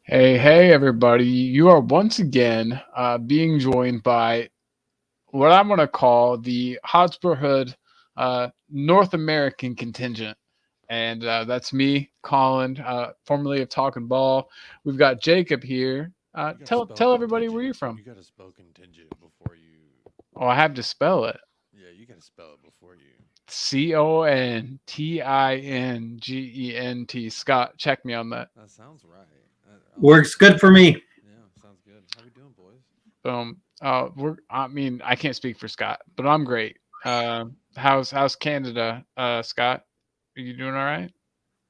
Hey, everybody. You are once again being joined by what I'm going to call the Hotspur Hood North American contingent. And that's me, Colin, formerly of Talking Ball. We've got Jacob here. You gotta spell Tell everybody where contingent. you're from. You gotta spell contingent before you. Oh, I have to spell it. Yeah, you gotta spell it before you. Contingent. Scott, check me on that. That sounds right. I like Works it. good for me. Yeah, sounds good. How we doing, boys? I mean, I can't speak for Scott, but I'm great. How's Canada, Scott? Are you doing all right?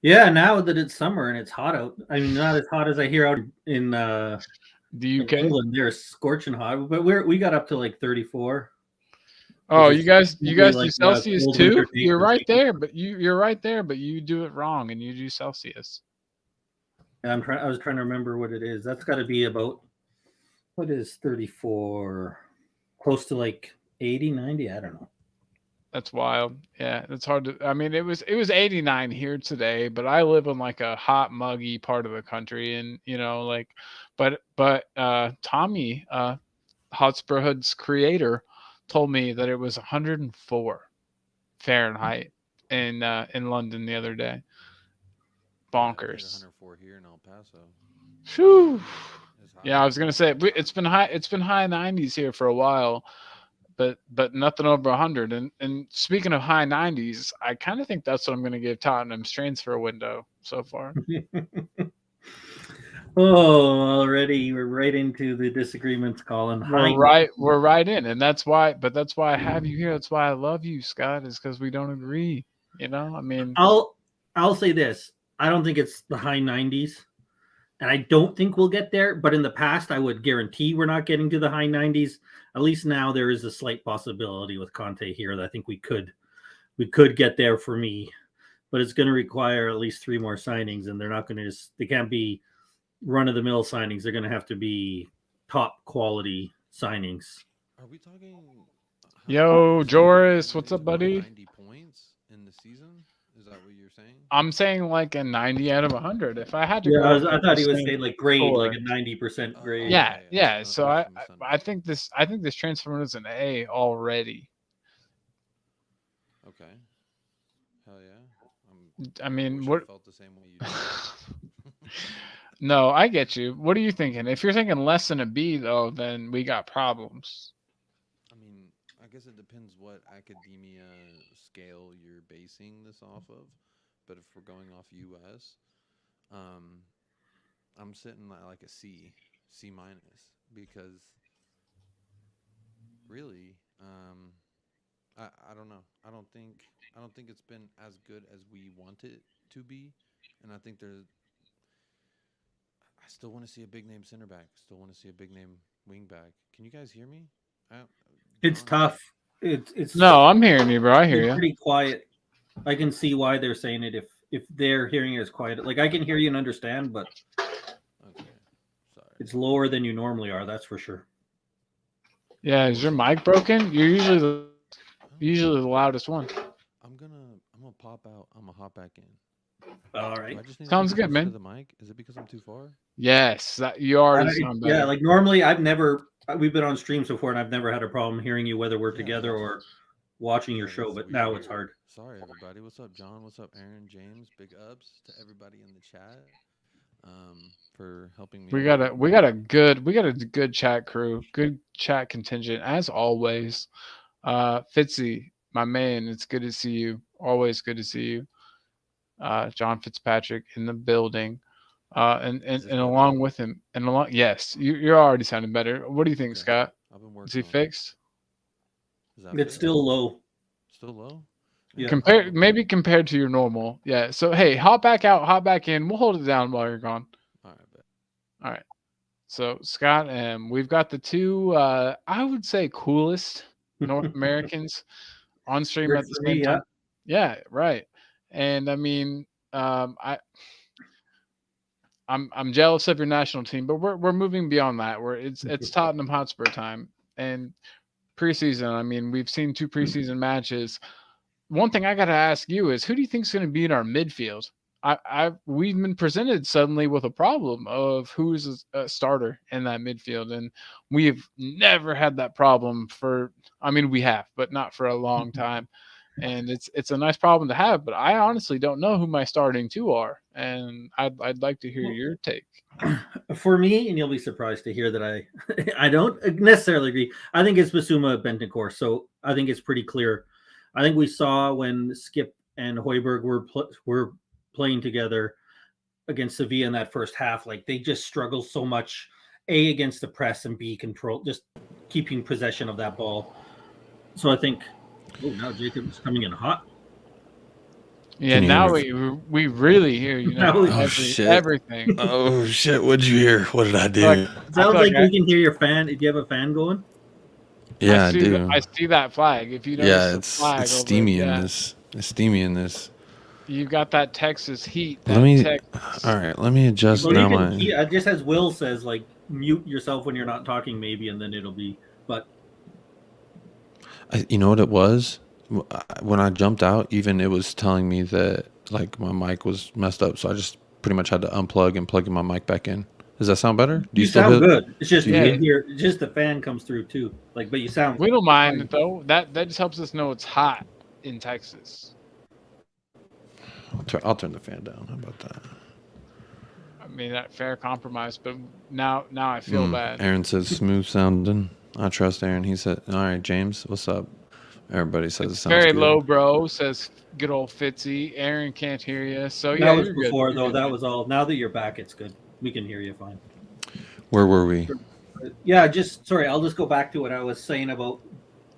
Yeah, now that it's summer and it's hot out. I mean, not as hot as I hear out The in UK? England. They're scorching hot, but we got up to like 34, which Oh, is you usually guys do like Celsius cold winter too? day for me. You're right there, but you do it wrong, and you do Celsius. And I was trying to remember what it is. That's got to be about what is 34? Close to like 80, 90. I don't know. That's wild. Yeah, it's hard to. I mean, it was 89 here today, but I live in like a hot, muggy part of the country, and like, but Tommy, Hotspur Hood's creator, told me that it was 104 Fahrenheit in London the other day. I hit Bonkers. 104 here in El Paso. Phew. It's Yeah, hot. I was gonna say it's been high. It's been high 90s here for a while, but nothing over 100. And speaking of high 90s, I kind of think that's what I'm gonna give Tottenham's transfer window so far. Oh, already we're right into the disagreements, Colin. Hi. We're right in, and that's why I have you here. That's why I love you, Scott, is because we don't agree. I mean, I'll I'll say this. I don't think it's the high 90s. And I don't think we'll get there. But in the past, I would guarantee we're not getting to the high 90s. At least now there is a slight possibility with Conte here that I think we could get there for me. But it's going to require at least three more signings, and they're not going to just they can't be run of the mill signings. They're going to have to be top quality signings. Are we talking? yo, You're saying Joris, what's up, 90 buddy? 90 points in the season? Is that what you're saying? I'm saying like a 90 out of 100. If I had to Yeah, go with I a thought he was saying percentage like grade, like score, a 90% Oh grade. yeah, yeah, yeah. yeah. So I must I have I misunderstood. think this transfer is an A already. Okay. Hell yeah. I I mean, wish I what? felt the same way you do. No, I get you. What are you thinking? If you're thinking less than a B though, then we got problems. I mean, I guess it depends what academia scale you're basing this off of. But if we're going off US, um, I'm sitting at like a C, C minus, because really, I don't know. I don't think it's been as good as we want it to be, and I think there's. I still want to see a big name center back. Still want to see a big name wing back. Can you guys hear me? I, It's John, tough. It's No, I'm hearing you, bro. I hear been you. pretty quiet. I can see why they're saying it if they're hearing it as quiet. Like I can hear you and understand, but okay, sorry. it's lower than you normally are. That's for sure. Yeah, is your mic broken? You're usually the loudest one. I'm gonna pop out. I'm gonna hop back in. All Do right. I just need to be Sounds good, closer to man. the mic? Is it because I'm too far? Yes, you already sound Yeah, better. like normally I've never we've been on streams before and I've never had a problem hearing you whether we're Yeah, together or watching your yeah, show, that's but now it's weird. hard. Sorry, everybody. What's up, John? What's up, Aaron? James? Big ups to everybody in the chat. For helping me out here. We got a good chat crew, good chat contingent as always. Fitzy, my man, it's good to see you. Always good to see you. John Fitzpatrick in the building. Is this And better? along with him, and along, yes, you're already sounding better. What do you think, Okay. Scott? I've been Is he working on it. fixed? Is that It's fixed? still low. Still low? Yeah, Yeah. it's still low. Compared to your normal. Yeah. So hey, hop back out, hop back in. We'll hold it down while you're gone. All right, bet. All right. So Scott, we've got the two I would say coolest North Americans on stream at Works the for same me, yeah. time. Yeah, right. And I mean, I'm jealous of your national team, but we're moving beyond that. Where it's Tottenham Hotspur time and preseason. I mean, we've seen two preseason matches. One thing I got to ask you is, who do you think is going to be in our midfield? we've been presented suddenly with a problem of who's a starter in that midfield, and we've never had that problem for. I mean, we have, but not for a long time. And it's a nice problem to have. But I honestly don't know who my starting two are, and I'd like to hear Well, your take. for me, and you'll be surprised to hear that I I don't necessarily agree. I think it's Basuma Bentancur, so I think it's pretty clear. I think we saw when Skip and Hoiberg were playing together against Sevilla in that first half, like they just struggle so much. A against the press and B control, just keeping possession of that ball. So I think. Oh, now Jacob's coming in hot. Yeah, Can you hear now me? we really hear Now we- Oh shit! everything. Oh shit! What'd you hear? What did I I feel like do? It I sounds feel like like we can hear your fan. Do you have a fan going? Yeah, I do. I see that flag. If you notice Yeah, the flag it's over, steamy in yeah, this. It's steamy in this. you've got that Texas heat. Let That me. Texas. All right, let me adjust Well, you now. can. My Just as Will says, like mute yourself when you're not talking, maybe, and then it'll be. But you know what it was? When I jumped out, even it was telling me that like my mic was messed up, so I just pretty much had to unplug and plug my mic back in. Does that sound better? Do you you still sound hear? good. It's just Do you you Yeah, can hear? hear. It's just the fan comes through too. Like, but you sound. we don't mind fine. it though. That just helps us know it's hot in Texas. I'll turn the fan down. How about that? I mean, that fair compromise, but now I feel bad. Aaron says smooth sounding. I trust Aaron. He said, "All right, James, what's up?" Everybody says it It's sounds very good. low, bro. Says good old Fitzy. Aaron can't hear you, so That yeah, was you're good. before You're though. good, That man. was all. Now that you're back, it's good. We can hear you fine. Where were we? Yeah, just sorry. I'll just go back to what I was saying about.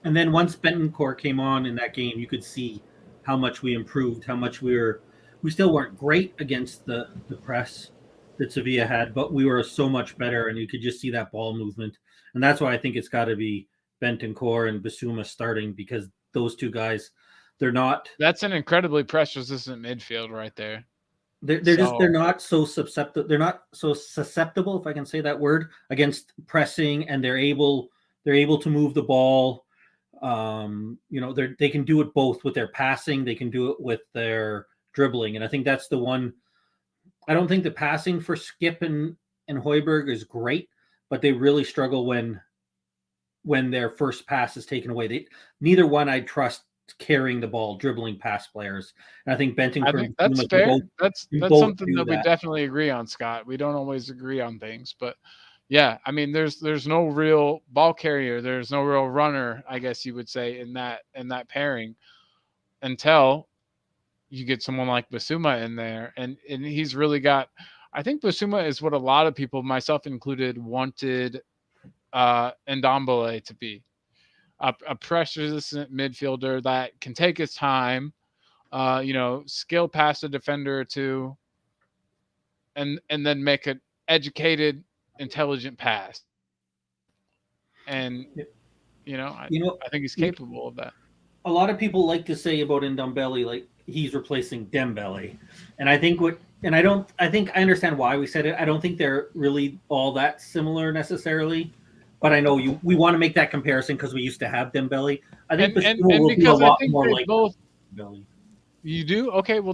And then once Bentoncourt came on in that game, you could see how much we improved, how much we were. We still weren't great against the press that Sevilla had, but we were so much better, and you could just see that ball movement. And that's why I think it's got to be Bentoncourt and Basuma starting because those two guys, they're not That's an incredibly press resistant midfield right there. they're So not so susceptible. They're not so susceptible, if I can say that word, against pressing, and they're able to move the ball. They can do it both with their passing. They can do it with their dribbling, and I think that's the one. I don't think the passing for Skip and Hoiberg is great, but they really struggle when their first pass is taken away. Neither one I trust carrying the ball, dribbling past players. And I think I Bentoncourt think and that's Basuma can fair. both can That's both something do that we that. definitely agree on, Scott. We don't always agree on things, but yeah, I mean, there's no real ball carrier. There's no real runner, I guess you would say, in that pairing until you get someone like Basuma in there, and he's really got. I think Basuma is what a lot of people, myself included, wanted Ndombele to be a pressure resistant midfielder that can take his time, skill past a defender or two, and then make an educated, intelligent pass. And You know, I think he's you, capable of that. a lot of people like to say about Ndombele, like he's replacing Dembele, and I think what, and I don't, I think I understand why we said it. I don't think they're really all that similar necessarily, but I know we want to make that comparison because we used to have Dembele. I think And Basuma and and will be a because I lot think more they like both Dembele. you do okay. Well,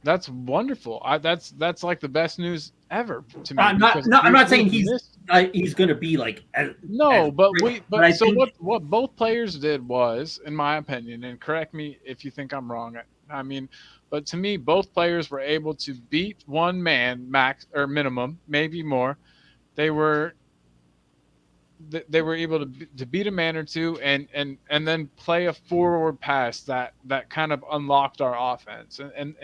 that's wonderful. That's like the best news ever to me I'm not, because no, I'm not saying we've missed. he's going to be like as No, but great, but I so think what both players did was, in my opinion, and correct me if you think I'm wrong. I mean, but to me, both players were able to beat one man max or minimum, maybe more. They were they were able to beat a man or two, and then play a forward pass that kind of unlocked our offense, and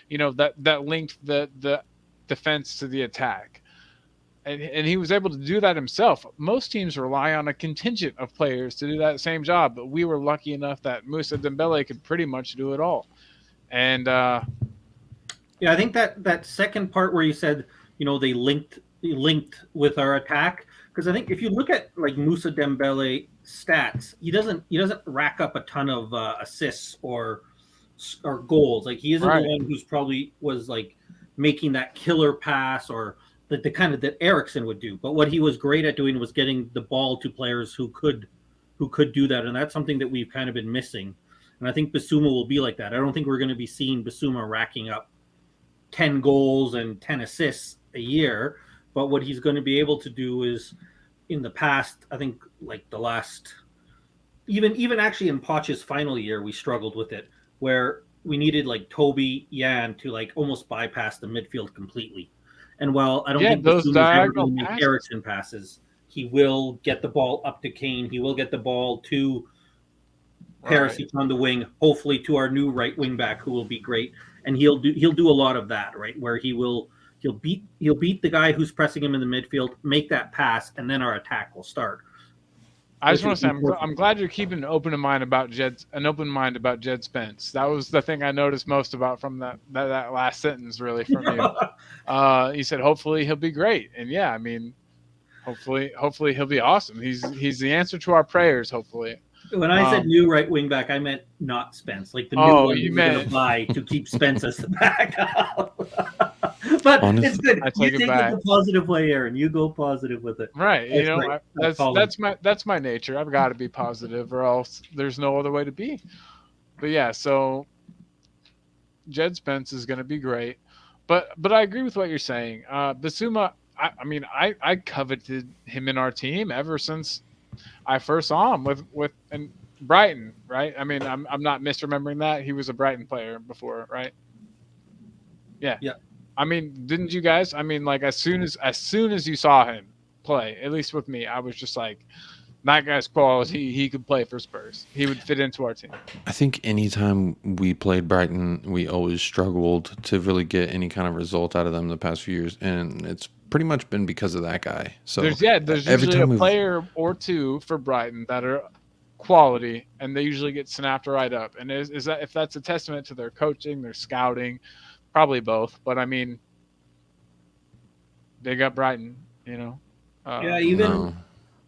that linked the defense to the attack. And he was able to do that himself. Most teams rely on a contingent of players to do that same job, but we were lucky enough that Musa Dembele could pretty much do it all. And yeah, I think that second part where you said, they linked with our attack, because I think if you look at like Musa Dembele stats, he doesn't rack up a ton of assists or goals. Like he isn't the right, one who's probably was like making that killer pass or the kind of that Ericsson would do. But what he was great at doing was getting the ball to players who could do that, and that's something that we've kind of been missing. And I think Basuma will be like that. I don't think we're going to be seeing Basuma racking up 10 goals and 10 assists a year. But what he's going to be able to do is, in the past, I think like the last, even actually in Poch's final year, we struggled with it where we needed like Toby Yan to like almost bypass the midfield completely. And while I don't Yeah, think those Basuma is ever diagonal going to make passes. Ericsson passes, he will get the ball up to Kane. He will get the ball to Right. Perisic on the wing, hopefully to our new right wing back who will be great, and he'll do a lot of that, right, where he'll beat the guy who's pressing him in the midfield, make that pass, and then our attack will start, I just which want is to say important. I'm glad you're keeping an open mind about Jed Spence. That was the thing I noticed most about from that last sentence, really, from you. You said hopefully he'll be great, and yeah, I mean, hopefully he'll be awesome. He's the answer to our prayers. Hopefully. When I said Um, new right wing back, I meant not Spence, like the new oh, one you that we're going to meant buy to keep Spence as the backup. But it's Honestly, good. I You take it take it back. the positive way, Aaron. You go positive with it. Right, That's right. Colin. that's my nature. I've got to be positive, or else there's no other way to be. But yeah, so Jed Spence is going to be great, but I agree with what you're saying. Basuma, I mean, I coveted him in our team ever since I first saw him with and Brighton, right? I mean, I'm not misremembering that he was a Brighton player before, right? Yeah. Yeah. I mean, didn't you guys? I mean, like as soon as you saw him play, at least with me, I was just like, that guy's quality. He could play for Spurs. He would fit into our team. I think anytime we played Brighton, we always struggled to really get any kind of result out of them the past few years, and it's pretty much been because of that guy. So There's every usually a time we've player or two for Brighton that are quality, and they usually get snapped right up. And is that if that's a testament to their coaching, their scouting, probably both. But I mean, they got Brighton, you know. Yeah, no.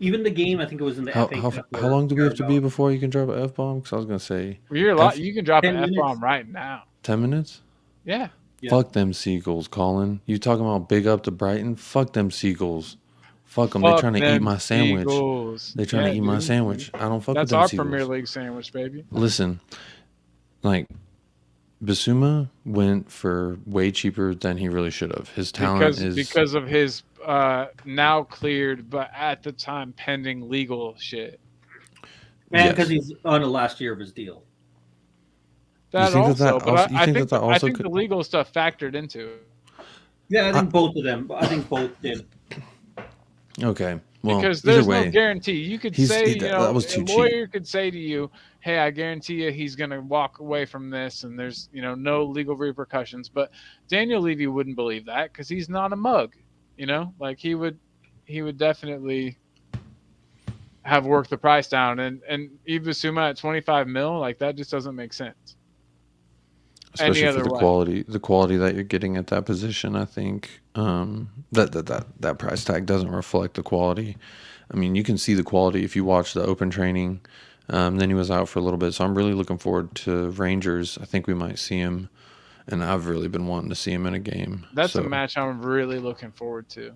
even the game, I think it was in the FA Cup How where long do we have to be Carabao before you can drop an F bomb? Because I was gonna say You're a lot. F You can drop an 10 F bomb minutes. right now. 10 minutes. Yeah. Yeah. Fuck them seagulls, Colin. You talking about big up to Brighton? Fuck them seagulls. Fuck them. They Fuck trying to eat them my sandwich. Seagulls. They trying to Yeah, eat my dude. sandwich. I don't fuck with That's them our Premier seagulls. League sandwich, baby. Listen, like Basuma went for way cheaper than he really should have. His talent is Because of his now cleared but at the time pending legal shit. And because yes. he's on the last year of his deal. You That think that also, but also? You think that I also think the could? legal stuff factored into it. Yeah, I I, think both of them. I think both did. okay. Well, Because either there's no way, guarantee. You could say, that was a too cheap. lawyer could say to you, "Hey, I guarantee you he's going to walk away from this, and there's no legal repercussions." But Daniel Levy wouldn't believe that because he's not a mug. Like he would definitely have worked the price down, and Eva Suma at 25 mil, like that just doesn't make sense any Especially for other way. the quality that you're getting at that position. I think that price tag doesn't reflect the quality. I mean, you can see the quality if you watch the open training. Then he was out for a little bit, so I'm really looking forward to Rangers. I think we might see him, and I've really been wanting to see him in a game. That's a So match I'm really looking forward to.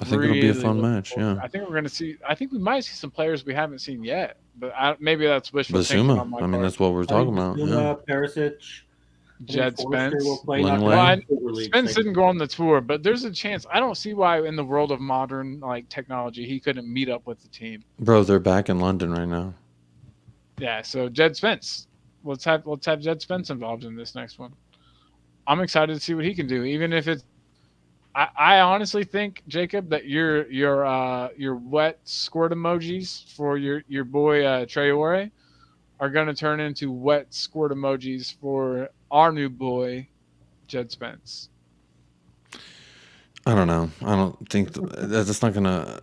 I think it'll be a Really fun looking match. forward. Yeah, I think we're going to see. I think we might see some players we haven't seen yet, but maybe that's wishful thinking Basuma. on my I mean, part. that's what we're I think talking about. Yeah, Basuma, Perisic, I think Jed Forrester will Spence. play, not Well, going to Linglet. be super league Spence excited. didn't go on the tour, but there's a chance. I don't see why in the world of modern like technology he couldn't meet up with the team. Bro, they're back in London right now. Yeah, so Jed Spence. Let's have Jed Spence involved in this next one. I'm excited to see what he can do, even if it's. I honestly think, Jacob, that your wet squirt emojis for your boy Traore are going to turn into wet squirt emojis for our new boy Jed Spence. I don't know. I don't think that's not gonna.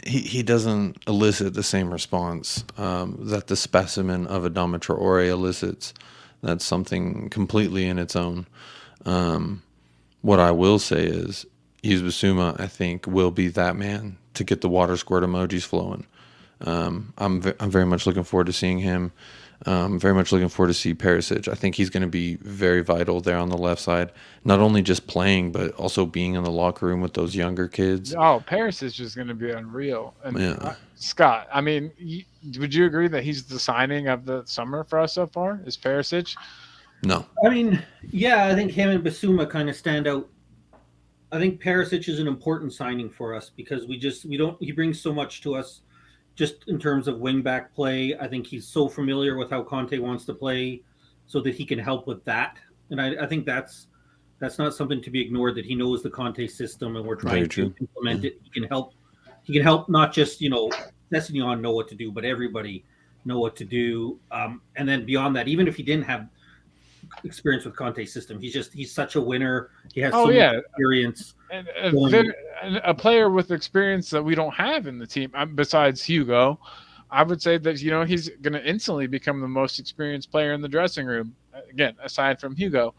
He doesn't elicit the same response that the specimen of Adama Traore elicits. That's something completely in its own. Um, what I will say is, Yves Bissouma, I think, will be that man to get the water squirt emojis flowing. I'm very much looking forward to seeing him. Very much looking forward to see Perisic. I think he's going to be very vital there on the left side, not only just playing but also being in the locker room with those younger kids. Oh, Paris is just going to be unreal. And Yeah, Scott, I mean, would you agree that he's the signing of the summer for us so far? Is Perisic? No. I mean, yeah, I think him and Basuma kind of stand out. I think Perisic is an important signing for us because we don't he brings so much to us just in terms of wing back play. I think he's so familiar with how Conte wants to play so that he can help with that. And I think that's not something to be ignored, that he knows the Conte system and we're Very trying to true. implement Yeah. it. He can help not just, Sessegnon know what to do, but everybody know what to do. And then beyond that, even if he didn't have experience with Conte's system, he's such a winner. He has Oh so much yeah, experience and going. a player with experience that we don't have in the team besides Hugo. I would say that he's going to instantly become the most experienced player in the dressing room. Again, aside from Hugo,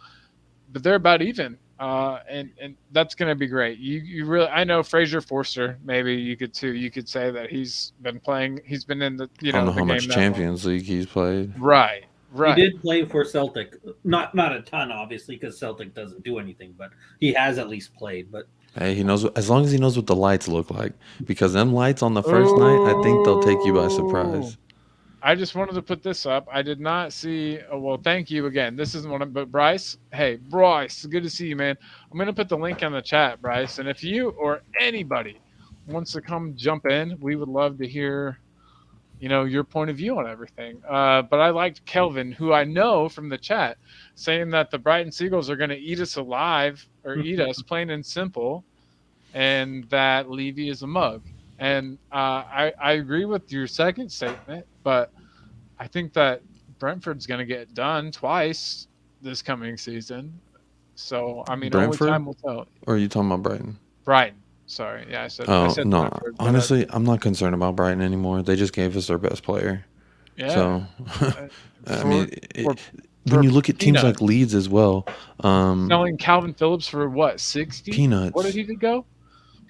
but they're about even, and that's going to be great. You really, I know Fraser Forster. Maybe you could too. You could say that he's been playing. He's been in the I don't know the how game much that long. Champions League he's played. Right, He right. did play for Celtic, not a ton, obviously, because Celtic doesn't do anything, but he has at least played. But Hey, he knows as long as he knows what the lights look like, because them lights on the first night, I think they'll take you by Oh, surprise. I just wanted to put this up. I did not see. Oh, well, thank you again. This isn't one, but Bryce. Hey, Bryce, good to see you, man. I'm gonna put the link in the chat, Bryce. And if you or anybody wants to come jump in, we would love to hear your point of view on everything. But I liked Kelvin, who I know from the chat, saying that the Brighton Seagulls are going to eat us alive or eat us, plain and simple, and that Levy is a mug. And I agree with your second statement, but I think that Brentford's going to get done twice this coming season. So I mean, only Brentford, time will tell. or are you talking about Brighton? Brighton. Sorry, yeah, I Oh said no, Brentford, but honestly, I'm not concerned about Brighton anymore. They just gave us their best player, yeah, so uh, I mean, for when for you look at teams like peanuts. Leeds as well, Selling Calvin Phillips for what, 60? What did peanuts. he go?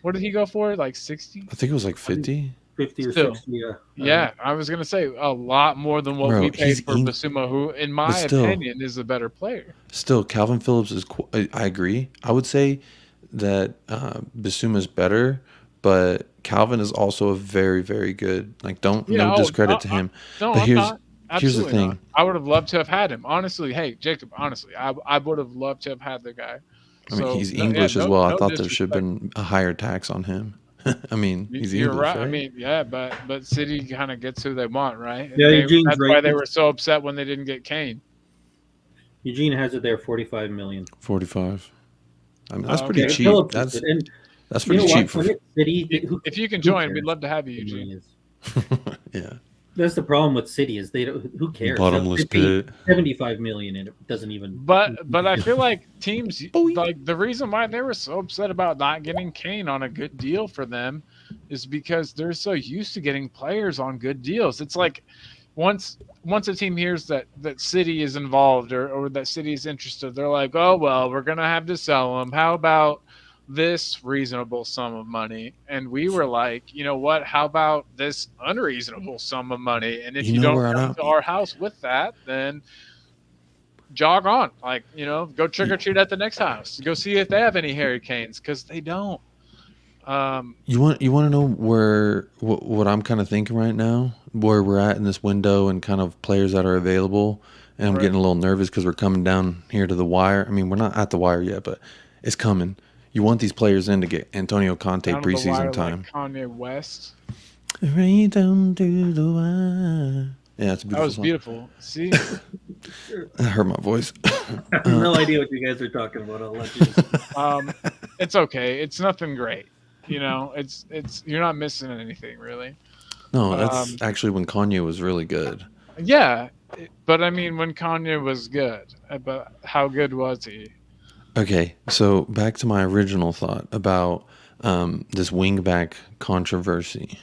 What did he go for? Like 60? I think it was like 50. 50 or Still. 60, I think. Yeah, I was gonna say a lot more than what Bro, we he's paid for Basuma, who, in but my opinion, is a better player. still, Calvin Phillips is. I agree. I would say that Basuma is better, but Calvin is also a very, very good. Like, don't Yeah. no Oh, discredit to him. no, But I'm not. here's the Absolutely not. thing. I would have loved to have had him. Honestly, hey Jacob. Honestly, I would have loved to have had the guy. I mean, So he's no, yeah, English as well. I no thought there should have disrespect. been a higher tax on him. I mean, he's You're English, right. I right? mean, yeah, but City kind of gets who they want, right? Yeah, And Eugene's that's right. why they were so upset when they didn't get Kane. Eugene has it there, 45 million. 45. I mean, that's Oh, pretty Yeah, okay. cheap. Phillips is good. And That's you pretty know cheap what? for. When it's City, If you can who join, we'd cares? love to have you, The money Eugene. is. Yeah. That's the problem with City is they don't. Who cares? Bottomless They pay pit. 75 million and it doesn't even. But I feel like teams, Boing. like, the reason why they were so upset about not getting Kane on a good deal for them is because they're so used to getting players on good deals. It's like once a team hears that City is involved, or that City is interested, they're like, oh well, we're gonna have to sell him. How about this reasonable sum of money? And we were like, you know what? How about this unreasonable sum of money? And if You you know don't where I come don't. to our house with that, then jog on. Like, go trick or treat at the next house. Go see if they have any Harry Canes, because they don't. You want to know where what I'm kind of thinking right now, where we're at in this window and kind of players that are available, and I'm Right. getting a little nervous because we're coming down here to the wire. I mean, we're not at the wire yet, but it's coming. You want these players in to get Antonio Conte Down to the wire preseason time. like Kanye West. Right down to the wire. Yeah, it's a That beautiful was song. beautiful. See, That hurt my voice. I have no idea what you guys are talking about. I'll let you. it's okay. It's nothing great. It's you're not missing anything really. No, Um, that's actually when Kanye was really good. yeah, but I mean, when Kanye was good, but how good was he? Okay, so back to my original thought about this wingback controversy.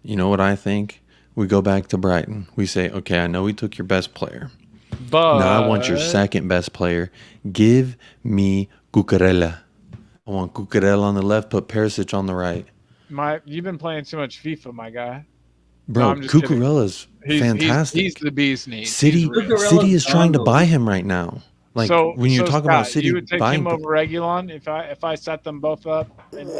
You know what I think? We go back to Brighton. We say, okay, I know we took your best player. Now I want your But second best player. Give me Cucurella. I want Cucurella on the left, put Perisic on the right. you've been playing too much FIFA, my guy. No, Bro, I'm just kidding. Cucurella's He's fantastic. the bee's knees. City He's real. Cucurella's City is trying to gone, though. buy him right now. Like So when you're talking about Scott, City you would take buying him over Regulon if I set them both up. And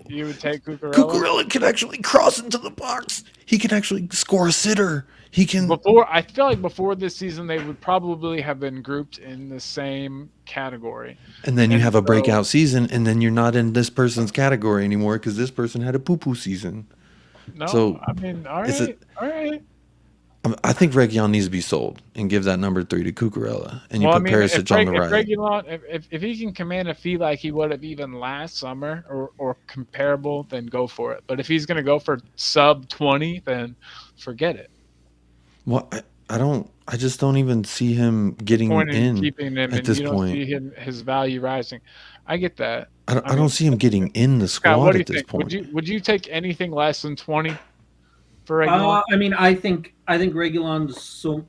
You would take Cucurella? Cucurella can actually cross into the box. He can actually score a sitter. He can. I feel like before this season, they would probably have been grouped in the same category. And then you And have a so, breakout season, and then you're not in this person's category anymore because this person had a poo-poo season. no, So I mean, all it's a. right, all right. I think Reguilon needs to be sold and give that number 3 to Cucurella, and you Well, I put mean, Perisic on the If right. Reguilon, if he can command a fee like he would have even last summer or comparable, then go for it. But if he's going to go for sub 20, then forget it. Well, I don't. I just don't even see him getting Point in in keeping him, at and this you don't point. see his value rising. I get that. I don't see him getting in the Scott, what squad do you at this think? point. Would you take anything less than 20 for Reguilon? I mean, I think Reguilon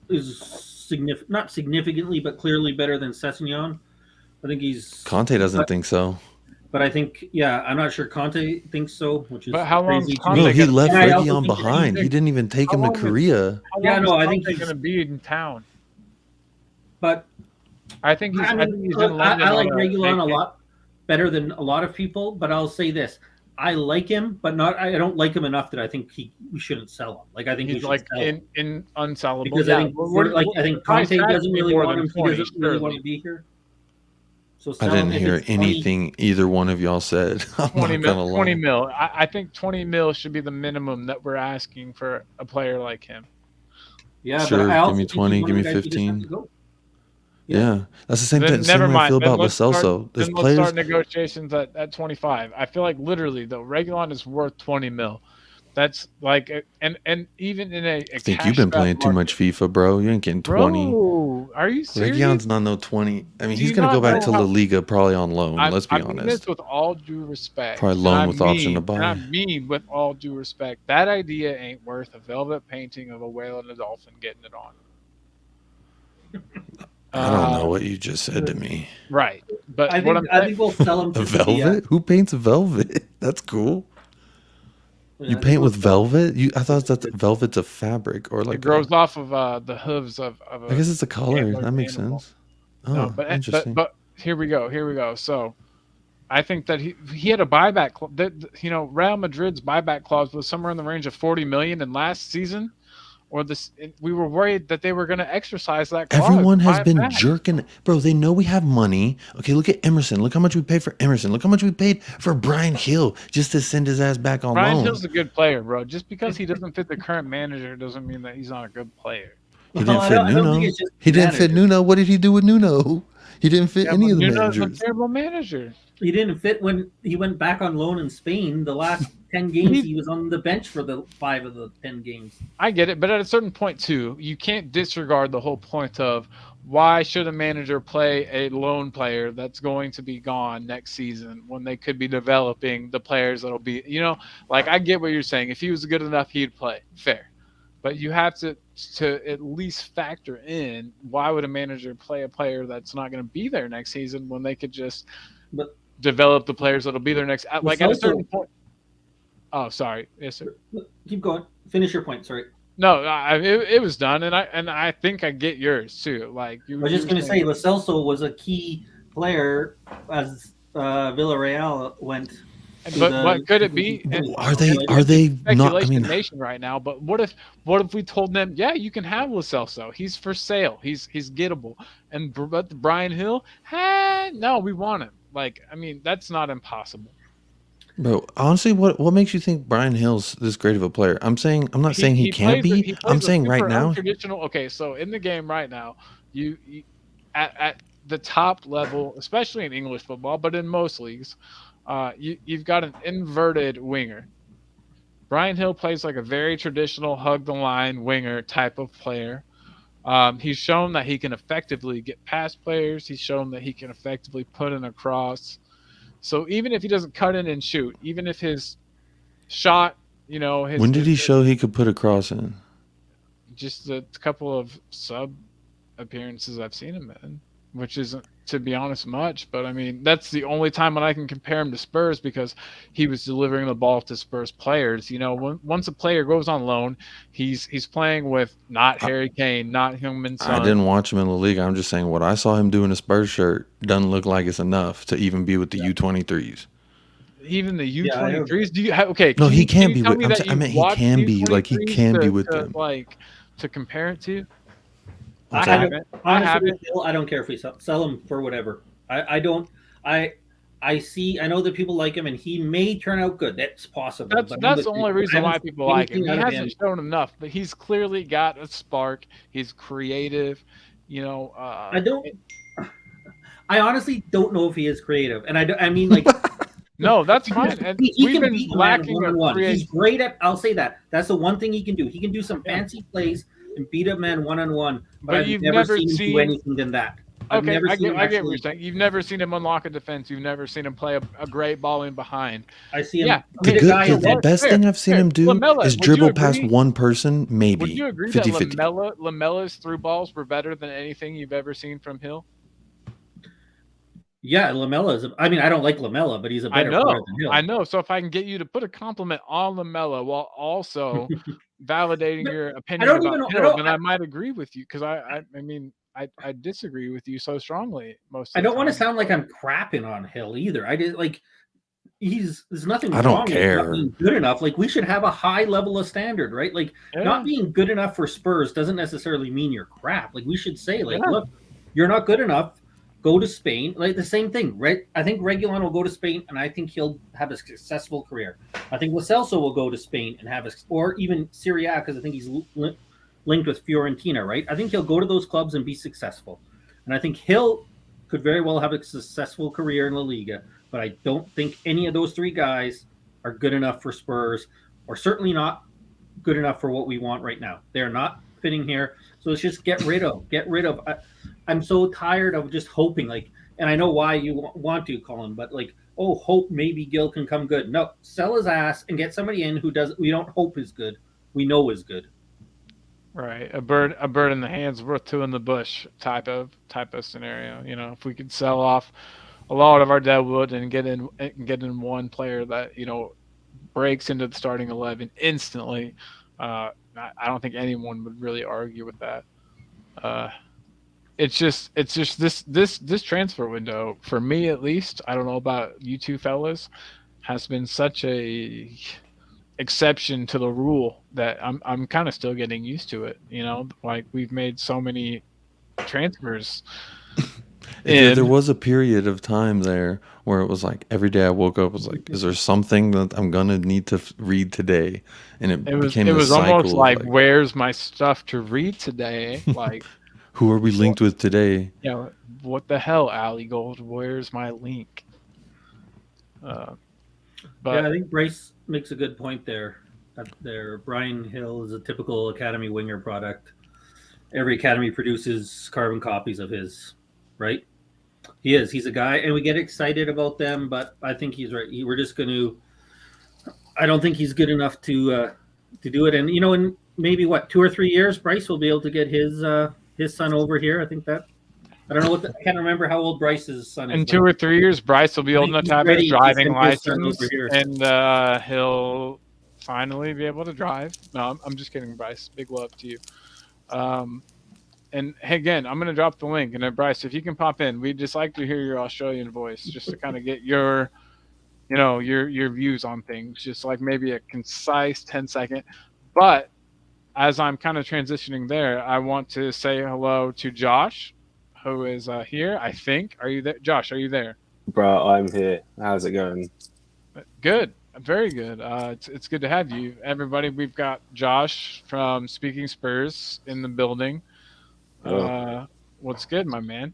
is significant, not significantly, but clearly better than Sessegnon. I think he's Conte doesn't think so. But I think, yeah, I'm not sure Conte thinks so, which is But how long crazy is to Conte me. No, he gonna left And I also Reguilon think that behind. He didn't even take him to long is- Korea. How Yeah, long no, is I think Conte he's- going to be in town? But I think he's. I I think mean, he's in London. I like on Reguilon a vacation. lot better than a lot of people. But I'll say this: I like him, but not. I don't like him enough that I think we shouldn't sell him. Like I think we He's should like sell him in unsellable. because Yeah, I think I think the price Conte has to doesn't be really more want than him. 20, He doesn't really want surely. to be here. So I sell didn't him if hear it's 20. anything either one of y'all said. I'm 20 not gonna mil. lie. 20 mil. I think 20 mil should be the minimum that we're asking for a player like him. Yeah, Sure, but I give also me think 20, he's one give of me the guys who just has 15. to go. Yeah, that's the same Then thing. never Same way I mind. feel Then about Lo let's start. Celso. There's Then let's players. start negotiations at 25. I feel like literally though, Reguilon is worth 20 mil. That's like, and even in a I think you've cash been strapped playing too market, much FIFA, bro. You ain't getting 20. bro. Are you serious? Reguilon's not no 20. I mean, Do he's you gonna go not back know to La how? Liga probably on loan. Let's I be mean this honest. with all due respect, Probably and loan with option to buy. I mean with all due respect, that idea ain't worth a velvet painting of a whale and a dolphin getting it on. I don't know what you just said to me. Right, but I what think I'm I think we'll sell him A to Sevilla. velvet? Who paints velvet? That's cool. Yeah, You I think paint we'll with sell him. velvet? I thought that's velvet's a fabric or it like grows off of the hooves of I a guess it's a color. antlered That makes animal. sense. No, Oh, interesting. but here we go. Here we go. So I think that he had a buyback. Real Madrid's buyback clause was somewhere in the range of 40 million, and last season, we were worried that they were going to exercise that clause. Everyone has buy him been back. jerking. Bro, they know we have money. Okay, look at Emerson. Look how much we paid for Emerson. Look how much we paid for Brian Hill just to send his ass back on Brian loan. Hill's a good player, bro. Just because he doesn't fit the current manager doesn't mean that he's not a good player. He Well, didn't I fit don't Nuno. think it's just He didn't fit manager. Nuno. What did he do with Nuno? He didn't fit Yeah, any but of the Nuno's a managers. terrible manager. He didn't fit when he went back on loan in Spain. The last 10 games, he was on the bench for the 5 of the 10 games. I get it, but at a certain point too, you can't disregard the whole point of why should a manager play a lone player that's going to be gone next season when they could be developing the players that'll be, like I get what you're saying. If he was good enough, he'd play. Fair. But you have to at least factor in why would a manager play a player that's not going to be there next season when they could just But develop the players that'll be there next like at a certain also, point. Oh, sorry. Yes, sir. keep going. Finish your point. Sorry. No, it was done, and I think I get yours too. Like I was just going to say, Lo Celso was a key player as Villarreal went. But could it be? Are they not? I Speculation mean, nation right now. But what if we told them, yeah, you can have Lo Celso. He's for sale. He's gettable. But Brian Hill, no, we want him. Like, I mean, that's not impossible. bro, honestly, what makes you think Brian Hill's this great of a player? I'm not saying he can't be. I'm saying right now. Traditional. Okay, so in the game right now, you at the top level, especially in English football, but in most leagues, you've got an inverted winger. Brian Hill plays like a very traditional hug the line winger type of player. He's shown that he can effectively get past players. He's shown that he can effectively put in a cross. So even if he doesn't cut in and shoot, even if his shot, When did he show he could put a cross in? just a couple of sub appearances I've seen him in, which isn't, to be honest, much. But I mean, that's the only time when I can compare him to Spurs because he was delivering the ball to Spurs players. Once a player goes on loan, he's playing with not Harry Kane, not Heung-min Son. I didn't watch him in the league. I'm just saying what I saw him do in a Spurs shirt doesn't look like it's enough to even be with the U23s. even the Yeah, I agree. U23s. Do you have okay? No, he Can can you be tell with. me that I you meant he watched can be like he U23s can be with to them. like to compare it to? What's I I that? don't haven't. I honestly haven't. with Hill, I don't care if we sell him for whatever. I don't I I see I know that people like him and he may turn out good. That's possible, but I'm That's with the you. only I reason haven't why seen people like him. anything He out of hasn't him. shown enough, but he's clearly got a spark. He's creative. You know, I don't I honestly don't know if he is creative. And I mean like no, that's fine. And he we've can been beat a man lacking one a on one. create. He's great at. I'll say that. That's the one thing he can do. He can do some Yeah, fancy plays and beat a man one on one. But but I've you've never never seen him do seen. anything than that. I've Okay, never seen him I get what you're actually. saying. You've never seen him unlock a defense. You've never seen him play a great ball in behind. I see Yeah, him hit a okay, guy you know and The then what? best Fair, thing I've seen fair. him do Lamella, is would you dribble past agree? one person, Would maybe you agree that 50-50. Lamella's through balls were better than anything you've ever seen from Hill? yeah, Lamella is. I mean, I don't like Lamella, but he's a I better player know, than I Hill. know. So if I can get you to put a compliment on Lamella while also validating But your I opinion don't about even know. I Hill, don't. then I might agree with you because I mean I disagree with you so strongly most I of the don't want to time. sound like I'm crapping on Hill either. I did like there's nothing I don't wrong with not care. being good enough. Like we should have a high level of standard, right? Like not Yeah, being good enough for Spurs doesn't necessarily mean you're crap. Like we should say, like, yeah, look, you're not good enough. Go to Spain. Like the same thing, right? I think Regulon will go to Spain, and I think he'll have a successful career. I think Lo Celso will go to Spain and have a, or even Serie A because I think he's linked with Fiorentina, right? I think he'll go to those clubs and be successful, and I think Hill could very well have a successful career in La Liga. But I don't think any of those three guys are good enough for Spurs, or certainly not good enough for what we want right now. They're not fitting here. So let's just get rid of. I'm so tired of just hoping, like, and I know why you want to, Colin, but like, oh, hope maybe Gil can come good. No, sell his ass and get somebody in who does. We don't hope is good. We know is good. right. A bird in the hand's worth two in the bush type of scenario. You know, if we could sell off a lot of our deadwood and get in one player that breaks into the starting 11 instantly. I don't think anyone would really argue with that. Uh, it's just this transfer window for me at least. I don't know about you two fellas, has been such a exception to the rule that I'm kind of still getting used to it. Like we've made so many transfers There in. was a period of time there where it was like every day I woke up was like, is there something that I'm gonna need to read today? And It it was became it this was almost cycle of like, like, where's my stuff to read today? Like, who are we what, linked with today? what the hell, Ali Gold? Where's my link? Uh, Yeah, but I think Bryce makes a good point there. There, Brian Hill is a typical Academy winger product. Every Academy produces carbon copies of his, right? He is. He's a guy, and we get excited about them, but I think he's right. We're just going to. I don't think he's good enough to do it. And in maybe what 2 or 3 years, Bryce will be able to get his son over here. I think that. I don't know I can't remember how old Bryce's son is, in but 2 or 3 years, Bryce will be I old think enough to he's have his ready to driving send his son over license, here. and he'll finally be able to drive. No, I'm just kidding, Bryce. Big love to you. Um, and again, I'm gonna drop the link, and then Bryce, if you can pop in, we'd just like to hear your Australian voice, just to kind of get your views on things, just like maybe a concise 10-second. But as I'm kind of transitioning there, I want to say hello to Josh, who is here. I think. Are you there, Josh? Are you there? Bro, I'm here. How's it going? Good. Very good. It's good to have you, everybody. We've got Josh from Speaking Spurs in the building. Oh, What's good, my man?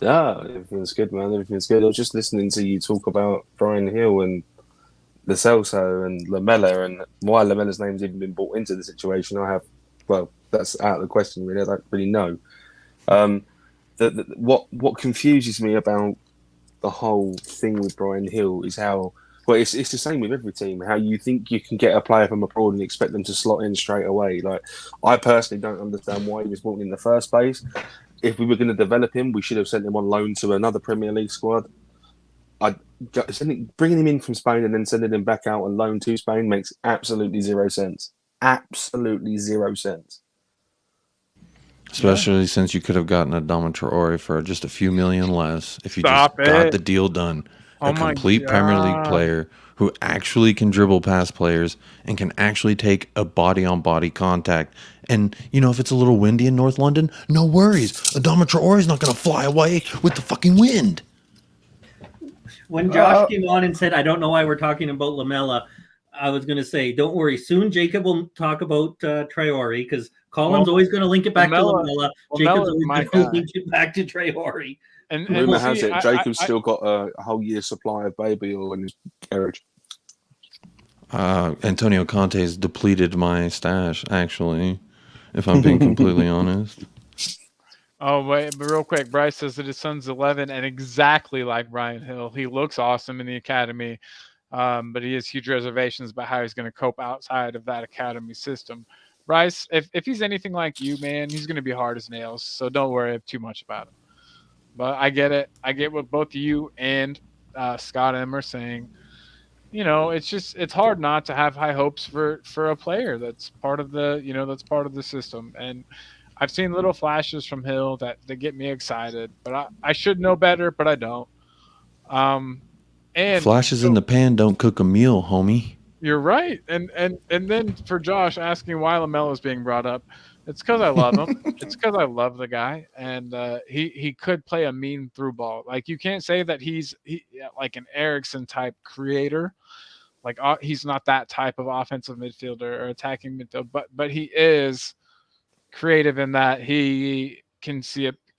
yeah, everything's good, man. Everything's good. I was just listening to you talk about Brian Hill and the Celso and Lamella and why Lamella's name's even been brought into the situation. Well, that's out of the question, really. I don't really know. Um, what confuses me about the whole thing with Brian Hill is how, well, it's the same with every team. How you think you can get a player from abroad and expect them to slot in straight away. Like, I personally don't understand why he was brought in the first place. If we were going to develop him, we should have sent him on loan to another Premier League squad. Bringing him in from Spain and then sending him back out on loan to Spain makes absolutely zero sense. Absolutely zero sense. Especially since you could have gotten a Dama Traore for just a few million less if you Stop just got it. the deal done. a Oh my complete Premier League god. player who actually can dribble past players and can actually take a body-on-body contact. And, if it's a little windy in North London, no worries. Adama Traore's not going to fly away with the fucking wind. When Josh came on and said, I don't know why we're talking about Lamella, I was going to say, don't worry. Soon Jacob will talk about Traore because Colin's always going to link it back to Lamella. Jacob's always going to link it back to Traore. And Rumor has see, it Jacob's still got a whole year's supply of baby oil in his carriage. Antonio Conte's depleted my stash, actually, if I'm being completely honest. Oh, wait, but real quick, Bryce says that his son's 11 and exactly like Brian Hill. He looks awesome in the academy, but he has huge reservations about how he's going to cope outside of that academy system. Bryce, if he's anything like you, man, he's going to be hard as nails, so don't worry too much about him. But I get it. I get what both you and Scott M are saying. It's hard not to have high hopes for a player that's part of the system. And I've seen little flashes from Hill that get me excited, but I should know better, but I don't. And flashes in the pan don't cook a meal, homie. You're right. And then for Josh asking why Lamella is being brought up, it's because I love him. It's because I love the guy, and he could play a mean through ball. Like, you can't say that he's like an Eriksson type creator. Like, he's not that type of offensive midfielder or attacking midfield, but he is creative in that he can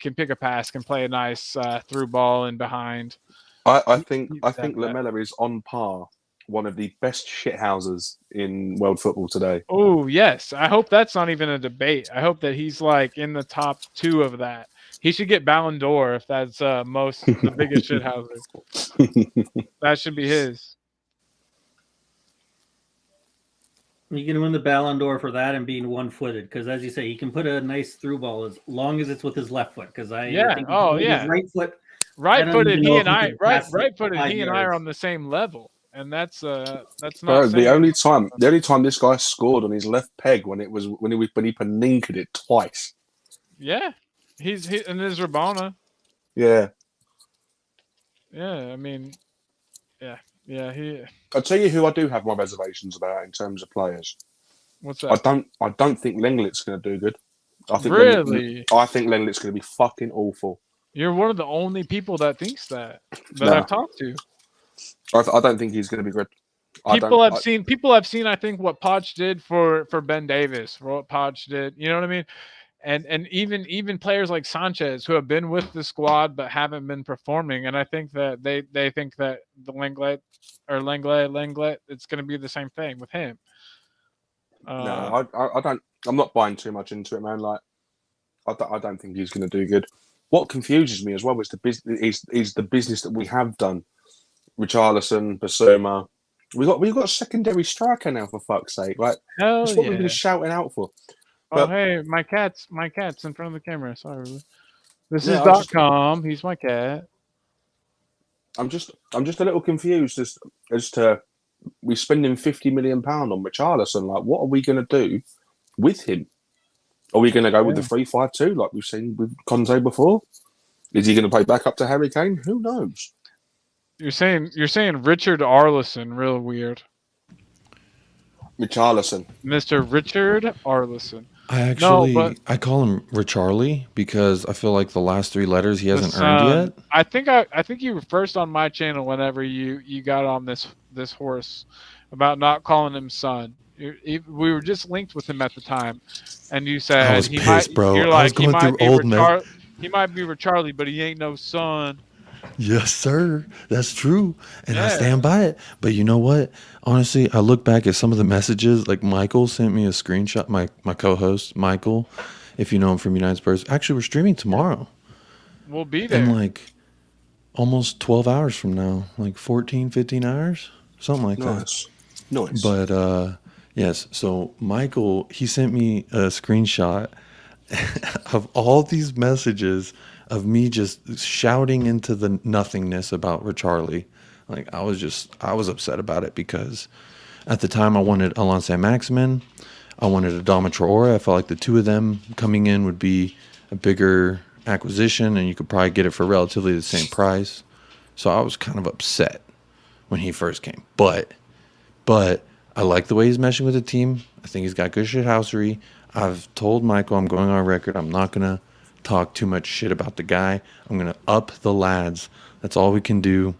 pick a pass, can play a nice through ball and behind. I think Lamella is on par one of the best shithouses in world football today. Oh, yes. I hope that's not even a debate. I hope that he's like in the top 2 of that. He should get Ballon d'Or if that's the biggest shithouser. That should be his. You can win the Ballon d'Or for that and being one-footed, because as you say, he can put a nice through ball as long as it's with his left foot. Because think his right foot. Right-footed, he and I are on the same level. And that's not. Bro, the only time this guy scored on his left peg when he paninkered it twice. Yeah, he's and there's Rabona. Yeah. Yeah, I mean, yeah. I'll tell you who I do have my reservations about in terms of players. What's that? I don't think Lenglet's going to do good. I think Lenglet's going to be fucking awful. You're one of the only people that thinks that I've talked to. I don't think he's going to be good. People have seen. I think what Poch did for Ben Davis, for what Poch did. You know what I mean? And even players like Sanchez who have been with the squad but haven't been performing. And I think that they think that the Lenglet, it's going to be the same thing with him. No, I don't. I'm not buying too much into it, man. Like, I don't think he's going to do good. What confuses me as well is the business that we have done. Richarlison, Basuma. We've got a secondary striker now, for fuck's sake. Like, that's what we've been shouting out for. But, hey, my cat's in front of the camera. Sorry. This is .com. He's my cat. I'm just a little confused as to we're spending £50 million on Richarlison. Like, what are we going to do with him? Are we going to go with the 3-5-2 like we've seen with Conte before? Is he going to play back up to Harry Kane? Who knows? You're saying Richard Arlison, real weird. Richarlison. Mr. Richard Arlison. I call him Richarlie because I feel like the last 3 letters he hasn't earned yet. I think you were first on my channel whenever you got on this horse about not calling him son. We were just linked with him at the time, and you said I was pissed, bro. You're like, he might be Richarlie, but he ain't no son. Yes, sir. That's true. And I stand by it. But you know what? Honestly, I look back at some of the messages. Like, Michael sent me a screenshot. My co-host, Michael, if you know him from United Spurs. Actually, we're streaming tomorrow. We'll be there. In like almost 12 hours from now. Like 14, 15 hours? Something like that. Nice. But, yes. So, Michael, he sent me a screenshot of all these messages of me just shouting into the nothingness about Richarlie. Like, I was upset about it because at the time I wanted Allan Saint-Maximin. I wanted Adama Traore. I felt like the 2 of them coming in would be a bigger acquisition and you could probably get it for relatively the same price. So I was kind of upset when he first came. But I like the way he's meshing with the team. I think he's got good shithousery. I've told Michael I'm going on record. I'm not going to talk too much shit about the guy. I'm going to up the lads. That's all we can do.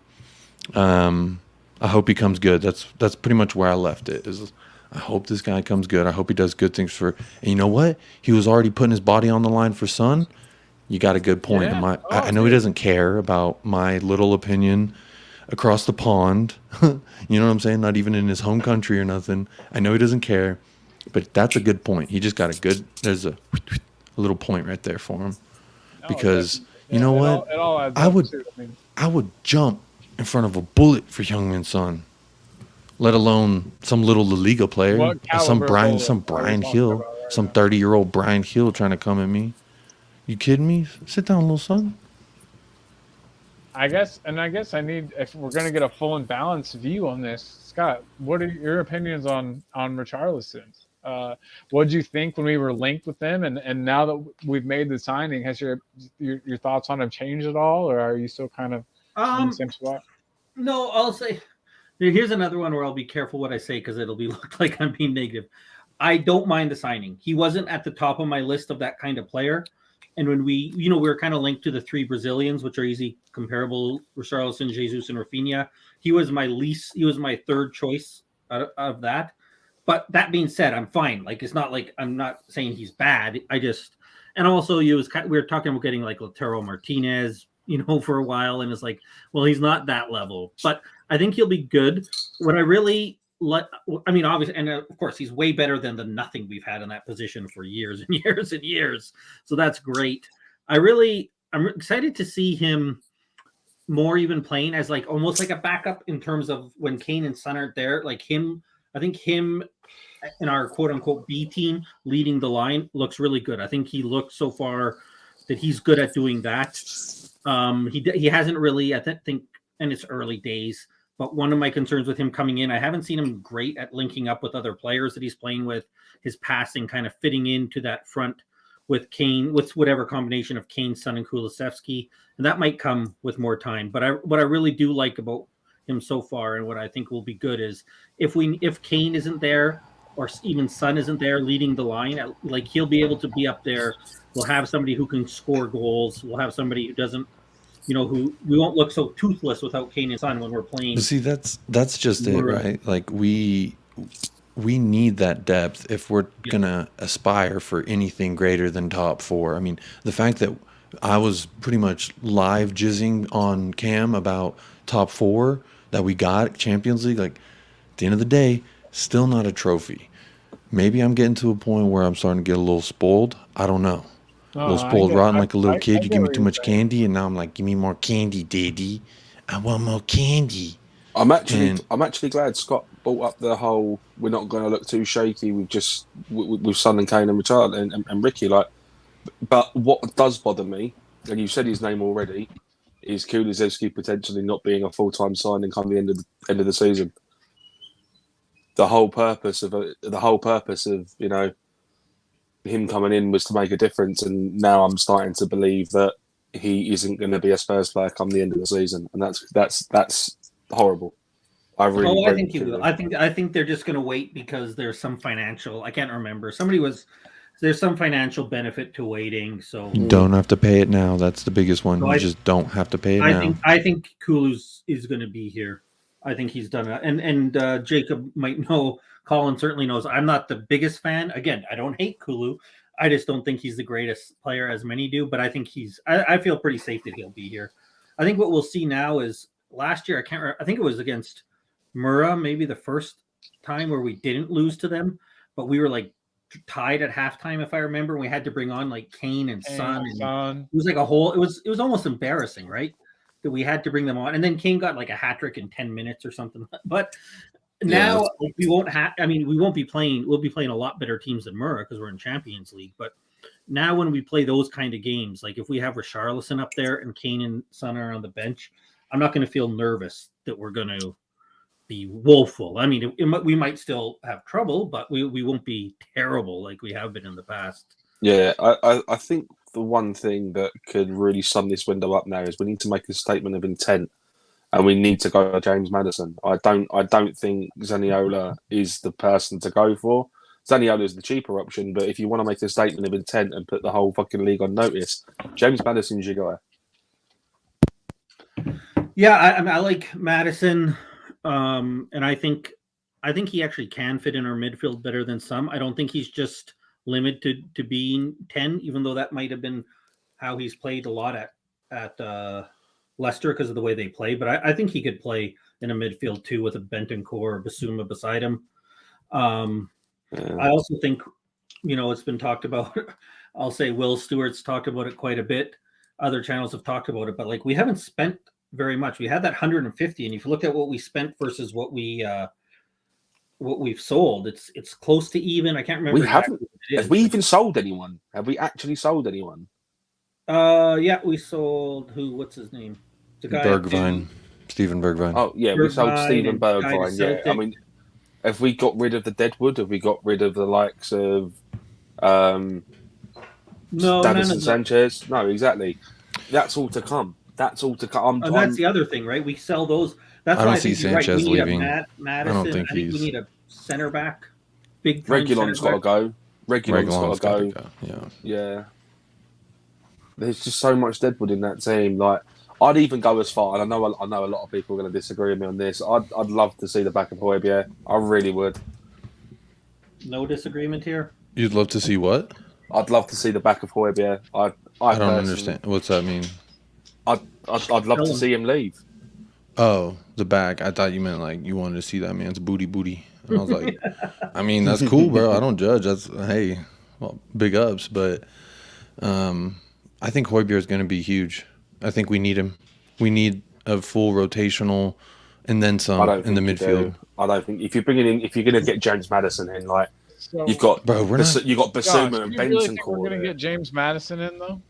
I hope he comes good. That's pretty much where I left it. I hope this guy comes good. I hope he does good things for. And you know what? He was already putting his body on the line for Son. You got a good point. Yeah. I know he doesn't care about my little opinion across the pond. You know what I'm saying? Not even in his home country or nothing. I know he doesn't care, but that's a good point. He just got there's a little point right there for him. Because you know what? It all adds I up would too. I mean, I would jump in front of a bullet for Heung-min Son, let alone some little La Liga player, What some caliber Brian bullet are we Brian talking Hill, about right some now? 30-year-old Brian Hill trying to come at me. You kidding me? Sit down, little son. I guess I need, if we're gonna get a full and balanced view on this, Scott, what are your opinions on Richarlison? What did you think when we were linked with them, and now that we've made the signing, has your thoughts on him changed at all, or are you still kind of in the same spot? No, I'll say here's another one where I'll be careful what I say because it'll be look like I'm being negative. I don't mind the signing. He wasn't at the top of my list of that kind of player. And when we were kind of linked to the three Brazilians, which are easy comparable, Richarlison, Jesus, and Rafinha. He was my third choice out of that. But that being said, I'm fine. Like, it's not like I'm not saying he's bad. And also we were talking about getting like Lautaro Martinez, for a while, and it's like, well, he's not that level, but I think he'll be good. What I really obviously, and of course, he's way better than the nothing we've had in that position for years and years and years. So that's great. I'm excited to see him more even playing as like almost like a backup in terms of when Kane and Son aren't there. Like him, I think him in our quote unquote B team leading the line looks really good. I think he looks so far that he's good at doing that. He hasn't really, I think, and it's early days. But one of my concerns with him coming in, I haven't seen him great at linking up with other players that he's playing with. His passing kind of fitting into that front with Kane, with whatever combination of Kane, Son, and Kulusevski, and that might come with more time. But what I really do like about him so far, and what I think will be good, is if Kane isn't there or even Son isn't there leading the line, like he'll be able to be up there. We'll have somebody who can score goals. We'll have somebody who doesn't. Who we won't look so toothless without Kane and Son when we're playing. But see, that's just it, right? Like we need that depth if we're gonna aspire for anything greater than top four. I mean, the fact that I was pretty much live jizzing on Cam about top four that we got Champions League, like at the end of the day, still not a trophy. Maybe I'm getting to a point where I'm starting to get a little spoiled. I don't know. A little spoiled rotten like a little kid. You give me too much candy, and now I'm like, give me more candy, Daddy. I want more candy. I'm actually glad Scott brought up the whole we're not going to look too shaky with just with Son and Kane and Richard and Ricky. Like, but what does bother me, and you said his name already, is Kulusevski potentially not being a full-time signing come the end of the season. The whole purpose of him coming in was to make a difference, and now I'm starting to believe that he isn't going to be a Spurs player come the end of the season, and that's horrible. I think he will. I think they're just going to wait because there's some financial. I can't remember. There's some financial benefit to waiting. So you don't have to pay it now. That's the biggest one. So you just don't have to pay it now. I think Kulu's is going to be here. I think he's done it, and Jacob might know. Colin certainly knows I'm not the biggest fan. Again, I don't hate Kulu. I just don't think he's the greatest player, as many do. But I think I feel pretty safe that he'll be here. I think what we'll see now is last year. I can't remember. I think it was against Mura, maybe the first time where we didn't lose to them, but we were like tied at halftime, if I remember. We had to bring on like Kane and Son. It was like it was almost embarrassing, right? That we had to bring them on, and then Kane got like a hat trick in 10 minutes or something. But now we won't have. I mean, we won't be playing. We'll be playing a lot better teams than Mura because we're in Champions League. But now when we play those kind of games, like if we have Richarlison up there and Kane and Son are on the bench, I'm not going to feel nervous that we're going to be woeful. I mean, we might still have trouble, but we won't be terrible like we have been in the past. Yeah, I think the one thing that could really sum this window up now is we need to make a statement of intent and we need to go James Maddison. I don't think Zaniolo is the person to go for. Zaniolo is the cheaper option, but if you want to make a statement of intent and put the whole fucking league on notice, James Maddison's your guy. Yeah, I like Madison, and I think he actually can fit in our midfield better than some. I don't think he's just limited to being 10, even though that might have been how he's played a lot at Leicester because of the way they play. But I think he could play in a midfield too with a Bentancur or Basuma beside him. I also think, it's been talked about. I'll say Will Stewart's talked about it quite a bit. Other channels have talked about it, but like we haven't spent very much. We had that 150, and if you look at what we spent versus what we've sold, it's close to even. I can't remember. We haven't. Have we even sold anyone? Have we actually sold anyone? Yeah, we sold who? What's his name? The guy Bergwijn, Steven Bergwijn. Oh yeah, we sold Steven Bergwijn. Yeah, I mean, have we got rid of the Deadwood? Have we got rid of the likes of Davison Sanchez? No, exactly. That's all to come. That's all to come. That's the other thing, right? We sell those. That's I why don't see Sanchez leaving. Madison. I don't think we need a center back. Big Reguilon's got to go. Reguilon's got to go. Yeah. There's just so much Deadwood in that team. Like, I'd even go as far, and I know a lot of people are going to disagree with me on this. I'd love to see the back of Højbjerg. I really would. No disagreement here. You'd love to see what? I'd love to see the back of Højbjerg. I don't understand. What's that mean? I'd love to see him leave. Oh, the back. I thought you meant like you wanted to see that man's booty. And I was like, I mean, that's cool, bro. I don't judge. Big ups. But I think Højbjerg is going to be huge. I think we need him. We need a full rotational and then some in the midfield. I don't think if you're going to get James Madison in, like you've got Basuma and Benson. We're going to get James Madison in though.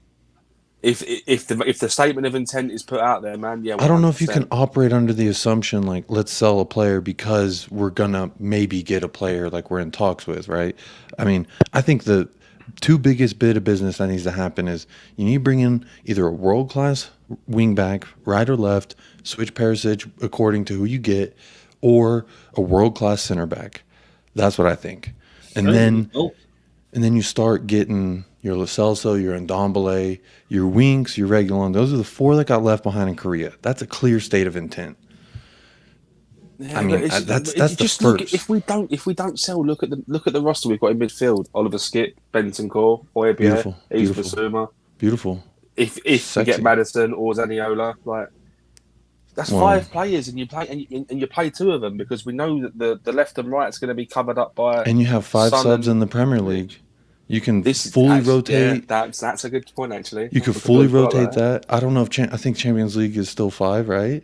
If the statement of intent is put out there, man, yeah. 100%. I don't know if you can operate under the assumption like let's sell a player because we're gonna maybe get a player like we're in talks with, right? I mean, I think the two biggest bit of business that needs to happen is you need to bring in either a world-class wing back, right or left, switch Perisic according to who you get, or a world-class center back. That's what I think. And then you start getting your Lo Celso, your Ndombele, your Winks, your Reguilon. Those are the four that got left behind in Korea. That's a clear state of intent. Yeah, I mean, that's the first. If we don't sell, look at the roster we've got in midfield: Oliver Skip, Bentancur, Højbjerg, Basuma. Beautiful. If you get Madison or Zaniolo, like that's 5 players, and you play 2 of them because we know that the left and right is going to be covered up by. And you have 5 subs in the Premier League. You can fully rotate. Yeah, that's a good point, actually. You could fully rotate that. I don't know if I think Champions League is still 5, right?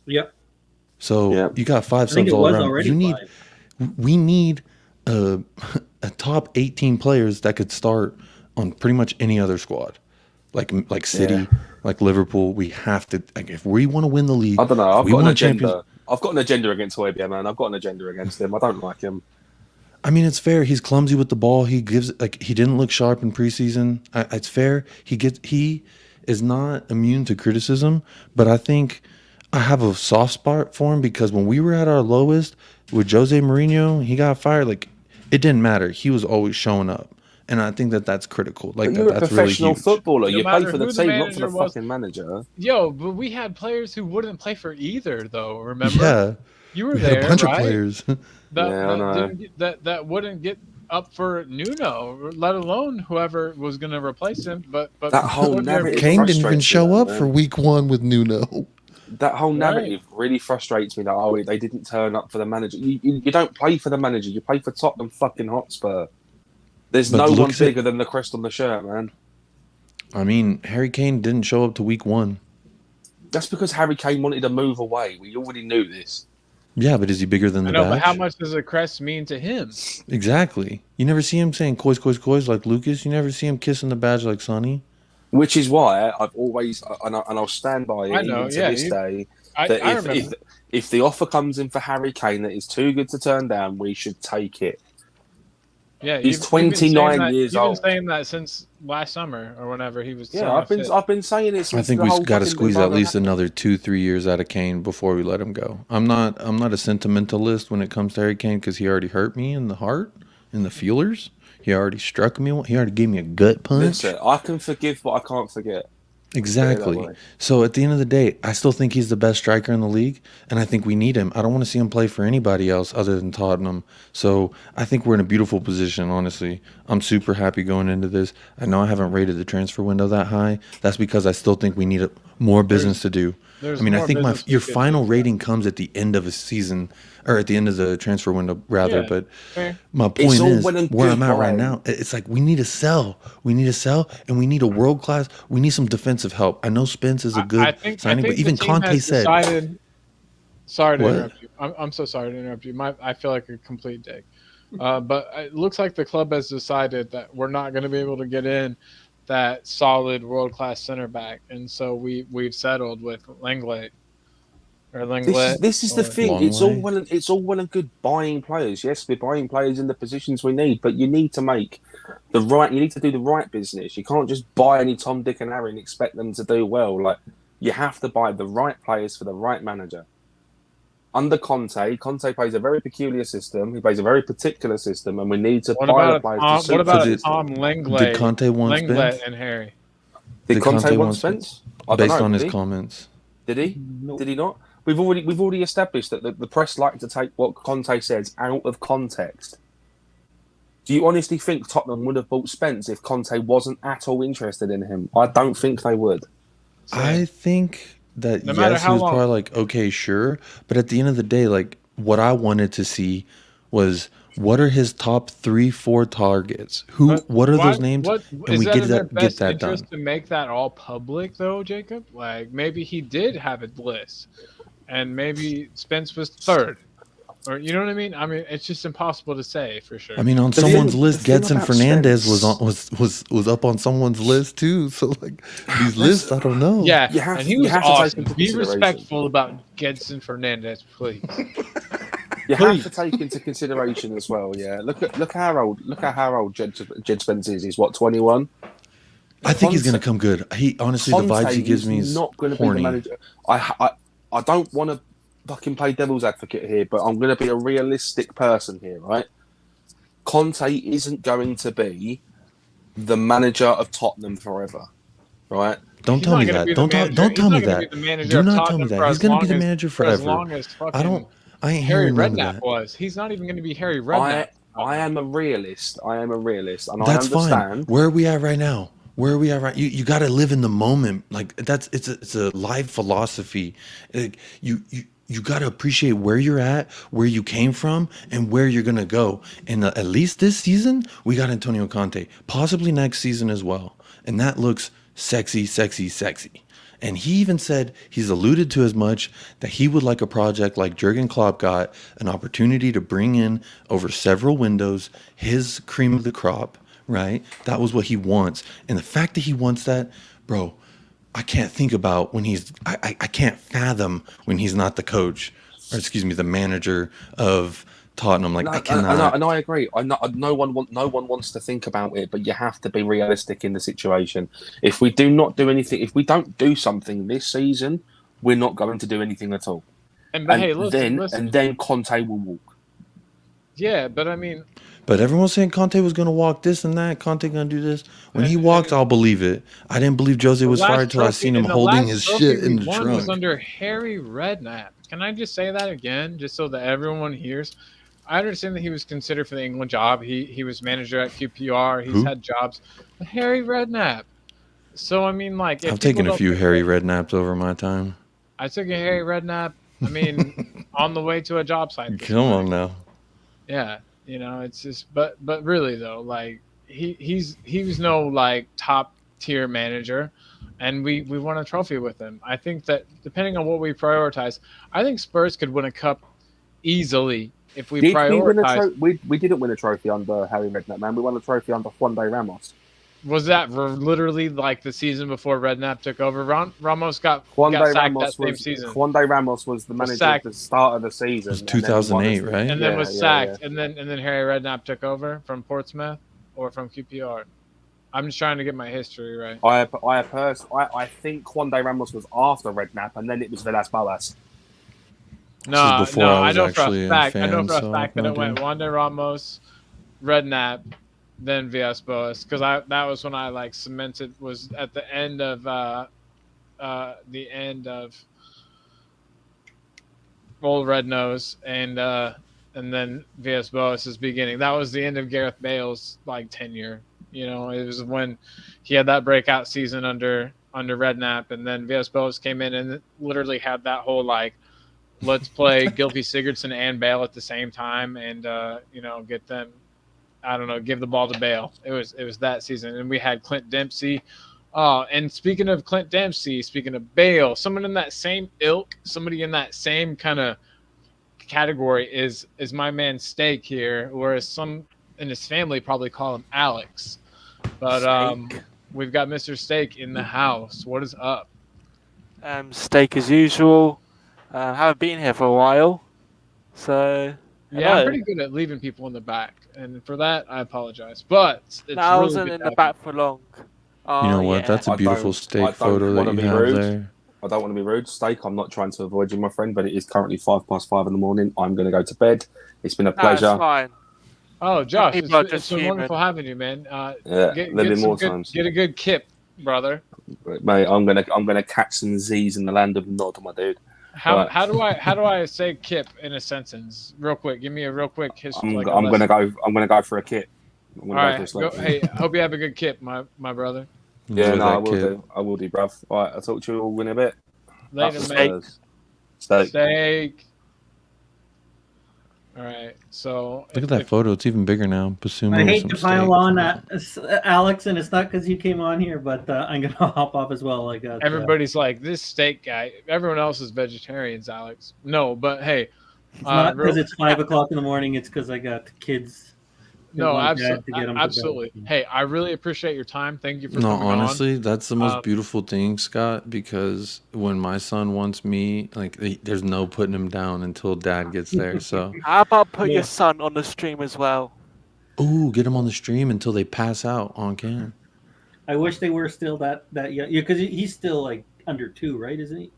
Yep. So you got 5 subs all around. We need a top 18 players that could start on pretty much any other squad, like City, like Liverpool. We have to. Like, if we want to win the league, I don't know. I've got an agenda. I've got an agenda against Højbjerg, man. I've got an agenda against him. I don't like him. I mean, it's fair. He's clumsy with the ball. He didn't look sharp in preseason. It's fair. He is not immune to criticism, but I think I have a soft spot for him because when we were at our lowest with Jose Mourinho, he got fired. Like, it didn't matter. He was always showing up, and I think that's critical. Like, you're that's a professional really huge. Footballer. No you play matter for the who team, the not for the manager was. fucking manager. Yo, but we had players who wouldn't play for either, though. Remember? Yeah, you were we there, had a bunch right? of players. That wouldn't get up for Nuno, let alone whoever was going to replace him. But that whole narrative, Kane didn't even show up for week 1 with Nuno. That whole narrative really frustrates me. That they didn't turn up for the manager. You don't play for the manager. You play for Tottenham fucking Hotspur. There's no one bigger than the crest on the shirt, man. I mean, Harry Kane didn't show up to week 1. That's because Harry Kane wanted to move away. We already knew this. Yeah, but is he bigger than the badge? But how much does a crest mean to him? Exactly. You never see him saying "coys, coys, coys" like Lucas. You never see him kissing the badge like Sonny. Which is why I've always, and I'll stand by it even to this day, that if the offer comes in for Harry Kane that is too good to turn down, we should take it. Yeah, He's you've been saying 29 that. years You've been old. saying that since last summer or whenever he was Yeah, so unfit. I've been saying it I since think the we whole got to fucking squeeze at debacle least happened. another 2-3 years out of Kane before we let him go. I'm not a sentimentalist when it comes to Harry Kane because he already hurt me in the heart, in the feelers. He already struck me. He already gave me a gut punch. Listen, I can forgive, but I can't forget. Put it that Exactly. way. So at the end of the day, I still think he's the best striker in the league, and I think we need him. I don't want to see him play for anybody else other than Tottenham. So I think we're in a beautiful position, honestly. I'm super happy going into this. I know I haven't rated the transfer window that high. That's because I still think we need more business to do. There's I mean, I more think business we your could final do. rating comes at the end of a season, or at the end of the transfer window, rather. Yeah, But fair. my It's point all is, well and where good I'm at right buying. now, it's like we need to sell. We need to sell, and we need a world class. We need some defensive help. I know Spence is a I good think signing, but the even team Conte has said, decided. Sorry to "What? interrupt you. I'm so sorry to interrupt you. I feel like a complete dick. But it looks like the club has decided that we're not going to be able to get in that solid world class center back, and so we've settled with Lenglet or Lenglet This is the or thing. Long way." It's all well and good buying players. Yes, we're buying players in the positions we need, but you need to make the right. You need to do the right business. You can't just buy any Tom, Dick, and Harry and expect them to do well. Like you have to buy the right players for the right manager. Under Conte, Conte plays a very peculiar system. He plays a very particular system, and we need to what buy the about a players to Tom? What suit that about a did system. Tom did Lenglet, Conte want Lenglet Spence? and Harry? Did Did Conte Conte want want Spence? Spence? I don't Based know. on Did his he? comments. Did he? Nope. Did he not? We've already established that the press like to take what Conte says out of context. Do you honestly think Tottenham would have bought Spence if Conte wasn't at all interested in him? I don't think they would. I think that No matter yes, he how was long. probably like, okay, sure. But at the end of the day, like what I wanted to see was what are his top 3-4 targets? But What are why? those names? What And is we that in their get best that interest done. to make that all public, though, Jacob? Like maybe he did have a list, and maybe Spence was third, or you know what I mean? I mean, it's just impossible to say for sure. I mean, on The someone's thing, list, the thing Gedson about Fernandez was on Spence, was up on someone's list too. So like these let's, lists, I don't know. Yeah, you have and he you was have to take awesome. into Be consideration. respectful about Gedson Fernandez, please. You Please. have to take into consideration as well. Yeah, look how old Jed Spence is. He's what 21. I think he's gonna come good. He honestly, the vibes he gives is me is not going to be the horny. manager. I don't want to fucking play devil's advocate here, but I'm going to be a realistic person here, right? Conte isn't going to be the manager of Tottenham forever, right? Don't He's tell not me going to that. be the manager. Don't He's tell not me going to be that. the manager Do of not tell me Tottenham that. He's gonna be the manager for as forever. long as fucking I ain't Harry hearing none of Redknapp that. was. He's not even going to be Harry Redknapp. I am a realist. And That's I understand. fine. Where are we at right now? Where are we at right? You got to live in the moment. Like it's a life philosophy. Like, you got to appreciate where you're at, where you came from, and where you're gonna go. And at least this season, we got Antonio Conte. Possibly next season as well. And that looks sexy, sexy, sexy. And he even said he's alluded to as much that he would like a project like Jurgen Klopp got, an opportunity to bring in over several windows his cream of the crop, right? That was what he wants. And the fact that he wants that, bro, I can't think about when I can't fathom when he's not the coach, or excuse me, the manager of Tottenham. Like I cannot. And I agree. No one wants to think about it, but you have to be realistic in the situation. If we do not do anything, if we don't do something this season, we're not going to do anything at all. But hey, listen. And then Conte will walk. Yeah, but I mean, But everyone's saying Conte was going to walk this and that. Conte going to do this. When he walks, I'll believe it. I didn't believe Jose was fired till I seen him holding his shit in the one was trunk. under Harry Redknapp. Can I just say that again, just so that everyone hears? I understand that he was considered for the England job. He was manager at QPR. He's Who? had jobs. Harry Redknapp. So I mean, like, if I've taken a people few don't- Harry Redknapps over my time. I took a Harry Redknapp. I mean, on the way to a job site. this Come morning. on now. Yeah, you know, it's just, but really though, like he was no like top tier manager, and we won a trophy with him. I think that depending on what we prioritize, I think Spurs could win a cup easily if we Did we win a prioritize. trophy? We didn't win a trophy under Harry Redknapp, man. We won a trophy under Juan de Ramos. Was that literally like the season before Redknapp took over? Ramos got Juan got de sacked that Ramos same was season. Ramos was the Was manager at sacked the start of the It season, was and then he won 2008, us. right? and then was Yeah. sacked, and then Harry Redknapp took over from Portsmouth or from QPR. I'm just trying to get my history right. I think Juan de Ramos was after Redknapp, and then it was Villas Boas. This is No, before no, I I was know for a actually a fact. I know fan, for a so I have fact that no it went idea. Wander Ramos, Redknapp, then Villas-Boas, because that was when I like cemented was at the end of Old Red Nose and then Villas-Boas' beginning. That was the end of Gareth Bale's like tenure. You know, it was when he had that breakout season under Redknapp, and then Villas-Boas came in and literally had that whole like let's play Gylfi Sigurdsson and Bale at the same time, and get them. I don't know, give the ball to Bale. It was that season, and we had Clint Dempsey. Oh, and speaking of Clint Dempsey, speaking of Bale, someone in that same ilk, somebody in that same kind of category is my man Steak here, whereas some in his family probably call him Alex. But Steak. we've got Mr. Steak in the house. What is up? Steak as usual. Haven't been here for a while, so Yeah, I'm hello. pretty good at leaving people in the back, and for that I apologize. But it's No, I really wasn't good in to the have back for long. Oh You know what? yeah. That's a I beautiful don't steak photo want that to you be have rude. there. I don't want to be rude, Steak. I'm not trying to avoid you, my friend, but it is currently 5:05 in the morning. I'm going to go to bed. It's been a No, it's pleasure. fine. Oh, Josh, People are it's just been human. wonderful having you, man. Yeah, Get living some more good, times. get a good kip, brother. Mate, I'm gonna catch some Z's in the land of Nod, my dude. How Right. how do I say kip in a sentence? Real quick, give me a real quick history. I'm Like a gonna lesson. go for a kit. I'm All gonna go for a right, sleep. go. Hey, hope you have a good kip, my brother. Yeah, Enjoy no, I that will kid. do. I will do, bruv. All right, I'll talk to you all in a bit. Later, Up the mate. Spurs. Steak. Steak. All right, so Look at that photo. It's even bigger now. Basuma I with hate some to pile steak. on Alex, and it's not because you came on here, but I'm gonna hop off as well. I got everybody's like this steak guy. Everyone else is vegetarians, Alex. No, but hey, it's not because real, it's 5 o'clock in the morning. It's because I got kids. no, want absolutely, Dad to get 'em to absolutely. bed. Hey, I really appreciate your time. Thank you for No, coming on. honestly, that's the most Um, beautiful thing, Scott, because when my son wants me, like, there's no putting him down until dad gets there. So, How about put Yeah. your son on the stream as well? ooh, get him on the stream until they pass out on cam. I wish they were still that young. Yeah, because he's still like under 2, right? Isn't he?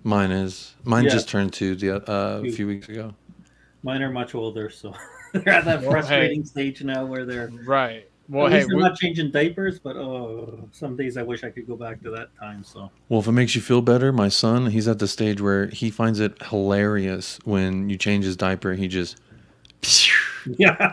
Mine Yeah. just turned 2 a Two. few weeks ago. Mine are much older, so they're at that Well, frustrating stage now where they're right. Well, at hey, least they're not changing diapers. But some days I wish I could go back to that time. So Well, if it makes you feel better, my son, he's at the stage where he finds it hilarious when you change his diaper. He just yeah,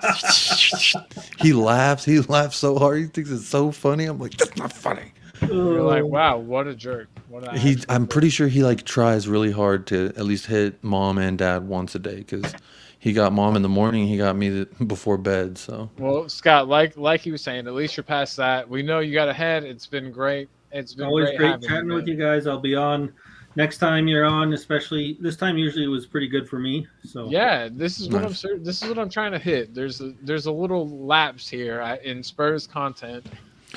he laughs. He laughs so hard. He thinks it's so funny. I'm like, that's not funny. you're like, wow, what a jerk. What a He, actual I'm jerk. pretty sure he like tries really hard to at least hit mom and dad once a day because he got mom in the morning. He got me before bed. So Well, Scott, like he was saying, at least you're past that. We know you got ahead. It's been great. It's been always great having chatting with man. you guys. I'll be on next time you're on. Especially this time, usually it was pretty good for me. So Yeah, this is what Nice. this is what I'm trying to hit. There's a little lapse here in Spurs content,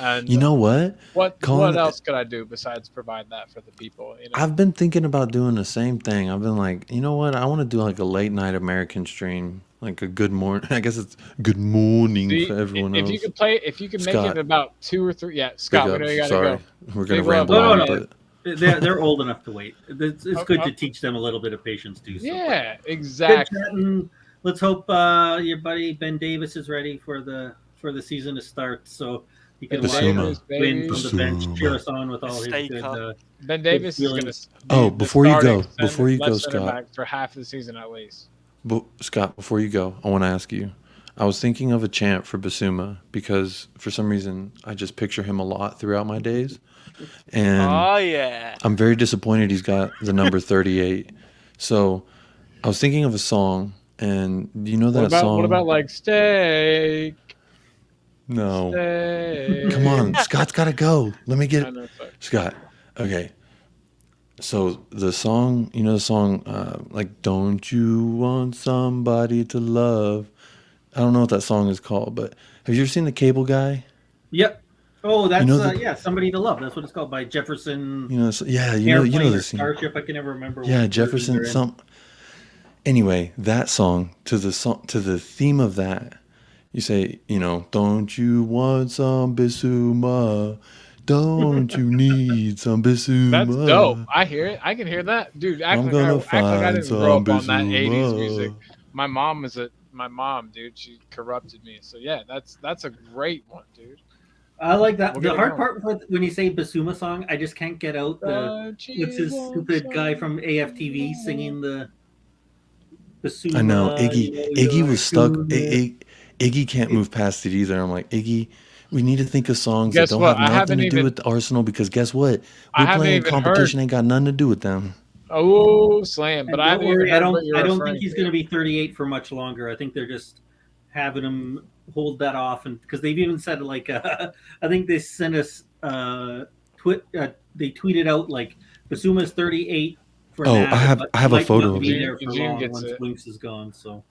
and you know what? what Colin, else could I do besides provide that for the people? You know? I've been thinking about doing the same thing. I've been like, you know what? I want to do like a late night American stream, like a good morning. I guess it's good morning See, for everyone if else. you could play, if you could make Scott. it about 2 or 3, yeah, Big Scott, we ups. know you gotta Sorry, go. we're gonna Big love. ramble No, on, no, but they're old enough to wait. It's good to Oh, teach them a little bit of patience too. So. yeah, Good exactly. chatting. Let's hope your buddy Ben Davis is ready for the season to start, so he can Ben watch Basuma. us Davis, win baby. from the bench, cheer Basuma. us on with all his Stay good. calm. Ben Davis is gonna feelings. be Oh, the before you starting go, before you go, left center Scott. back for half the season at least. Scott, before you go, I want to ask you. I was thinking of a chant for Basuma because for some reason I just picture him a lot throughout my days, and Oh yeah. I'm very disappointed he's got the number 38. So I was thinking of a song, and do you know that song? What about like steak? No. Steak. Come on, Scott's got to go. Let me I get know, sorry. Scott. Okay. So the song, you know the song, like "Don't You Want Somebody to Love"? I don't know what that song is called, but have you ever seen The Cable Guy? Yep. Oh, that's You know the yeah, Somebody to Love. That's what it's called by Jefferson you know so, yeah you know Airplane the or scene. Starship. I can never remember Yeah, which version Jefferson they're in. some. Anyway, that song to the theme of that, you say, don't you want some Bisuma? Don't you need some That's dope. Bisuma? I hear it. I can hear that, dude. I'm gonna Act like I find didn't grow some up on that '80s music. Bisuma. My mom, dude. She corrupted me. So yeah, that's a great one, dude. I like that. We'll The get it hard going. part with when you say Basuma song, I just can't get out the Don't what's you his want stupid guy some from AFTV singing the I know Basuma. Iggy You are was stuck. tuna. Iggy can't move past it either. I'm like, Iggy, we need to think of songs that Guess don't what? have nothing to do with Arsenal because guess what? I We're haven't playing even heard. competition ain't got nothing to do with them. Oh, slam! But And I don't haven't even worry, I heard don't what you're I don't think referring he's going to. to be 38 for much longer. I think they're just having him hold that off, and because they've even said like I think they sent us they tweeted out like Basuma's 38 for Oh, now, but I he have a might photo not of be it. there for Eugene long gets once it. Winks is gone. So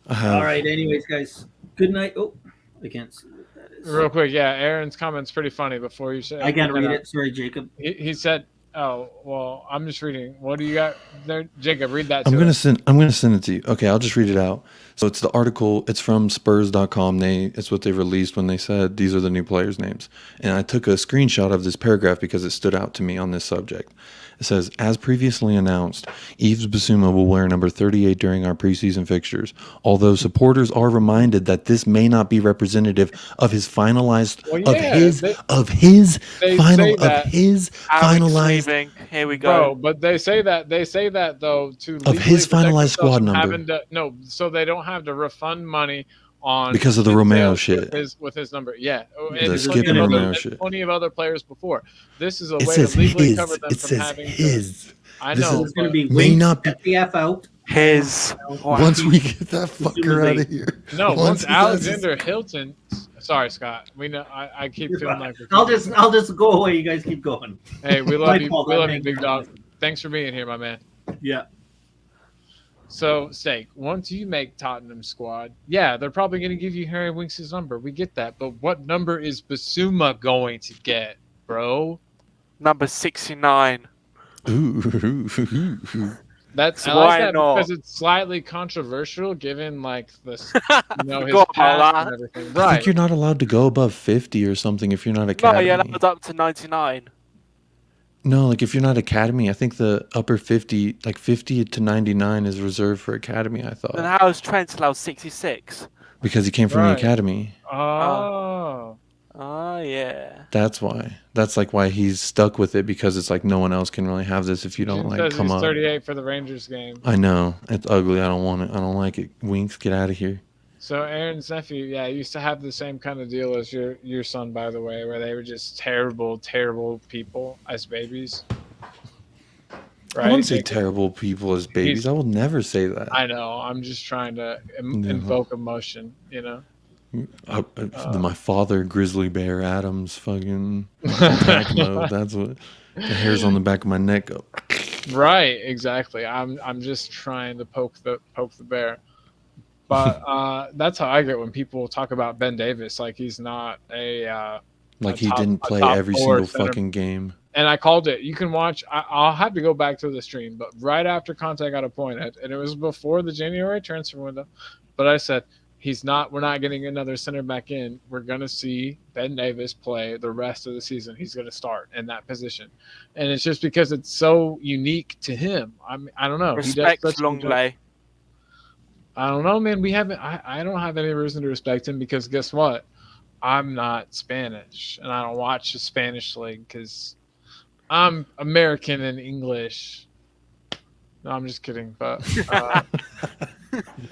I all have. right, anyways, guys, good night. Oh, I can't see what that is. Real quick, yeah. Aaron's comment's pretty funny. Before you say, I can't read head out. it. Sorry, Jacob. He said, "Oh, well, I'm just reading. What do you got there, Jacob? Read that I'm to gonna us." send. I'm gonna send it to you. Okay, I'll just read it out. So it's the article. It's from Spurs.com. It's what they released when they said these are the new players' names. And I took a screenshot of this paragraph because it stood out to me on this subject. It says, as previously announced, Yves Bissouma will wear number 38 during our preseason fixtures. Although supporters are reminded that this may not be representative of his finalized Well, yeah, they say that, Alex finalized leaving. Here we go. bro. But they say that though to of legally his protect finalized themselves squad from number having to no, so they don't have to refund money on because of the shin Romero sales shit. with his number. Yeah, Yeah, and The because it's Skip going and to Romero be shit. plenty of other players before. This is a It way to says legally cover his. them It from says having to. his. I This so know, it's going to but be may Winks, not be. FDF out, and His. Once Wow. we get that Basuma's fucker out of 8. here. no. Once Once his ass is- Alexander Hilton, sorry, Scott. We know. I keep feeling like we're I'll keeping. just go away. You guys keep going. Hey, we My love you. fault. We I'm love you, angry big on dog. this. Thanks for being here, my man. Yeah. So, Steak, once you make Tottenham squad, yeah, they're probably going to give you Harry Winks' number. We get that. But what number is Basuma going to get, bro? Number 69. Ooh. That's So I like why that not? because it's slightly controversial given like this, his Forgot past about and that. everything. I Right. think you're not allowed to go above 50 or something if you're not No, academy. yeah, that was up to 99. No, like if you're not academy, I think the upper 50, like 50 to 99 is reserved for academy, I Then thought. how is Trent allowed 66? Because he came from the Right. academy. Oh. Oh, yeah. That's why. That's like why he's stuck with it because it's like no one else can really have this if you don't Jim like says come he's up. 38 for the Rangers game. I know. It's ugly. I don't want it. I don't like it. Winks, get out of here. So Aaron's nephew, yeah, used to have the same kind of deal as your son, by the way, where they were just terrible, terrible people as babies. Right? I wouldn't say terrible people as babies. I will never say that. I know. I'm just trying to No. invoke emotion, you know? My father, Grizzly Bear Adams, fucking attack mode. That's what the hairs on the back of my neck go. Right, exactly. I'm just trying to poke the bear. But that's how I get when people talk about Ben Davis, like he's not like a he didn't play top every four single center. fucking game. And I called it. You can watch. I'll have to go back to the stream, but right after Conte got appointed, and it was before the January transfer window. But I said he's not. We're not getting another center back in. We're gonna see Ben Davis play the rest of the season. He's gonna start in that position, and it's just because it's so unique to him. I don't know. Respect He does such a good job. Longley. I don't know, man. We haven't. I don't have any reason to respect him because guess what? I'm not Spanish, and I don't watch the Spanish league because I'm American and English. No, I'm just kidding, but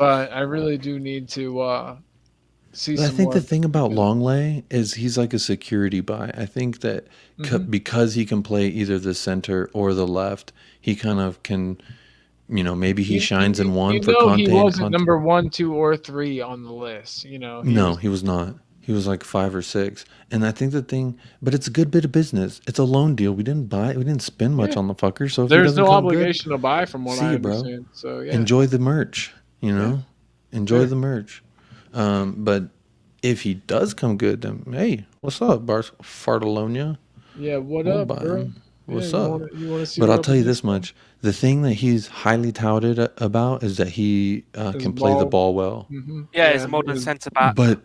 I really do need to see But I some think more. the thing about Longley is he's like a security buy. I think that because he can play either the center or the left, he kind of can, maybe he shines in one for Conte. He wasn't number 1, 2, or 3 on the list. He was not. He was like 5 or 6. And I think but it's a good bit of business. It's a loan deal. We didn't spend much on the fucker. So if he there's doesn't no come obligation to buy from what see I you, bro. understand. So yeah, enjoy the merch, enjoy Yeah. the merch. But if he does come good, then hey, what's up, Fartalonia? Yeah, what We'll up, buy bro? him. What's Yeah, up? you wanna see But what I'll up tell with you this this much: the thing that he's highly touted about is that he His can play the ball. ball well. Yeah, he's a Yeah, modern centre back. But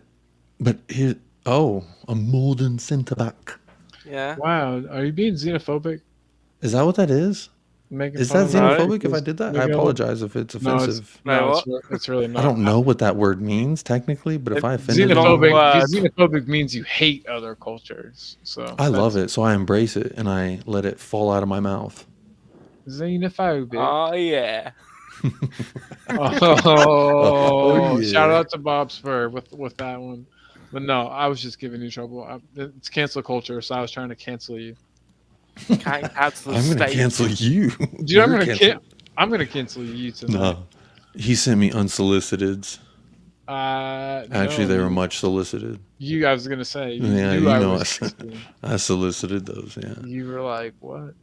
here, a modern centre back. Yeah. wow, are you being xenophobic? Is that what that is? Making Is fun that of No. xenophobic if I did that? I making it look- apologize if it's No, it's offensive. No, no, what? it's really I not. don't know what that word means technically, but if I offended Long anyone, word. Xenophobic means you hate other cultures. So I love it, so I embrace it and I let it fall out of my mouth. Xenophobic. Oh yeah. Oh, yeah. shout out to Bob Spur with that one. But no, I was just giving you trouble. It's cancel culture, so I was trying to cancel you. Can't cancel the I'm gonna state. cancel you. Dude, You're canceled. I'm gonna cancel you tonight. No, he sent me unsolicited. Actually, No, they were much solicited. I was gonna say you Yeah, knew you I know was. us. I solicited those. Yeah. You were like, what?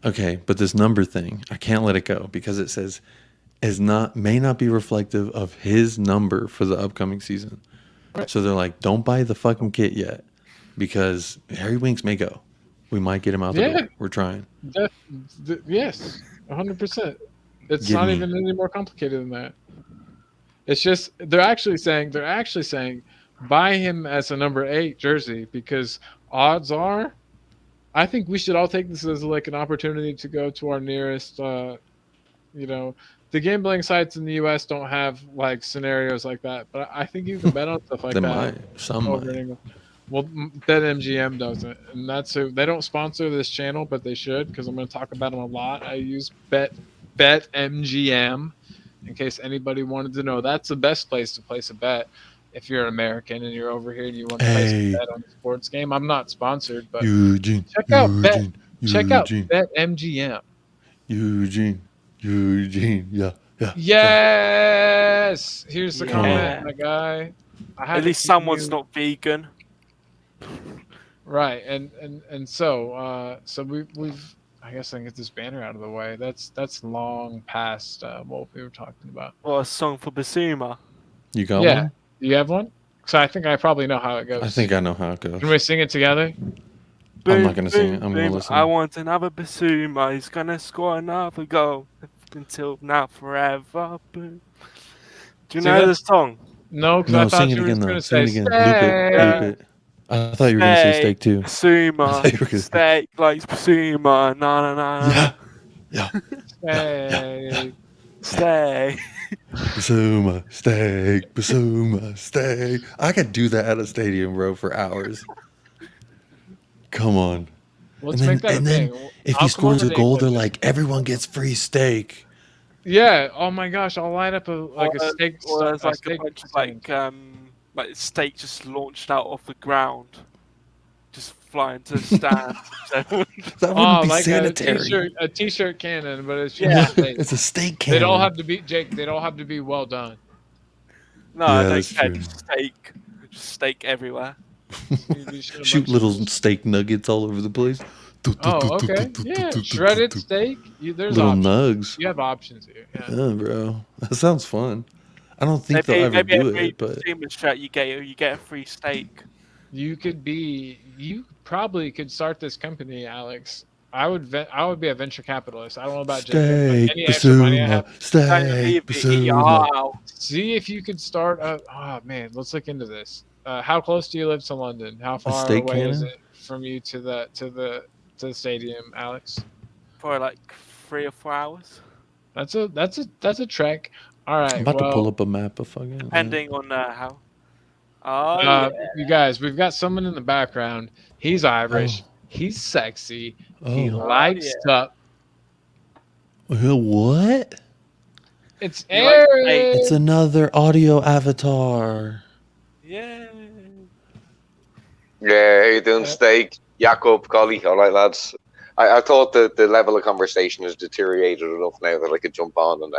Okay, but this number thing, I can't let it go because it says may not be reflective of his number for the upcoming season. Right. So they're like, don't buy the fucking kit yet because Harry Winks may go. We might get him out the Yeah. door. We're trying. Yes, 100%. It's Give not me. even any more complicated than that. It's just they're actually saying buy him as a number 8 jersey because odds are, I think we should all take this as like an opportunity to go to our nearest. The gambling sites in the U.S. don't have like scenarios like that, but I think you can bet on stuff like They that. might. Some Over in might. England. Well, BetMGM doesn't, and they don't sponsor this channel, but they should because I'm going to talk about them a lot. I use BetMGM in case anybody wanted to know. That's the best place to place a bet if you're an American and you're over here and you want to place a bet on a sports game. I'm not sponsored, but Eugene. check out Eugene. BetMGM. Eugene. Yeah. Yes. Here's the Yeah. comment, my guy. At least someone's not vegan. Right, and so we've I guess I can get this banner out of the way. That's long past what we were talking about. What a song for Basuma. You got Yeah. one? Do you have one? So I think I probably know how it goes. I think I know how it goes. Can we sing it together? I'm not gonna sing it. I'm gonna listen. I want another Basuma. He's gonna score another goal until now forever. Boom. Do you See, know the that's- song? No, because No, I thought sing it you were again going though. to Sing say it again. Loop it. I thought you were gonna say steak too. I Basuma. thought you were gonna say- Steak likes Basuma. Na. Yeah. Stay. Stay. Basuma steak. I could do that at a stadium, bro, for hours. Come on. Let's and then, make that a and then thing. if I'll he come scores over a to goal, they're England. like, everyone gets free steak. Yeah. Oh my gosh, I'll line up a steak. Or there's like a steak bunch of stand. like steak just launched out off the ground, just flying to the stand. That wouldn't be like sanitary. a t-shirt cannon, but it's Yeah. steak. It's a steak cannon. They don't have to be Jake. They don't have to be well done. No, Yeah, I don't that's care. true. Just steak everywhere. Shoot little steak nuggets all over the place. Oh, okay. Yeah, shredded steak. There's Little options. nugs. You have options here. Yeah. Yeah, bro. That sounds fun. I don't think they'll ever do every it, but Basuma shirt you get a free steak. You probably could start this company, Alex. I would be a venture capitalist. I don't know about steak any extra money I Basuma. have. Steak Basuma. Wow. See if you could start a. Oh man, let's look into this. How close do you live to London? How far steak away is cannon? it from you to the stadium, Alex? For like 3 or 4 hours, That's a trek. All right. I'm about to pull up a map of fucking. depending on how. Oh, yeah. You guys, we've got someone in the background. He's Irish. Oh. He's sexy. He Oh. likes up. What? It's He likes Eric. steak. It's another audio avatar. Yeah. Yeah, how you doing, Steak? Jakob, Collie, all right, lads. I thought that the level of conversation has deteriorated enough now that I could jump on and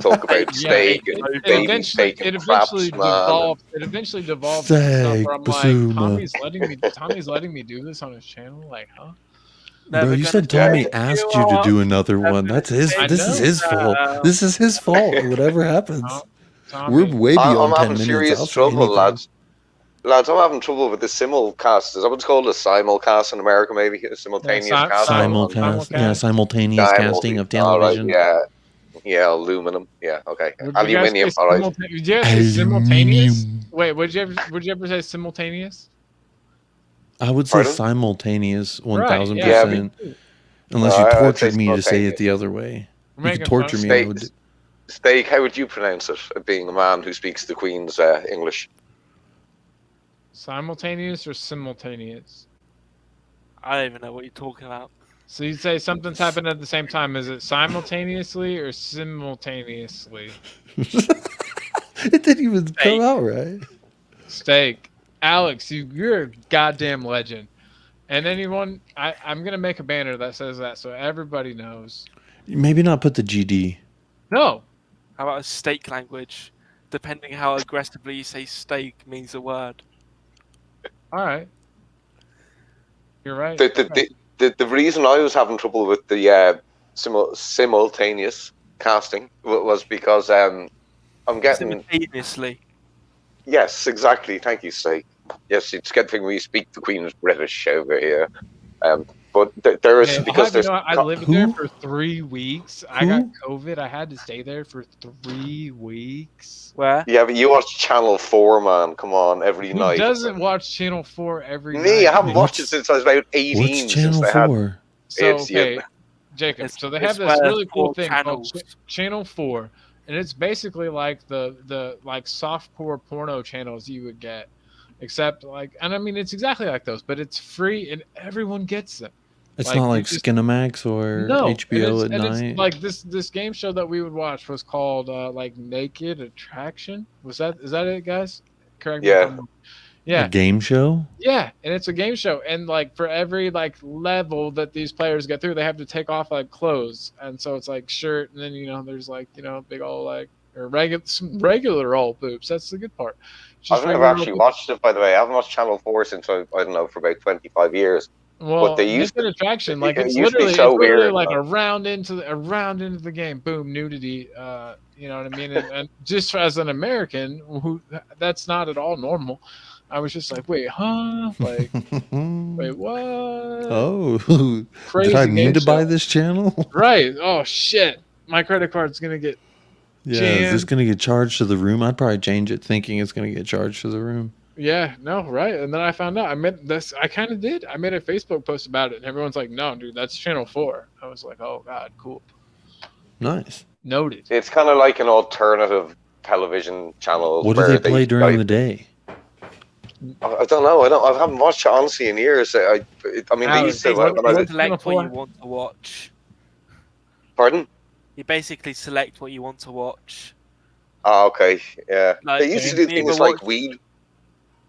talk about steak and It baby eventually, steak and craps, man. It eventually devolved to stuff Steak where I'm Basuma. like, Tommy's letting me do this on his channel. Like, huh? Bro, Never you gonna said do Tommy it. asked You you to are- do another one. That's his. I This is know. his fault. This is his fault. Whatever happens. We're Tommy. way I'm beyond 10 having minutes. serious I'll say trouble, anything. lads. Lads, I'm having trouble with the simulcast. Is that what's called a simulcast in America? Maybe a simultaneous cast. Simulcast. Yeah, simultaneous casting of All right. television. Yeah, aluminum. Yeah, okay. Would you guys say Aluminium. All right. Did you guys say simultaneous? Aluminium. Wait, would you ever say simultaneous? I would say Pardon? simultaneous, Right, 1000%. yeah. Unless No, you I'd say tortured me to say it simultaneous. the other way. We're You could making torture fun. me. I would. Steak, how would you pronounce it? Being a man who speaks the Queen's English. Simultaneous or simultaneous? I don't even know what you're talking about. So you'd say something's happening at the same time. Is it simultaneously or simultaneously? It didn't even come out right. Steak. Alex, you're a goddamn legend. And anyone, I'm going to make a banner that says that so everybody knows. Maybe not put the GD. No. How about a steak language? Depending how aggressively you say steak means a word. All right. You're right. The reason I was having trouble with the simultaneous casting was because I'm getting... Simultaneously. Yes, exactly. Thank you, Steak. Yes, it's getting we speak the Queen's British over here. But there is because there's. I lived there for 3 weeks. I got COVID. I had to stay there for 3 weeks. Where? Yeah, but you watch Channel 4, man. Come on, every night. Who doesn't watch Channel 4 every night? Me, I haven't watched it since I was about 18. What's Channel 4? So, okay, Jacob. So they have this really cool thing called Channel 4. And it's basically like the like softcore porno channels you would get, except like, and I mean it's exactly like those, but it's free and everyone gets them. It's not like Skinamax or HBO at night. It's like this game show that we would watch was called like Naked Attraction. Is that it, guys? Correct me if I'm wrong. Yeah. A game show? Yeah, and it's a game show, and like for every like level that these players get through, they have to take off like clothes, and so it's like shirt, and then there's like big old like or regular old boobs. That's the good part. I've never actually watched it, by the way. I haven't watched Channel 4 since I don't know for about 25 years. Well, but they used Naked Attraction, like it's literally weird, like around into the game, boom, nudity. You know what I mean? And just as an American, who that's not at all normal. I was just like, wait, huh? Like, wait, what? Oh, crazy! Did I mean to buy show. this channel? Right. Oh shit! My credit card's gonna get. Yeah, jammed. is this gonna get charged to the room? I'd probably change it, thinking it's gonna get charged to the room. Yeah. No. Right. And then I found out. I kind of did. I made a Facebook post about it, and everyone's like, "No, dude, that's Channel 4." I was like, "Oh God, cool." Nice. Noted. It's kind of like an alternative television channel. What do they play during the day? I don't know. I haven't watched it honestly in years. I mean, they used to. Select what you want to watch. Pardon? You basically select what you want to watch. Oh, okay. Yeah. Like, they used to do things like weed.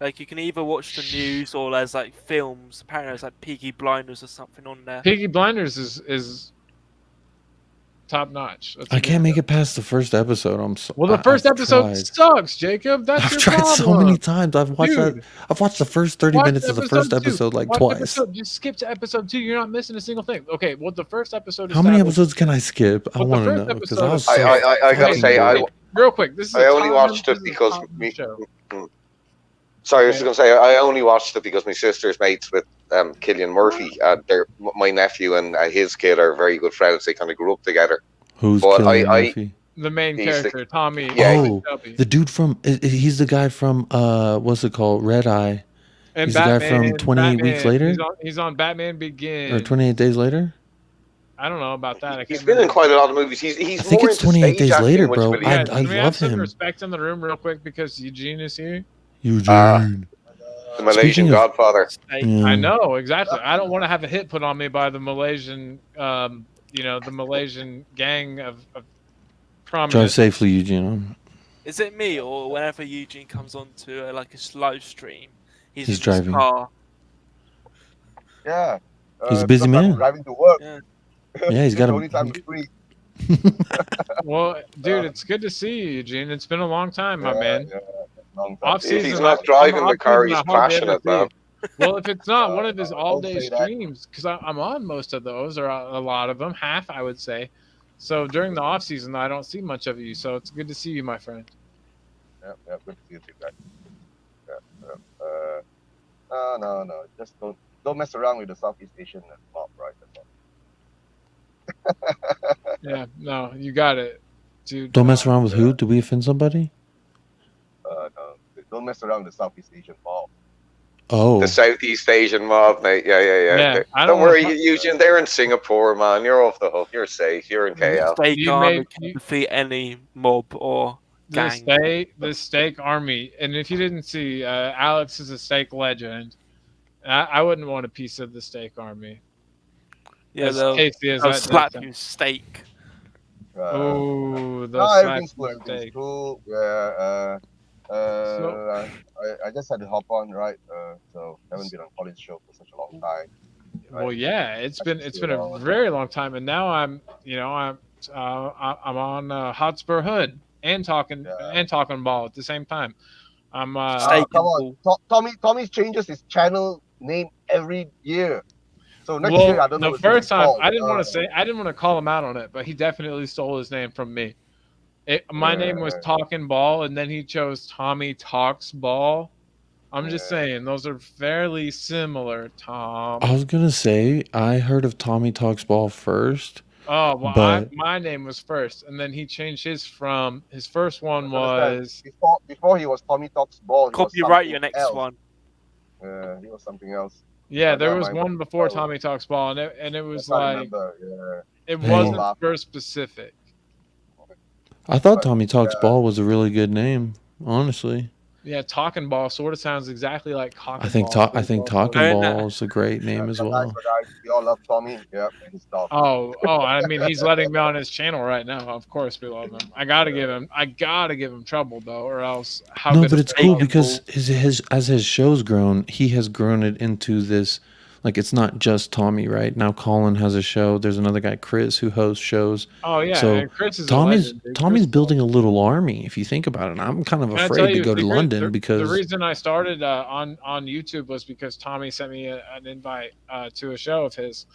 Like you can either watch the news or there's like films. Apparently, there's like Peaky Blinders or something on there. Peaky Blinders is top notch. I can't make it past the first episode. The first episode sucks, Jacob. That's I've your tried problem. so many times. I've watched the first 30 minutes of the first episode like twice. Just skip to episode 2. You're not missing a single thing. Okay, well the first episode. How many episodes can I skip? I want to know because I was. I gotta say, real quick. This is. I only watched it because Sorry, I was gonna say I only watched it because my sister's mates with Cillian Murphy. My nephew and his kid are very good friends. They kind of grew up together. Who's Cillian Murphy? The main character, Tommy. Yeah, the dude from. He's the guy from what's it called? Red Eye. And he's Batman, the guy from 28 Weeks Later. He's on Batman Begins. Or 28 Days Later. I don't know about that. He's been in quite a lot of movies. He's I think it's 28 Days Later, bro. I love him. Respect in the room, real quick, because Eugene is here. Eugene. The Malaysian Godfather. I know, exactly. I don't want to have a hit put on me by the Malaysian, the Malaysian gang of prominent. Drive safely, Eugene. Is it me or whenever Eugene comes onto a live stream, he's in driving. His car? Yeah. He's a busy man. Driving to work. Yeah, he's got only time free. Well, dude, it's good to see you, Eugene. It's been a long time, my man. Yeah. Off season, if he's not driving the car, he's crashing it, man. Well, if it's not one of his all-day streams, because I'm on most of those, or a lot of them, half I would say. So during the off season, I don't see much of you. So it's good to see you, my friend. Yeah. Good to see you too, guys. Yeah. No. Just don't mess around with the Southeast Asian mob, right? That's all. Yeah, no, you got it, dude. Don't mess around with who? Did we offend somebody? No, don't mess around with the Southeast Asian mob. The Oh, Southeast Asian mob, mate. Yeah. Yeah, I Don't don't want worry, to. Eugene. They're in Singapore, man. You're off the hook. You're safe. You're in KL. Steak You army made can defeat any mob or gang. the steak army, and if you didn't see, Alex is a steak legend. I wouldn't want a piece of the steak army. Yeah, As they'll, tasty as they'll that slap does. you steak. Oh, No, those everything's cool. slap Everything's steak. cool. Yeah. So, I just had to hop on, right? So haven't been on Colin's show for such a long time. Right? well, yeah, it's been a on. very long time, and now I'm on Hotspur Hood and talking ball at the same time. I'm Steak come and on, Tommy changes his channel name every year. So next well, year I don't know. the first time I didn't want to call him out on it, but he definitely stole his name from me. My name was Talking Ball, and then he chose Tommy Talks Ball. I'm just saying those are fairly similar, Tom. I was gonna say I heard of Tommy Talks Ball first. Oh well, but my name was first, and then he changed his from his first one Understand, was before he was Tommy Talks Ball. He was copyright something your next else. one. He was something else. yeah. But There yeah, was my- one before oh, Tommy Talks Ball, and it was I can't like remember. it Hey. wasn't Laugh. Spurs specific. I thought But, Tommy Talks Ball was a really good name, honestly. Yeah, Talking Ball sort of sounds exactly like Cock I and think Ball. Talking Very Ball nice. is a great name as So well. guys, we all love Tommy. Yeah, and his dog. Oh, I mean, he's letting me on his channel right now. Of course, we love him. I gotta give him trouble though, or else how No, good but is it's cool Bacon because as his show's grown, he has grown it into this. Like it's not just Tommy, right? Now Colin has a show. There's another guy, Chris, who hosts shows. Oh yeah, So and Chris is Tommy's a legend, dude. Tommy's Chris is building a little army, if you think about it. And I'm kind of Can I tell afraid to you a go to secret? London The because reason I started on YouTube was because Tommy sent me an invite to a show of his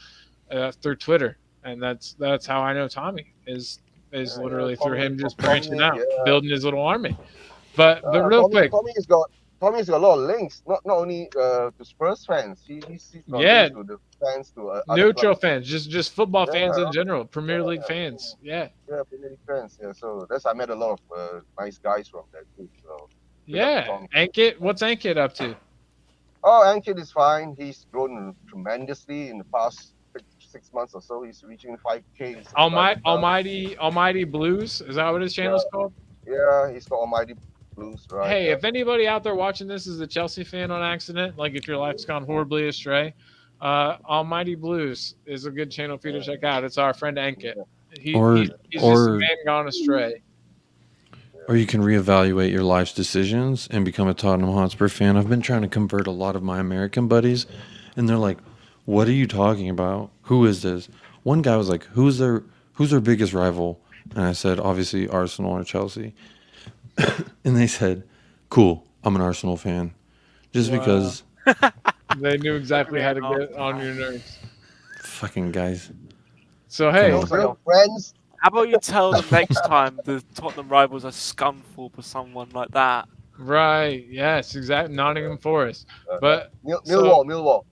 through Twitter, and that's how I know Tommy is literally through him just branching out, building his little army. But real quick, Tommy's got a lot of links, not only to Spurs fans. He's got links to the fans to other neutral clubs. fans, just football fans in general, Premier League fans. Yeah, Premier League fans. Yeah, so I met a lot of nice guys from there too. So yeah. Ankit, what's Ankit up to? Oh, Ankit is fine. He's grown tremendously in the past 6 months or so. He's reaching 5K. Almighty Blues. Is that what his channel's called? Yeah, he's got Almighty Blues, right? Hey, if anybody out there watching this is a Chelsea fan on accident, like if your life's gone horribly astray, Almighty Blues is a good channel for you to check out. It's our friend Ankit. He's just a man gone astray. Or you can reevaluate your life's decisions and become a Tottenham Hotspur fan. I've been trying to convert a lot of my American buddies, and they're like, "What are you talking about? Who is this?" One guy was like, "Who's their biggest rival?" And I said, "Obviously Arsenal or Chelsea." And they said, "Cool, I'm an Arsenal fan," just because. They knew exactly how to get on your nerves. Fucking guys. So hey, those are your friends. How about you tell them next time the Tottenham rivals are scunful for someone like that? Right. Yes. Exactly. Nottingham Forest. But Millwall.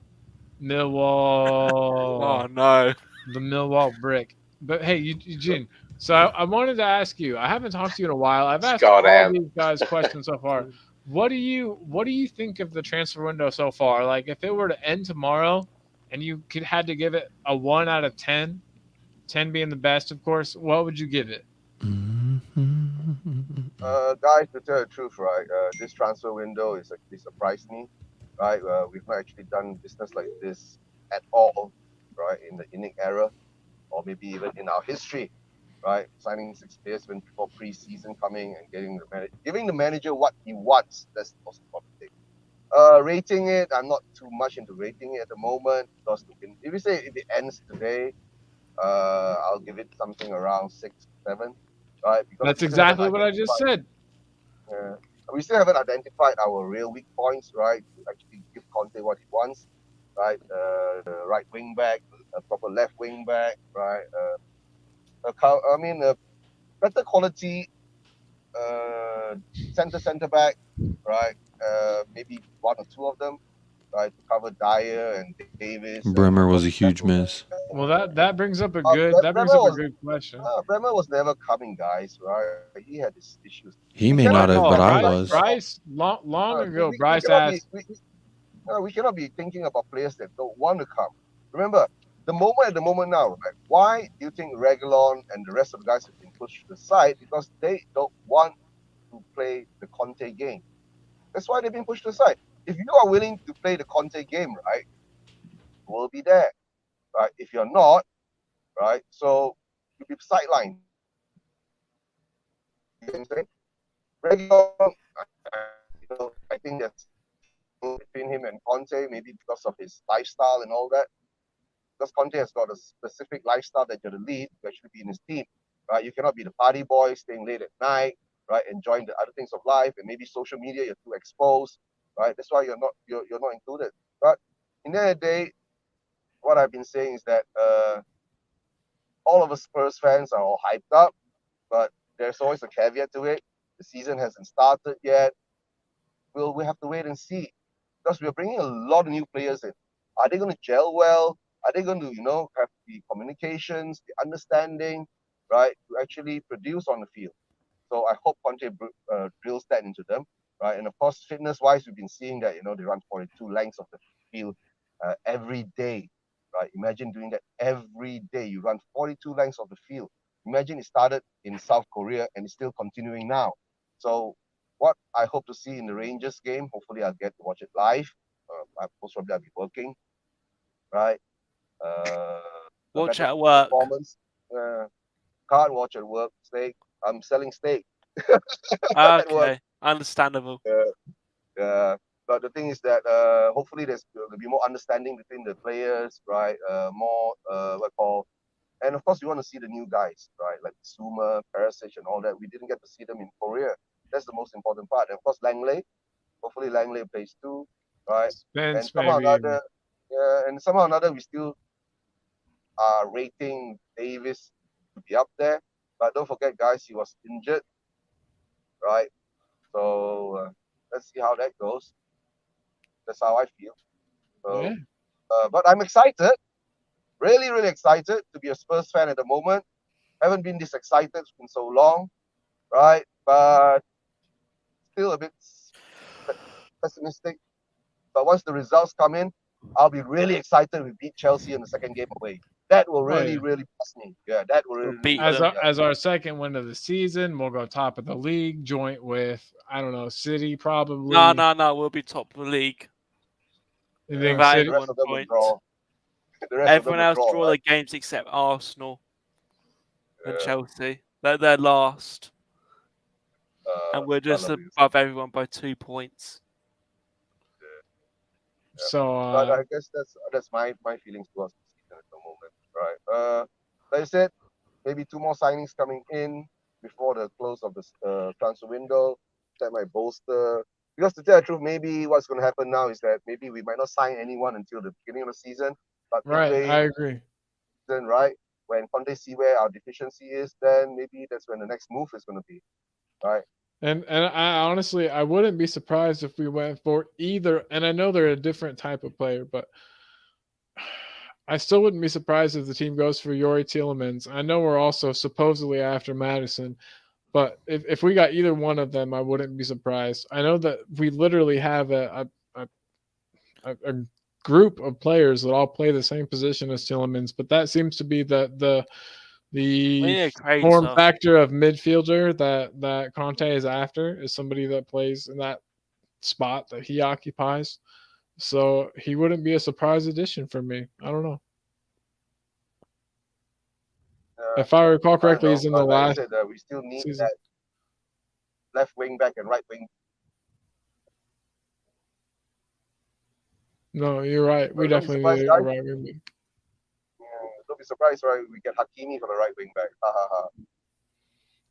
Oh no. The Millwall brick. But hey, Eugene. So I wanted to ask you. I haven't talked to you in a while. I've asked all these guys questions so far. What do you think of the transfer window so far? Like, if it were to end tomorrow, and you had to give it a 1 out of 10, 10 being the best, of course, what would you give it? Guys, to tell the truth, right? This transfer window is actually surprised me, right? We've not actually done business like this at all, right? In the Innick era, or maybe even in our history, right? Signing 6 players when before pre-season coming and giving the manager what he wants. That's the most important thing. Rating it, I'm not too much into rating it at the moment because if it ends today, I'll give it something around 6, 7. Right, because that's exactly what I just said. We still haven't identified our real weak points, right? To actually give Conte what he wants, right? The right wing back, a proper left wing back, right? A better quality centre back, right? Maybe one or two of them, right, to cover Dyer and Davis. Bremer was a huge miss. Well, that brings up a Bremer good question. Bremer was never coming, guys. Right? He had his issues. He We may cannot not be have, No, but I thinking Bryce, like was. Bryce long ago, we Bryce cannot be asked. we cannot be thinking about players that don't want to come. Remember, at the moment now, right? Why do you think Reguilon and the rest of the guys have been pushed to the side? Because they don't want to play the Conte game. That's why they've been pushed to the side. If you are willing to play the Conte game, right, we'll be there. Right? If you're not, right, so you'll be sidelined. You know what I'm saying? Reguilon, I think that's between him and Conte, maybe because of his lifestyle and all that. Because Conte has got a specific lifestyle that you're the lead to actually be in his team, right? You cannot be the party boy, staying late at night, right? Enjoying the other things of life, and maybe social media you're too exposed, right? That's why you're not included. But in the end of the day, what I've been saying is that all of us Spurs fans are all hyped up, but there's always a caveat to it. The season hasn't started yet. We have to wait and see, because we're bringing a lot of new players in. Are they going to gel well? Are they going to, have the communications, the understanding, right, to actually produce on the field? So I hope Conte drills that into them, right? And of course, fitness-wise, we've been seeing that, they run 42 lengths of the field every day, right? Imagine doing that every day. You run 42 lengths of the field. Imagine it started in South Korea and it's still continuing now. So what I hope to see in the Rangers game, hopefully I'll get to watch it live. Most probably I'll be working, right? Watch at work. Performance. Can't watch at work. Steak. I'm selling steak. Okay, understandable. But the thing is that hopefully there's will be more understanding between the players, right? More and of course we want to see the new guys, right? Like Zuma, Perisic, and all that. We didn't get to see them in Korea. That's the most important part. And of course Langley. Hopefully Langley plays too, right? Spence, and somehow maybe. or another, we still are rating Davis to be up there. But don't forget, guys, he was injured, right? So let's see how that goes. That's how I feel. So, Yeah. But I'm excited, really, really excited to be a Spurs fan at the moment. Haven't been this excited in so long, right? But still a bit pessimistic. But once the results come in, I'll be really excited we beat Chelsea in the second game away. That will really, really pass me. Yeah, that will really beat as them. as our second win of the season. We'll go top of the league, joint with City probably. No. We'll be top of the league. You think Without City? The rest of them will points. draw. Everyone else draw right? their games except Arsenal and Chelsea. They're last. And we're just above everyone by 2 points. So but I guess that's my feelings towards the season at the moment, right? Like I said, maybe 2 more signings coming in before the close of the transfer window. That might bolster. Because to tell the truth, maybe what's going to happen now is that maybe we might not sign anyone until the beginning of the season. But right, I agree. Then right when Conte see where our deficiency is, then maybe that's when the next move is going to be, right? And I honestly, I wouldn't be surprised if we went for either. And I know they're a different type of player, but I still wouldn't be surprised if the team goes for Yori Tielemans. I know we're also supposedly after Madison, but if we got either one of them, I wouldn't be surprised. I know that we literally have a group of players that all play the same position as Tielemans, but that seems to be the form factor of midfielder that Conte is after, is somebody that plays in that spot that he occupies. So he wouldn't be a surprise addition for me. I don't know. If I recall correctly, he's in the last said, we still need season. That left wing back and right wing. No, you're right. We definitely need a right wing back. Don't be surprised, right? We get Hakimi for the right wing back. Ha ha ha.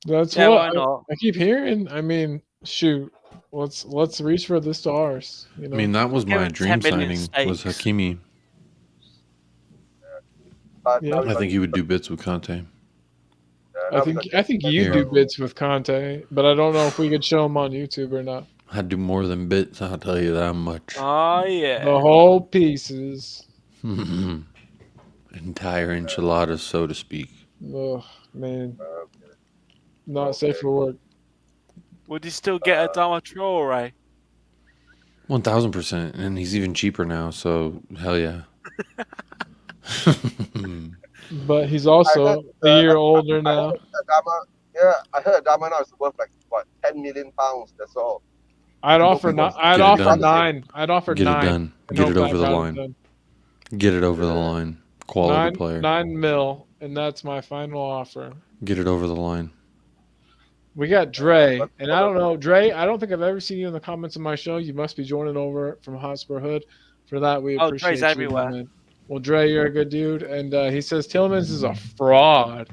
That's what I keep hearing. I mean, shoot, let's reach for the stars. You know? I mean, that was my dream signing, was Hakimi. But I think he would do bits with Conte. I think you do bits with Conte, but I don't know if we could show them on YouTube or not. I'd do more than bits, I'll tell you that much. Oh yeah. The whole pieces. Entire enchiladas, so to speak. Oh man, not safe for work. Would you still get a Traore? 1000%, and he's even cheaper now. So hell yeah. But he's also a year older now. I heard Adama now is worth like what, £10 million. That's all. I'd offer 9. I'd offer 9. I'd offer Get 9. it done. Get it over the line. Get it over the line. Quality player. 9 mil, and that's my final offer. Get it over the line. We got Dre, and I don't know, Dre. I don't think I've ever seen you in the comments of my show. You must be joining over from Hotspur Hood. For that, we appreciate Dre's you. everywhere. Man. Well, Dre, you're a good dude, and he says Tielemans is a fraud,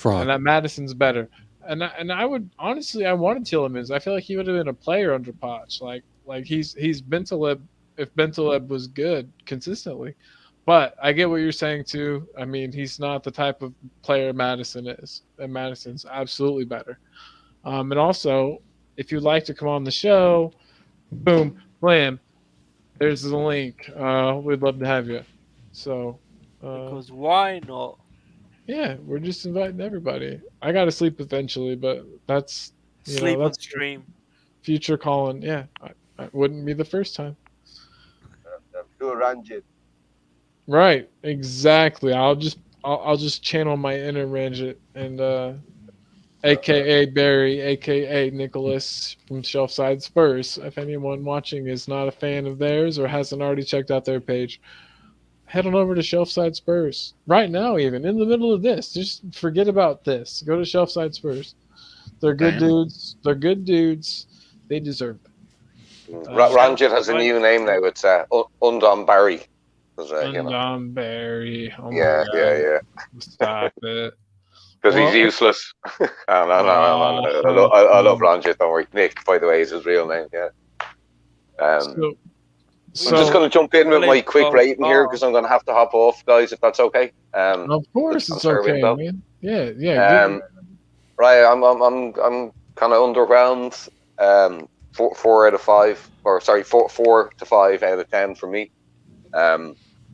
and that Madison's better. And I would honestly, I wanted Tielemans. I feel like he would have been a player under Poch. Like he's Bentaleb if Bentaleb was good consistently. But I get what you're saying too. I mean, he's not the type of player Madison is, and Madison's absolutely better. And also, if you'd like to come on the show, boom, blam, there's the link. We'd love to have you. So, because why not? Yeah, we're just inviting everybody. I got to sleep eventually, but that's sleep on stream. Future Colin, yeah, I wouldn't be the first time. Do a Ranjit. Right, exactly. I'll just channel my inner Ranjit and AKA Barry, AKA Nicholas from Shelfside Spurs. If anyone watching is not a fan of theirs or hasn't already checked out their page, head on over to Shelfside Spurs right now. Even in the middle of this, just forget about this. Go to Shelfside Spurs. They're good dudes. They're good dudes. They deserve it. Ranjit has a new name now. It's Undom Barry. Undom Barry. Oh yeah. Stop it. Because he's useless. No. I love Ranjit, don't worry. Nick, by the way, is his real name, yeah. I'm just going to jump in with my quick rating here because I'm going to have to hop off, guys, if that's okay. Of course it's okay, man. Yeah. Right, I'm kind of underground. 4 out of 5, or sorry, 4 to 5 out of 10 for me.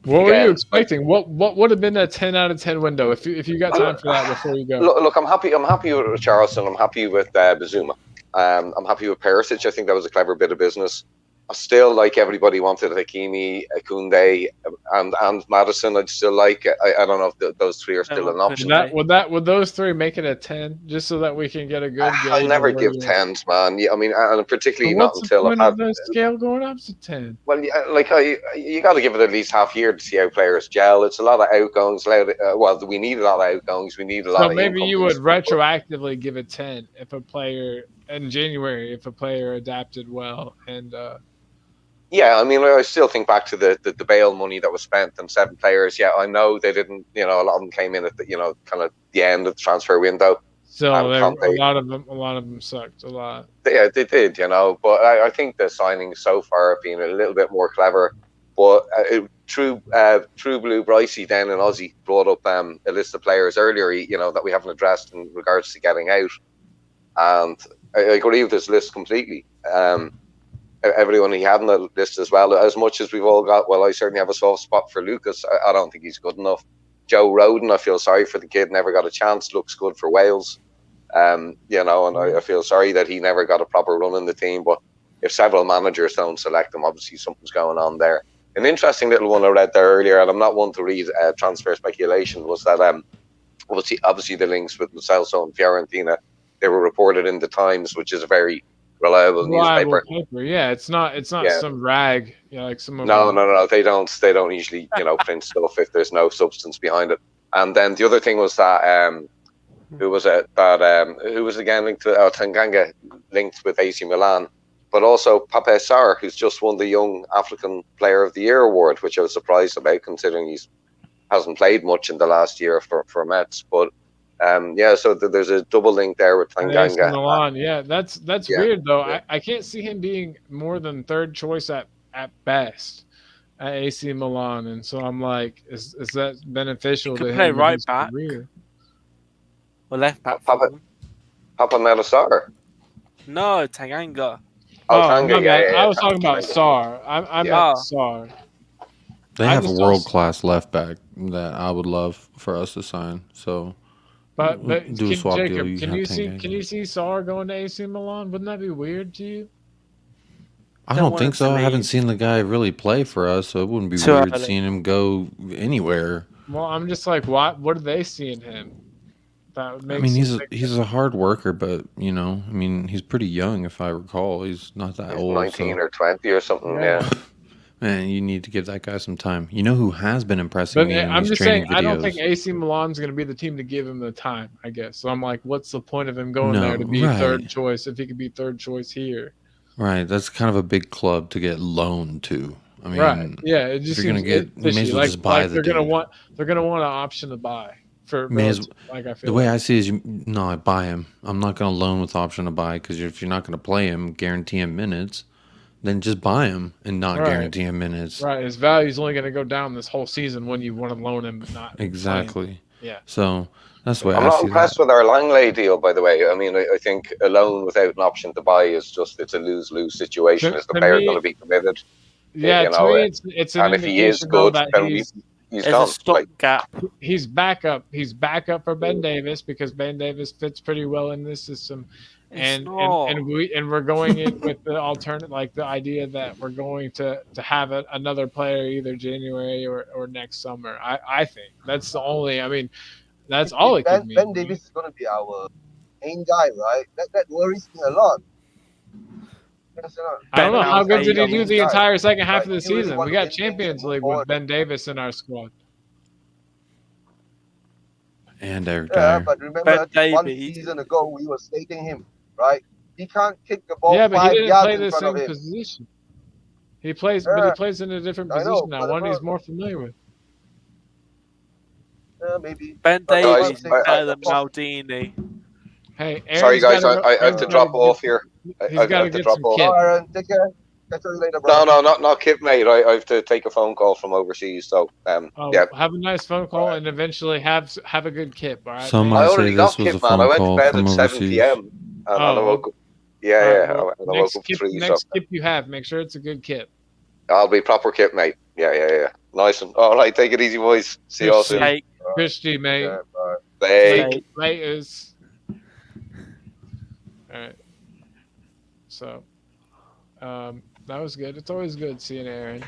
What were you expecting? What would have been a 10 out of 10 window if you got time for that before you go? Look, I'm happy with Charleston. I'm happy with Bazuma. I'm happy with Perisic. I think that was a clever bit of business. I still like everybody wanted Hakimi, Koundé, and Madison. I'd still like. I don't know if those 3 are still an option. Would those 3 make it a 10 just so that we can get a good gauge? I never give 10s, man. Yeah, I mean, and particularly not until I've had the scale going up to 10. Well, you got to give it at least half year to see how players gel. It's a lot of outgoings. We need a lot of outgoings. We need a lot. So maybe you would retroactively give it 10 if a player in January if a player adapted well and. Yeah, I mean, I still think back to the Bale money that was spent and 7 players. Yeah, I know they didn't. A lot of them came in at the kind of the end of the transfer window. So a lot of them sucked a lot. Yeah, they did, But I think the signings so far have been a little bit more clever. But True Blue Brycey then in Aussie brought up a list of players earlier, that we haven't addressed in regards to getting out, and I agree with this list completely. Everyone he had on the list as well. As much as we've all got, I certainly have a soft spot for Lucas. I don't think he's good enough. Joe Rodon, I feel sorry for the kid. Never got a chance. Looks good for Wales. And I feel sorry that he never got a proper run in the team. But if several managers don't select him, obviously something's going on there. An interesting little one I read there earlier, and I'm not one to read transfer speculation, was that obviously the links with Lo Celso and Fiorentina, they were reported in the Times, which is a very reliable newspaper. Yeah, it's not some rag, like some of No, they don't usually print stuff if there's no substance behind it. And then the other thing was that who was again linked to Tanganga, linked with AC Milan, but also Pape Sarr, who's just won the Young African Player of the Year award, which I was surprised about considering he hasn't played much in the last year for Mets, but. So there's a double link there with Tanganga. Milan. Yeah, that's weird though. Yeah. I can't see him being more than 3rd choice at best at AC Milan, and so I'm like, is that beneficial to him? Play right back. Career? or left back for Papa them. Papa Melisar. No, Tanganga. Oh, Oh, Tanga, my bad. I yeah. was talking about Tanga. Sar. I Yeah. meant Ah. Sar. They I have a just saw world class left back that I would love for us to sign. So But do a swap deal. Jacob, You can have you see Tanganga. Sar going to AC Milan? Wouldn't that be weird to you? I Don't don't want him think to so. I haven't leave. seen the guy really play for us, so it wouldn't be Too weird early. seeing him go anywhere. Well, I'm just like, what do they see in him that I makes mean, them he's a hard worker, but I mean, he's pretty young if I recall. He's not that He's old, 19 so or 20 or something. Yeah. man, you need to give that guy some time. You know who has been impressing But me in I'm these just saying, training I don't think videos? AC Milan's going to be the team to give him the time, I guess. So I'm like, what's the point of him going No, there to be right. third choice if he could be third choice here? Right, that's kind of a big club to get loaned to. I mean, Right. Yeah, it if just you're seems gonna get, you may fishy. as well just buy the They're gonna dude. want an option to buy for May as relative. Like I The feel way like I see it is, I buy him. I'm not gonna loan with option to buy because if you're not gonna play him, guarantee him minutes, then just buy him and not Right. guarantee him minutes. right, his value's only gonna go down this whole season when you want to loan him, but not play him. Exactly. Yeah. So that's the way I'm I not see impressed that. with our Langley deal, by the way. I mean, I think a loan without an option to buy is it's a lose-lose situation. Is the To player going me, to be committed? yeah, You to know, me, it's an and if he is indication though good, that then he's he's There's a gone. Like, stopgap. he's backup. He's backup for Ben Davis because Ben Davis fits pretty well in this system, It's and not. we're going in with the alternate, like the idea that we're going to have another player either January or next summer. I think that's the only. I mean, that's all it could mean. Ben Davis is going to be our main guy, right? That worries me a lot. Yes, I don't know Ben how good did he Davis. do the entire second half of the Like, do you really season. want We to got win things Champions and move League with forward? Ben Davis in our squad. And Eric Yeah, Dyer. but remember, Ben one Davies. season ago we were stating him, right? He can't kick the ball Yeah, but he 5 didn't yards play in the front of same him. position. He plays in a different I know, position now, but one he's more familiar with. maybe. Ben But that's why I'm Davies is saying better than support. Maldini. Hey, sorry Aaron's guys, gotta I have to drop off here. He's I got to have to get drop some off. kit. Oh, Aaron, take care. Catch you later, bro. No, not Kip, mate. I have to take a phone call from overseas. So, yeah. Have a nice phone call and eventually have a good kip. All right. Some mate? I might say already got this was a Kip, man. I phone went to call bed from at 7 overseas. p.m. and I woke up. Yeah, All right, yeah. well, And I woke up at 3. So next kip you have, make sure it's a good kip. I'll be proper Kip, mate. Yeah. Nice one. All right, take it easy, boys. See y'all soon. Shake. Christy, mate. Yeah, bye. Bye. Laters. All right. So, that was good. It's always good seeing Aaron.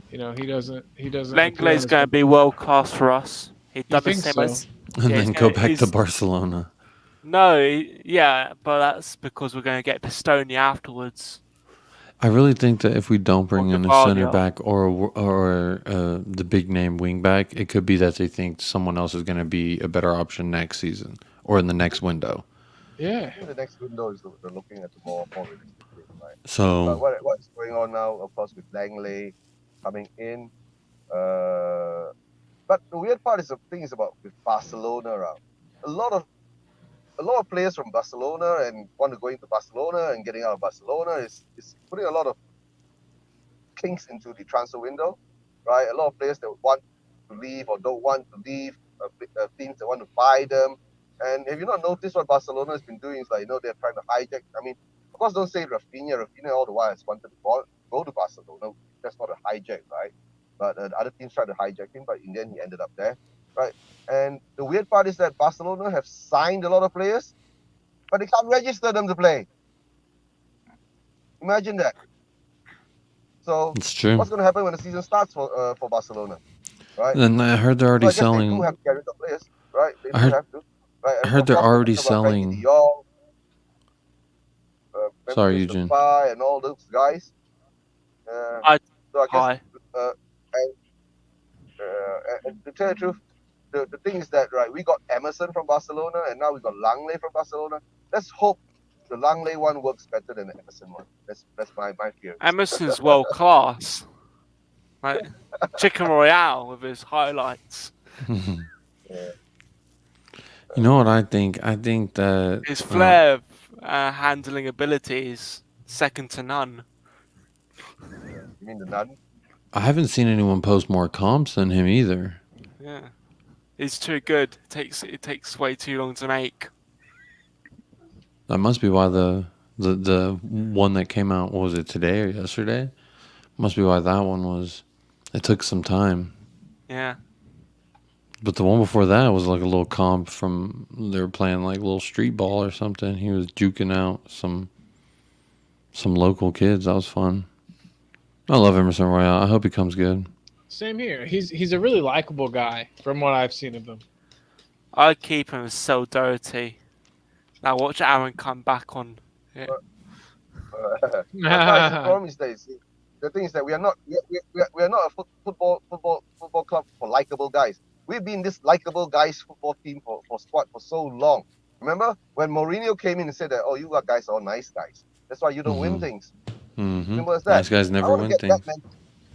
He doesn't. Langley's going to be world class for us. He's done the think same so? as. And Yeah, then he's go gonna- back to he's- Barcelona. No, yeah, but that's because we're going to get Pistoni afterwards. I really think that if we don't bring Or in a Gavardia. center back or the big name wing back, it could be that they think someone else is going to be a better option next season or in the next window. Yeah. I think the next window is they're looking at the more realistic thing, right? So But what's going on now, of course, with Langley coming in. But the weird part is the thing is about with Barcelona. A lot of players from Barcelona and want to go into Barcelona and getting out of Barcelona is putting a lot of kinks into the transfer window, right? A lot of players that want to leave or don't want to leave, teams that want to buy them. And have you not noticed what Barcelona has been doing? It's like, they're trying to hijack. I mean, of course, don't say Rafinha. Rafinha all the while has wanted to go to Barcelona. That's not a hijack, right? But other teams tried to hijack him, but in the end, he ended up there, right? And the weird part is that Barcelona have signed a lot of players, but they can't register them to play. Imagine that. So it's true. what's going to happen when the season starts for Barcelona, right? And I heard they're already Well, I guess selling. They do have to carry the players, right? They I do heard- have to. Right? I heard they're of course, already talking about Frankie selling- de Jong, Sorry, Memphis Eugene. Depay and all those guys. Hi. So I guess, Hi. and to tell you the truth, the thing is that, right, we got Emerson from Barcelona and now we got Langley from Barcelona. Let's hope the Langley one works better than the Emerson one. That's my fear. Emerson's world class. Like Chicken Royale with his highlights. You know what I think? I think that His flair handling abilities second to none. You mean the Nun? I haven't seen anyone post more comps than him either. Yeah. is too good. It takes way too long to make. That must be why the one that came out, what was it, today or yesterday? Must be why that one was. It took some time. Yeah. But the one before that was like a little comp from, they were playing like little street ball or something. He was juking out some local kids. That was fun. I love Emerson Royale. I hope he comes good. Same here. He's a really likable guy from what I've seen of him. I keep him so dirty. Now watch Aaron come back on. Yeah. Guys, the problem is that you see, the thing is that we are not a football club for likable guys. We've been this likable guys football team for squad for so long. Remember when Mourinho came in and said that, oh, you guys are all nice guys. That's why you don't win things. Simple as that. Nice guys never win things.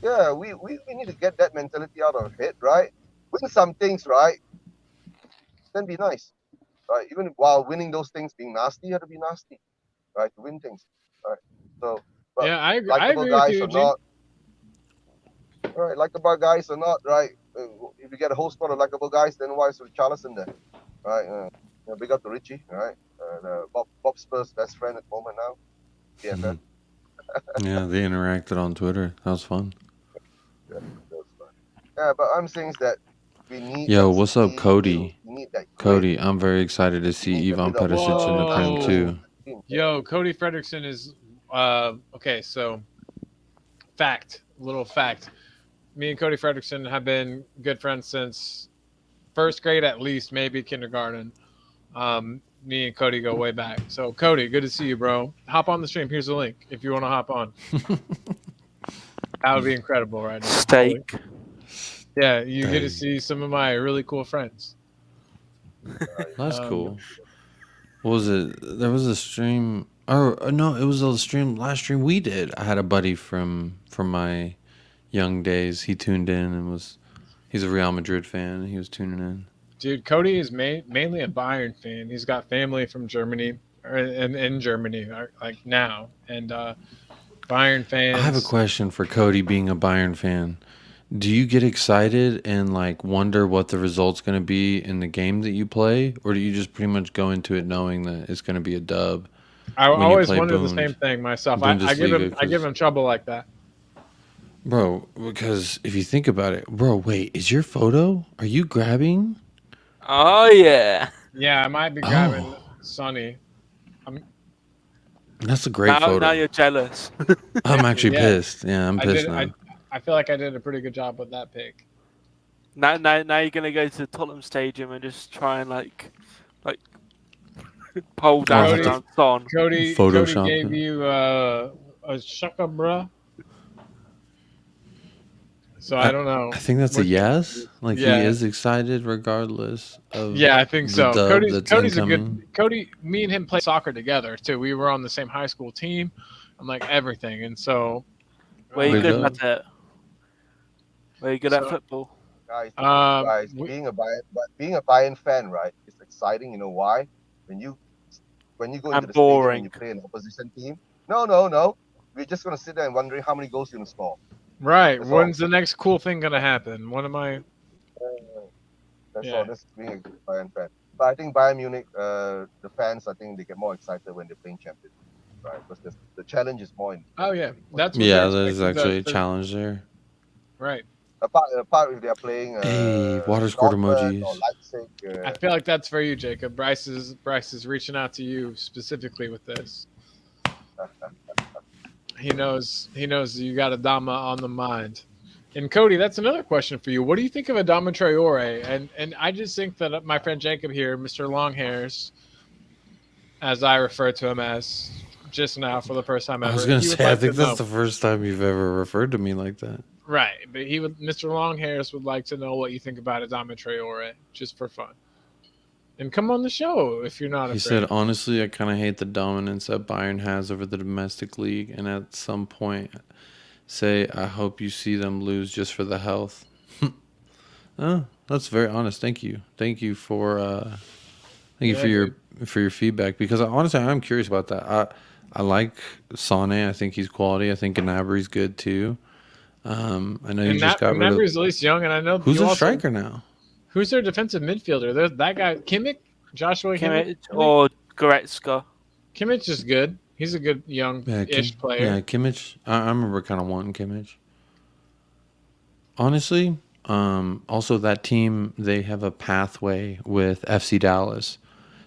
Yeah, we need to get that mentality out of it, right? Win some things, right? Then be nice, right? Even while winning those things, being nasty, you have to be nasty, right? To win things, right? So, yeah, I agree. Likable with guys you, or not, right? Likable guys or not, right? If you get a whole squad of likable guys, then why is Richarlison there, right? Big up to Richie, right? Bob Spurs' best friend at the moment now, BFF. Yeah, they interacted on Twitter. That was fun. Yeah, but I'm saying is that we need. Yo, what's up, Cody? We need that Cody, I'm very excited to see Ivan Perisic in the Prem too. Yo, Cody Fredrickson is okay. So, little fact. Me and Cody Fredrickson have been good friends since first grade, at least, maybe kindergarten. Me and Cody go way back. So, Cody, good to see you, bro. Hop on the stream. Here's the link if you want to hop on. That would be incredible, right now. Steak. Yeah, you get to see some of my really cool friends. That's cool. What was it? There was a stream. Or no, it was a stream. Last stream we did. I had a buddy from my young days. He tuned in and he's a Real Madrid fan. And he was tuning in. Dude, Cody is mainly a Bayern fan. He's got family from Germany, and in Germany, like now, and Bayern fans. I have a question for Cody, being a Bayern fan. Do you get excited and like wonder what the result's going to be in the game that you play, or do you just pretty much go into it knowing that it's going to be a dub? I always wonder the same thing myself. I give him trouble like that. Bro, because if you think about it, bro, wait, is your photo? Are you grabbing? Oh yeah. Yeah, I might be grabbing Sonny. That's a great photo. Now you're jealous. I'm actually pissed. Yeah, I'm pissed now. I feel like I did a pretty good job with that pick. Now you're gonna go to the Tottenham Stadium and just try and like pole down around Son. Cody gave you a shaka bruh. So I don't know. I think that's a yes. Like he is excited regardless of. Yeah, I think so. Cody's a incoming. Cody. Me and him play soccer together too. We were on the same high school team. I'm like everything, and so. Where you good at it? Where you good at football? Guys, being a Bayern fan, right? It's exciting. You know why? When you go into the stadium and you play an opposition team. No. We're just gonna sit there and wondering how many goals you're gonna score. Right. When's the next cool thing gonna happen? When am I? That's all. This is being a Bayern fan. But I think Bayern Munich, the fans, I think they get more excited when they're playing Champions League, right? Because the challenge is more. There's actually a challenge there. Right. Apart if they're playing. Water squirt emojis. I feel like that's for you, Jacob. Bryce is reaching out to you specifically with this. He knows you got Adama on the mind. And Cody, that's another question for you. What do you think of Adama Traore? And I just think that my friend Jacob here, Mr. Longhairs, as I refer to him as just now for the first time ever. I was going to say, I think that's the first time you've ever referred to me like that. Right, but Mr. Longhairs would like to know what you think about Adama Traore, just for fun. And come on the show if you're not afraid. He said, honestly, I kind of hate the dominance that Bayern has over the domestic league. And at some point, say, I hope you see them lose just for the health. Oh, that's very honest. Thank you. Thank you for for your feedback. Because honestly, I'm curious about that. I like Sane. I think he's quality. I think Gnabry's good too. I know you just got rid of... Gnabry's at least young, and I know... Who's a striker now? Who's their defensive midfielder? There's that guy Kimmich, Joshua Kimmich. Kimmich or Goretzka. Kimmich is good. He's a good Yeah, young-ish player. yeah, Kimmich. I remember kind of wanting Kimmich. Honestly, also that team, they have a pathway with FC Dallas.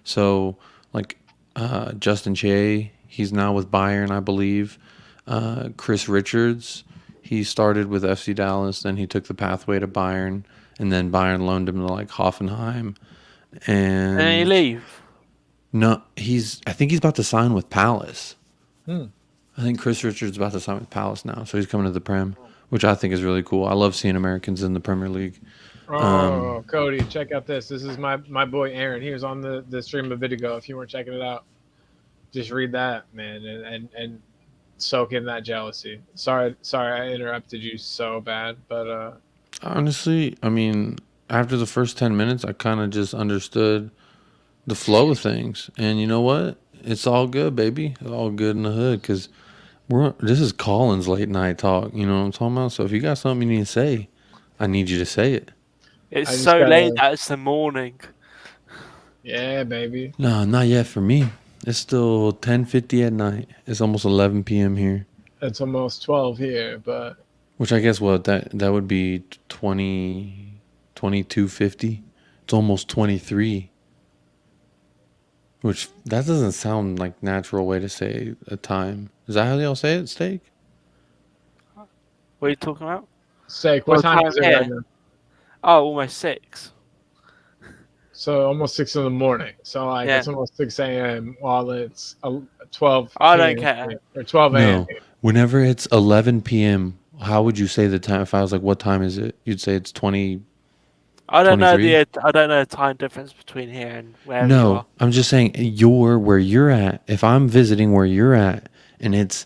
So like Justin Che, he's now with Bayern, I believe. Chris Richards, he started with FC Dallas, then he took the pathway to Bayern, and then Bayern loaned him to like Hoffenheim. And he And leave. no, I think he's about to sign with Palace. Hmm. I think Chris Richards is about to sign with Palace now, so he's coming to the Prem, which I think is really cool. I love seeing Americans in the Premier League. Oh, Cody, check out this. This is my boy Aaron. He was on the stream a bit ago. If you weren't checking it out, just read that, man, and soak in that jealousy. Sorry, I interrupted you so bad, but Honestly, I mean, after the first 10 minutes, I kind of just understood the flow of things. And you know what? It's all good, baby. It's all good in the hood because this is Colin's late night talk. You know what I'm talking about? So if you got something you need to say, I need you to say it. It's I just so late gotta- that it's the morning. yeah, baby. No, not yet for me. It's still 10:50 at night. It's almost 11 p.m. here, It's almost 12 here, but which I guess that would be 22:50. It's almost 23. Which that doesn't sound like natural way to say a time. Is that how y'all say it, Steak? What are you talking about? Steak, what What time time is it here? right now? Oh, almost 6. So almost 6 in the morning. So like Yeah. it's almost 6 a.m. while it's 12. I don't p.m. care. Or 12 a.m. No. Whenever it's 11 p.m., how would you say the time? If I was like, what time is it? You'd say it's 20. I don't know 23? I don't know the time difference between here and wherever you No, are. I'm just saying you're where you're at. If I'm visiting where you're at and it's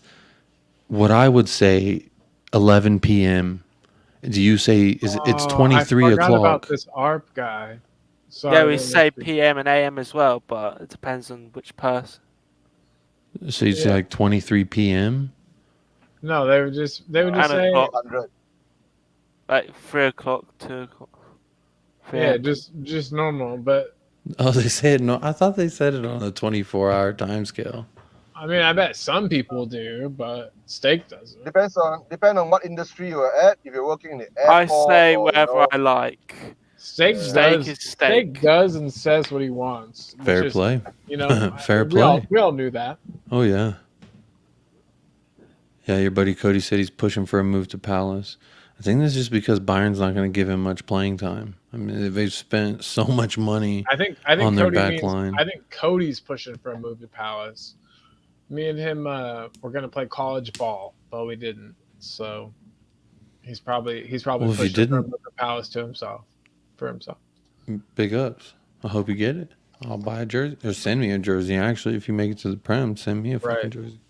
what I would say 11 p.m., do you say it's 23 I forgot o'clock? about this ARP guy. Sorry, Yeah, we let me say see. PM and AM as well, but it depends on which person. So you'd say Yeah. like 23 p.m.? No, they would just And say o'clock, 100. like 3 o'clock, 2 o'clock. 3 yeah, a.m. just normal. But Oh, they said no. I thought they said it on a 24-hour time scale. I mean, I bet some people do, but Steak doesn't. Depend on what industry you're at. If you're working in the I airport, say or, whatever I like. Steak Steak does. is Steak steak. does and says what he wants. which Fair is, play. You know, Fair we all play. knew that. Oh, yeah. Yeah, your buddy Cody said he's pushing for a move to Palace. I think this is just because Bayern's not going to give him much playing time. I mean, they've spent so much money I think on their Cody back means. line. I think Cody's pushing for a move to Palace. Me and him were gonna play college ball, but we didn't. So he's probably Well, if pushing you for a didn't- move to Palace for himself. Big ups. I hope you get it. I'll buy a jersey. Or send me a jersey, actually. If you make it to the Prem, send me a fucking Right. jersey.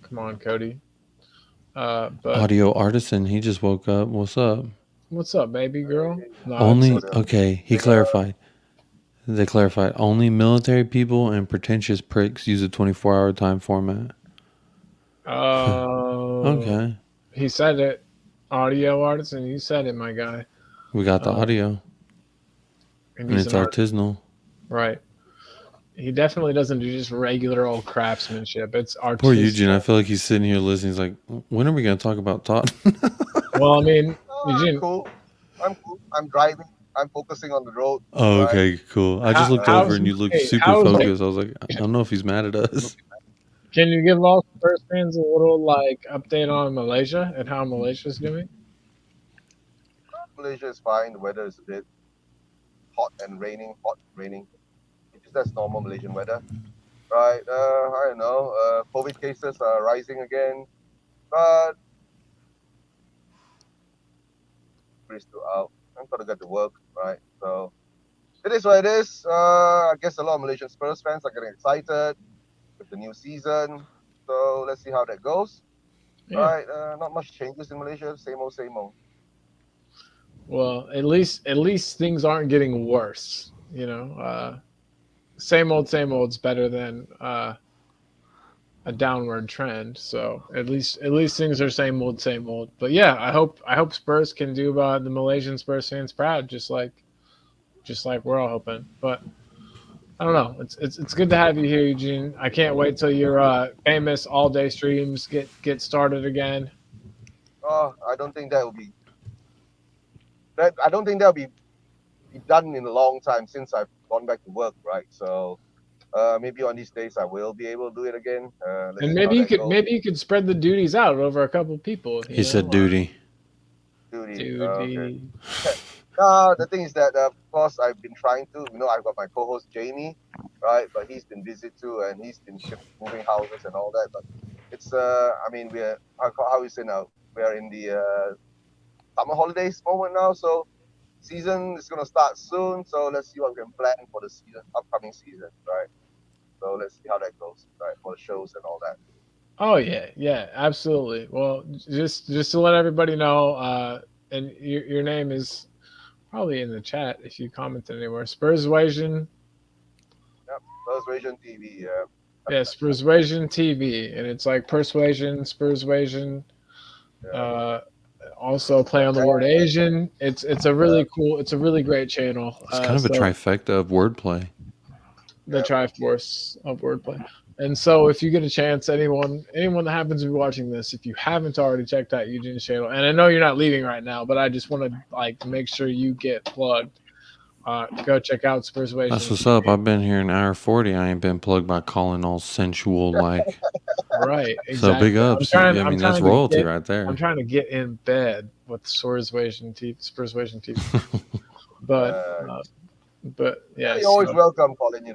Come on, Cody. But Audio Artisan, he just woke up. What's up? what's up, baby girl? No, Only, it's- okay, he clarified. They clarified. Only military people and pretentious pricks use a 24-hour time format. Okay. He said it. Audio artist, and you said it, my guy. We got the audio. And And he's it's an artist, artisanal. right? He definitely doesn't do just regular old craftsmanship. It's artistic. Poor Eugene. I feel like he's sitting here listening. He's like, when are we going to talk about Tottenham? Well, I mean, Oh, Eugene, I'm cool. I'm driving. I'm focusing on the road. Oh, right? okay, cool. I just looked how's- over and you looked hey, super how's- focused. I was like, I don't know if he's mad at us. can you give all Spurs fans a little update on Malaysia and how Malaysia's doing? Malaysia is fine. The weather is a bit hot and raining. That's normal Malaysian weather. Right. I don't know. COVID cases are rising again. But we're still out. I'm gonna get to work, right? So it is what it is. I guess a lot of Malaysian Spurs fans are getting excited with the new season. So let's see how that goes. Yeah. Right. Not much changes in Malaysia. Same old, same old. Well, at least things aren't getting worse. You know, same old's better than a downward trend. So at least things are same old. But yeah, I hope Spurs can do the Malaysian Spurs fans proud, just like just like we're all hoping. But I don't know. It's good to have you here, Eugene. I can't wait till your famous all day streams get started again. I don't think that will be that. I don't think that'll be done in a long time since I've gone back to work, right? So maybe on these days I will be able to do it again. Let's And see how that goes. maybe you could spread the duties out over a couple people. He said duty. Duty. Okay. Duty. No, the thing is that of course I've been trying to. I've got my co-host Jamie, right? But he's been busy too, and he's been moving houses and all that. But it's I mean we're how you say now we are in the summer holidays moment now, so season is gonna start soon. So let's see what we can plan for the upcoming season, right? So let's see how that goes, right? For the shows and all that. Oh yeah, yeah, absolutely. Well, just to let everybody know, and your name is probably in the chat if you commented anywhere. Spurswasion, Yep. Persuasion TV. yeah, Spurswasion TV, and it's like persuasion, Spurswasion. Uh, Also play on the word Asian. It's a really cool. It's a really great channel. It's kind of a trifecta of wordplay. The Triforce of wordplay. And so, if you get a chance, anyone that happens to be watching this, if you haven't already checked out Eugene's channel, and I know you're not leaving right now, but I just want to make sure you get plugged. Go check out Spurswasion. That's what's up. I've been here an hour 40. I ain't been plugged by Colin all sensual like. Right. Exactly. So big ups. That's royalty right there. I'm trying to get in bed with Spurswasion TV. But yeah, you're always welcome, Colin.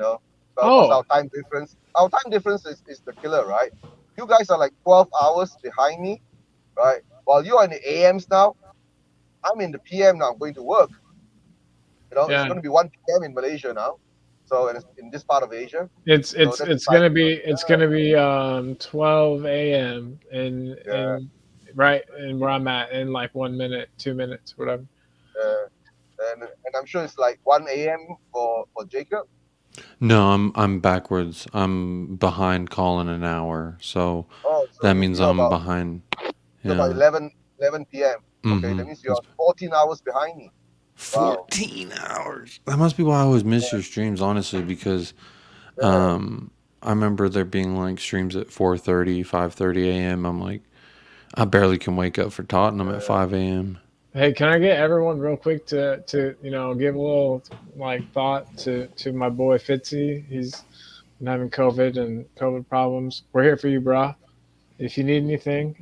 Our time difference. Our time difference is the killer, right? You guys are like 12 hours behind me, right? While you're in the AMs now, I'm in the PM now. I'm going to work. It's going to be 1 p.m. in Malaysia now. So in this part of Asia, it's gonna be 12 a.m. in right and where I'm at in like 1 minute, 2 minutes, whatever. And I'm sure it's like 1 a.m. for Jacob. No, I'm backwards. I'm behind Colin an hour, so that means I'm behind. So about 11 p.m. Okay, that means you're 14 hours behind me. 14 hours. That must be why I always miss your streams, honestly, because I remember there being like streams at 4:30, 5:30 a.m. I'm like, I barely can wake up for Tottenham at 5 a.m. Hey, can I get everyone real quick to give a little thought to my boy Fitzy? He's been having COVID problems. We're here for you, bro. If you need anything,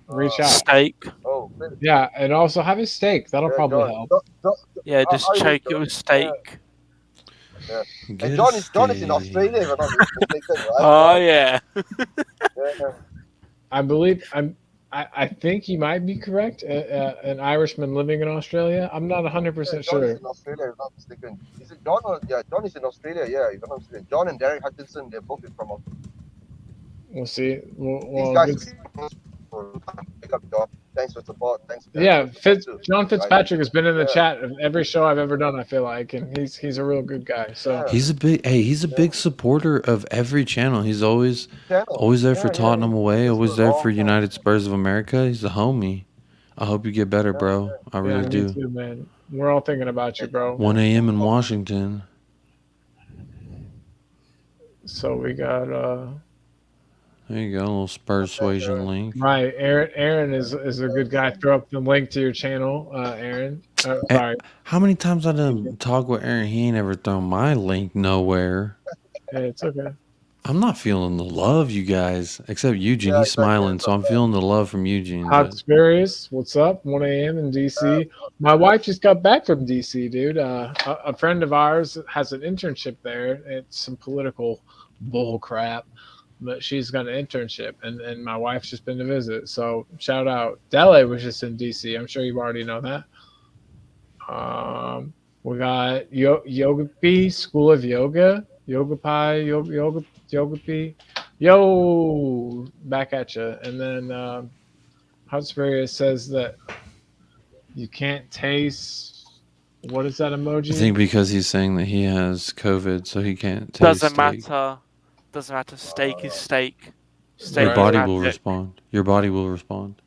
reach out. Steak. Oh, yeah, and also have a steak. That'll probably help. Just shake it with steak. Yeah. And John is in Australia, if I'm not mistaken, right? Oh yeah. I believe I think he might be correct. An Irishman living in Australia. I'm not 100% sure. John is in Australia, if I'm not mistaken. Is it John? John is in Australia. Yeah, if I'm not mistaken. John and Derek Hutchinson, they're both from Australia. We'll see. These guys. Pick up, John. Thanks for support. Thanks. John Fitzpatrick has been in the chat of every show I've ever done. I feel like, and he's a real good guy. So he's a big supporter of every channel. He's always there for Tottenham away. Always there for United Spurs of America. He's a homie. I hope you get better, bro. I really do. Me too, man. We're all thinking about you, bro. 1 a.m. in Washington. So we got there you go, a little Spurswasion link. Right, Aaron is a good guy. Throw up the link to your channel, Aaron. Sorry. How many times I done talk with Aaron? He ain't ever thrown my link nowhere. Yeah, it's okay. I'm not feeling the love, you guys. Except Eugene, he's smiling, so I'm feeling the love from Eugene. Hot Spirits, what's up? 1 a.m. in DC. My wife just got back from DC, dude. A friend of ours has an internship there. It's some political bull crap. But she's got an internship, and my wife's just been to visit. So shout out. Dele was just in DC. I'm sure you already know that. We got Yoga School of Yoga, Yoga Pie, Yoga P. Yo, back at you. And then Hot Spirit says that you can't taste. What is that emoji? I think because he's saying that he has COVID, so he can't taste. Doesn't matter. Doesn't matter. Steak is steak. Your body will respond. Your body will respond.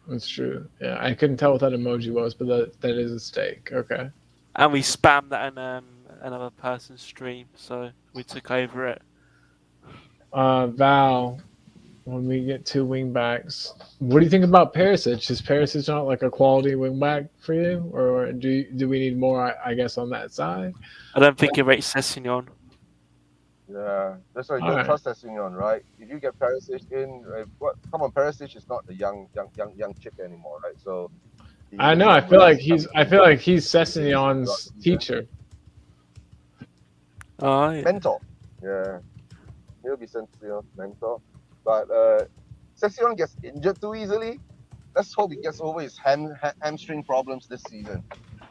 That's true. Yeah, I couldn't tell what that emoji was, but that is a steak. Okay. And we spammed that on another person's stream, so we took over it. Val, when we get 2 wing backs, what do you think about Perisic? Is Perisic not like a quality wing back for you, or do we need more? I guess on that side. I don't think he rates Sessignon. Yeah, that's why you All don't right. trust Sessignon, right? If you get Perisic in, come on, Perisic is not the young chick anymore, right? So he I know. needs I feel somebody like to come I in feel like he's throughout Sessegnon's the season. teacher. Oh, yeah. Mentor. Yeah, he'll be Sessegnon's mentor. But Sessignon gets injured too easily. Let's hope he gets over his hamstring problems this season.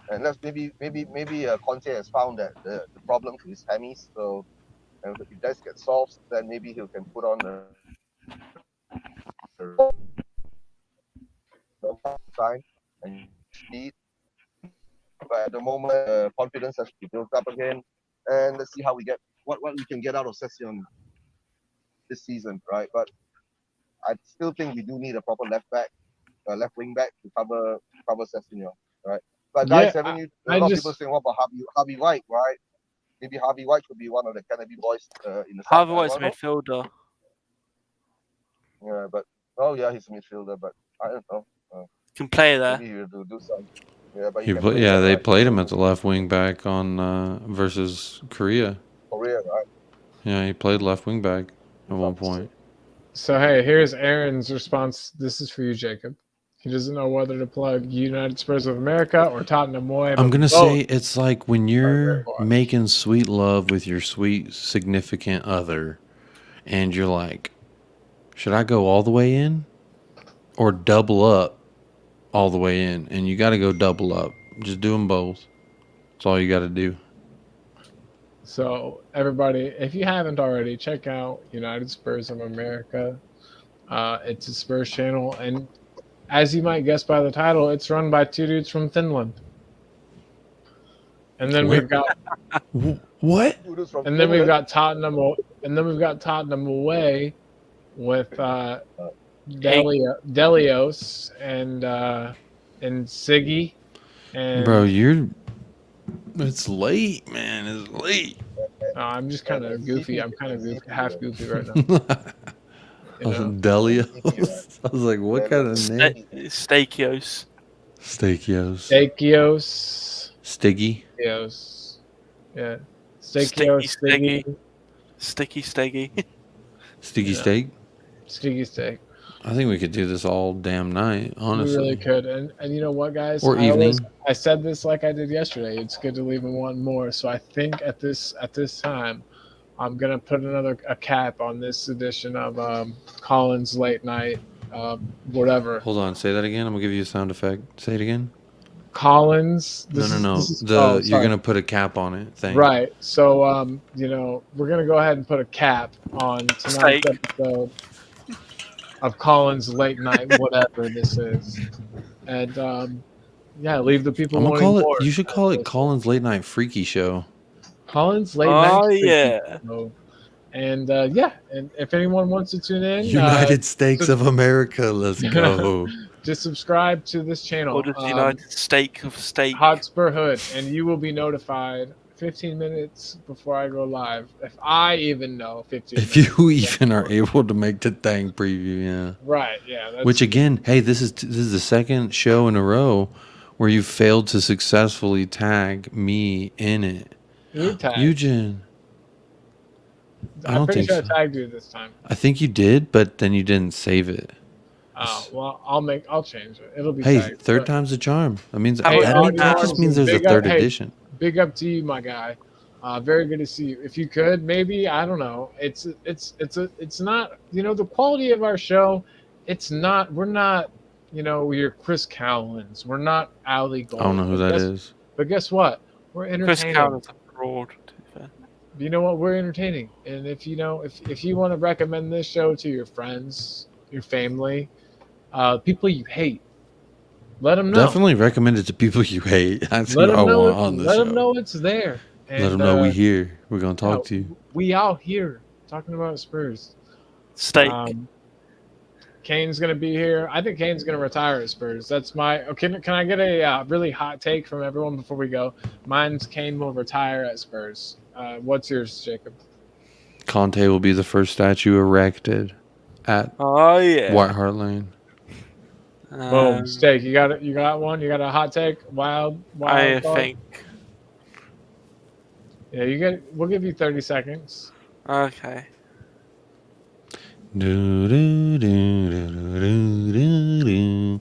And let's maybe Conte has found that the problem to his hammies. So and if that gets solved, then maybe he can put on the time and speed. But at the moment, confidence has to be built up again, and let's see how we get what we can get out of Session this season, right? But I still think we do need a proper left left wing back to cover Session, right? But guys, Yeah, haven't you? A I lot of just people saying, what about Harvey White, right? Maybe Harvey White could be one of the Kennedy boys in the side. Harvey White's a midfielder. Yeah, but oh yeah, he's a midfielder, but I don't know. Can play there. Maybe he'll do something. Yeah, but they played him at the left wing back on versus Korea. Korea, right? Yeah, he played left wing back at one point. So hey, here's Aaron's response. This is for you, Jacob. He doesn't know whether to plug United Spurs of America or Tottenham Way. I'm gonna say it's like when you're making sweet love with your sweet significant other, and you're like, should I go all the way in, or double up all the way in? And you got to go double up. Just do them both. That's all you got to do. So everybody, if you haven't already, check out United Spurs of America. It's a Spurs channel, and as you might guess by the title, it's run by 2 dudes from Finland. And then we've got what? And then we've got Tottenham, and then we've got Tottenham away with Delios and Siggy. And bro, it's late, man. It's late. I'm just kind of goofy. I'm kind of half goofy right now. Delios. I was like, what kind of name? Steakios. Stiggy. Yeah. Sticky Stiggy. Sticky steaky. Sticky steak? Sticky steak. I think we could do this all damn night, honestly. We really could. And you know what, guys? Or evening. I said this like I did yesterday. It's good to leave in one more. So I think at this time, I'm gonna put a cap on this edition of Colin's late night, whatever. Hold on, say that again. I'm gonna give you a sound effect. Say it again. Collins. No. You're gonna put a cap on it. Thank right. So we're gonna go ahead and put a cap on tonight's episode of Colin's late night, whatever this is, and leave the people. I'm gonna call it. You should call it Colin's late night freaky show. Colin's late night. Oh yeah. Show. And and if anyone wants to tune in, United States of America, let's go. Just subscribe to this channel. Or just United Steak of Steak. Hotspur Hood, and you will be notified 15 minutes before I go live. If I even know 15 If minutes. you even are able to make the thing preview, yeah. Right, yeah. Which again, hey, this is the second show in a row where you failed to successfully tag me in it. Who tagged? Eugen. I'm pretty sure I tagged you this time. I think you did, but then you didn't save it. Oh well, I'll change it. It'll be. Hey, tagged, third time's a charm. That means Hey, that just means there's a third edition. Big up to you, my guy. Very good to see you. If you could, maybe I don't know. It's not the quality of our show. It's not. We're not. We're Chris Cowlins. We're not Ali Gold. I don't know who that is. But guess what? We're entertaining. Chris Cowlins abroad. You know what? We're entertaining, and if you want to recommend this show to your friends, your family, people you hate, let them know. Definitely recommend it to people you hate. That's who I want on the show. Let them know it's there. And, let them know we here. We're gonna talk to you. We out here talking about Spurs. Steak. Kane's going to be here. I think Kane's going to retire at Spurs. That's my. Can I get a really hot take from everyone before we go? Mine's Kane will retire at Spurs. What's yours, Jacob? Conte will be the first statue erected at Oh yeah. White Hart Lane. Boom, steak. You got it. You got one. You got a hot take. Wild. I thought? think. Yeah, you get. We'll give you 30 seconds. Okay. Do, do, do, do, do, do, do.